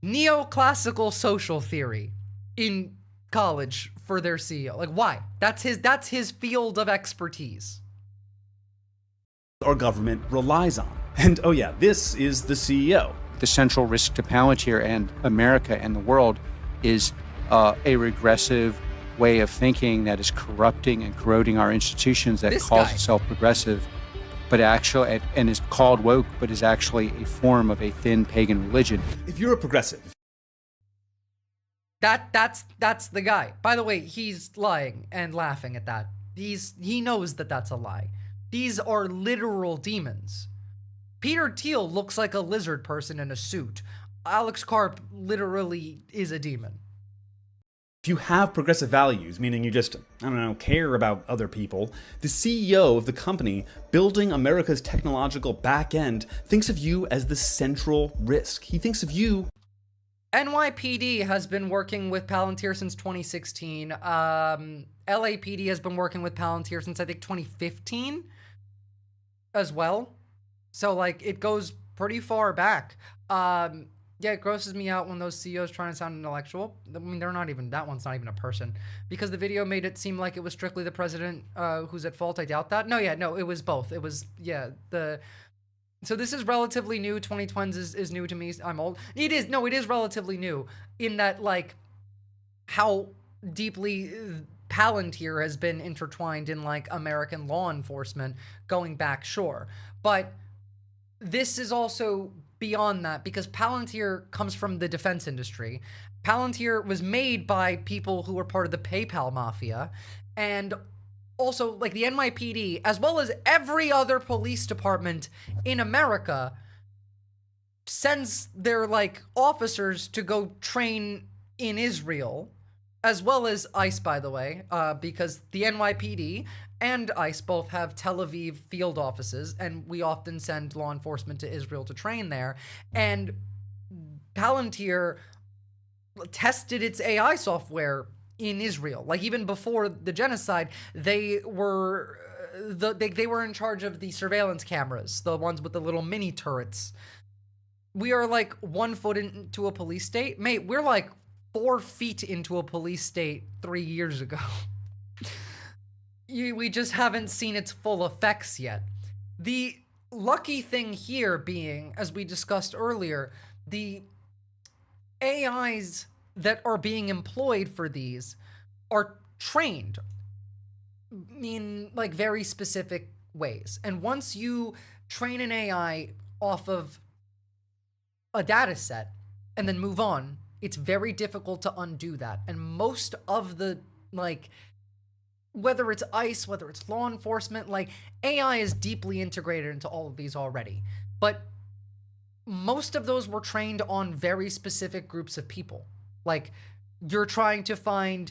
[SPEAKER 1] neoclassical social theory in college for their CEO? Why? That's his field of expertise.
[SPEAKER 16] Our government relies on. And oh yeah, this is the CEO.
[SPEAKER 18] The central risk to Palantir and America and the world is a regressive way of thinking that is corrupting and corroding our institutions, that calls itself progressive, but actually, and is called woke, but is actually a form of a thin pagan religion.
[SPEAKER 16] If you're a progressive,
[SPEAKER 1] that's the guy. By the way, he's lying and laughing at that. He knows that that's a lie. These are literal demons. Peter Thiel looks like a lizard person in a suit. Alex Karp literally is a demon.
[SPEAKER 16] if you have progressive values, meaning you just, care about other people, the CEO of the company building America's technological back end thinks of you as the central risk. He thinks of you.
[SPEAKER 1] NYPD has been working with Palantir since 2016. LAPD has been working with Palantir since, I think, 2015 as well. So, it goes pretty far back. Yeah, it grosses me out when those CEOs trying to sound intellectual. I mean, they're not even, that one's not even a person. Because the video made it seem like it was strictly the president who's at fault. I doubt that. No, it was both. It was, so this is relatively new. 2020s is new to me. I'm old. It is relatively new in that, how deeply Palantir has been intertwined in, American law enforcement going back, sure. But this is also beyond that, because Palantir comes from the defense industry. Palantir was made by people who were part of the PayPal mafia, and also like the NYPD, as well as every other police department in America, sends their like officers to go train in Israel, as well as ICE, by the way, because the NYPD and ICE both have Tel Aviv field offices, and we often send law enforcement to Israel to train there. And Palantir tested its AI software in Israel. Like, even before the genocide, they were they were in charge of the surveillance cameras, the ones with the little mini turrets. We are like 1 foot into a police state. Mate, we're like 4 feet into a police state 3 years ago. We just haven't seen its full effects yet. The lucky thing here being, as we discussed earlier, the AIs that are being employed for these are trained in like very specific ways. And once you train an AI off of a data set and then move on, it's very difficult to undo that. And most of the, like, whether it's ICE, whether it's law enforcement, like, AI is deeply integrated into all of these already. But most of those were trained on very specific groups of people. Like, you're trying to find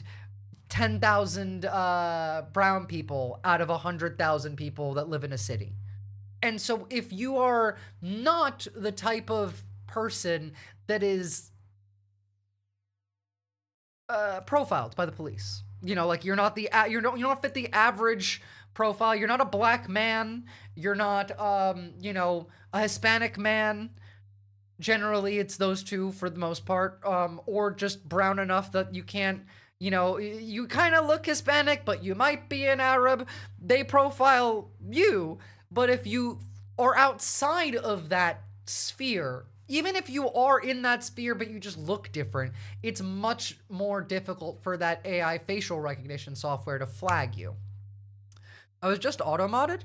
[SPEAKER 1] 10,000 brown people out of 100,000 people that live in a city. And so if you are not the type of person that is profiled by the police, you know, like, you're not the you don't fit the average profile. You're not a black man. You're not you know, a Hispanic man. Generally, it's those two for the most part, or just brown enough that you can't, you know, you kind of look Hispanic, but you might be an Arab. They profile you. But if you are outside of that sphere, even if you are in that sphere, but you just look different, it's much more difficult for that AI facial recognition software to flag you. I was just auto-modded?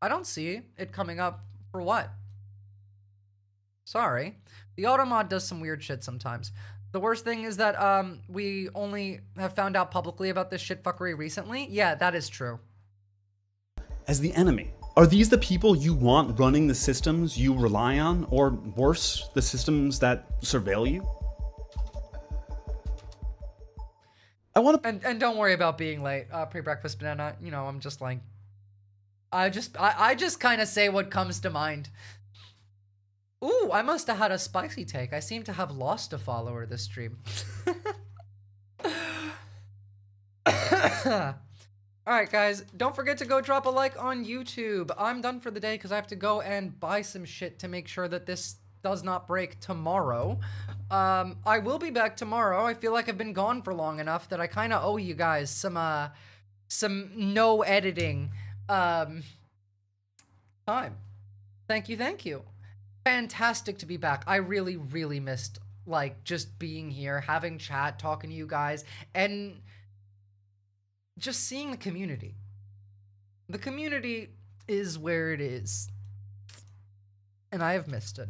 [SPEAKER 1] I don't see it coming up for what? Sorry. The auto-mod does some weird shit sometimes. The worst thing is that we only have found out publicly about this shitfuckery recently. Yeah, that is true.
[SPEAKER 16] As the enemy, are these the people you want running the systems you rely on, or worse, the systems that surveil you? I want to...
[SPEAKER 1] And don't worry about being late, pre-breakfast banana. You know, I'm just like... I just kind of say what comes to mind. Ooh, I must have had a spicy take. I seem to have lost a follower this stream. Alright guys, don't forget to go drop a like on YouTube. I'm done for the day because I have to go and buy some shit to make sure that this does not break tomorrow. I will be back tomorrow. I feel like I've been gone for long enough that I kind of owe you guys some no editing time. Thank you. Fantastic to be back. I really, really missed, like, just being here, having chat, talking to you guys, and just seeing the community. The community is where it is, and I have missed it.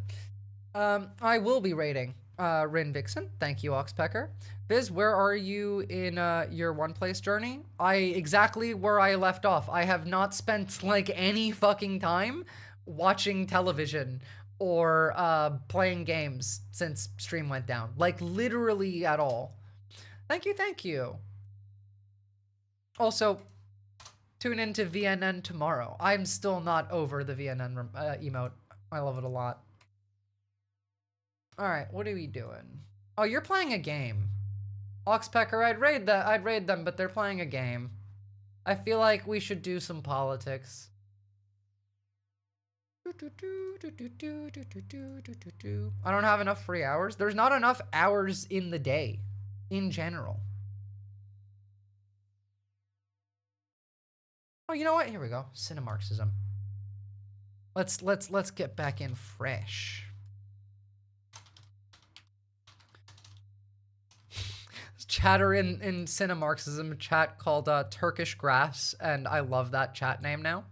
[SPEAKER 1] I will be rating Rin Vixen. Thank you, Oxpecker. Biz, where are you in your One Place journey? Exactly where I left off. I have not spent, like, any fucking time watching television or playing games since stream went down. Like, literally at all. Thank you. Also, tune into VNN tomorrow. I'm still not over the VNN emote. I love it a lot. Alright, what are we doing? Oh, you're playing a game. Oxpecker, I'd raid them, but they're playing a game. I feel like we should do some politics. I don't have enough free hours. There's not enough hours in the day, in general. Oh, you know what? Here we go. Cinemarxism. Let's get back in fresh. Chatter in Cinemarxism chat called Turkish Grass, and I love that chat name now.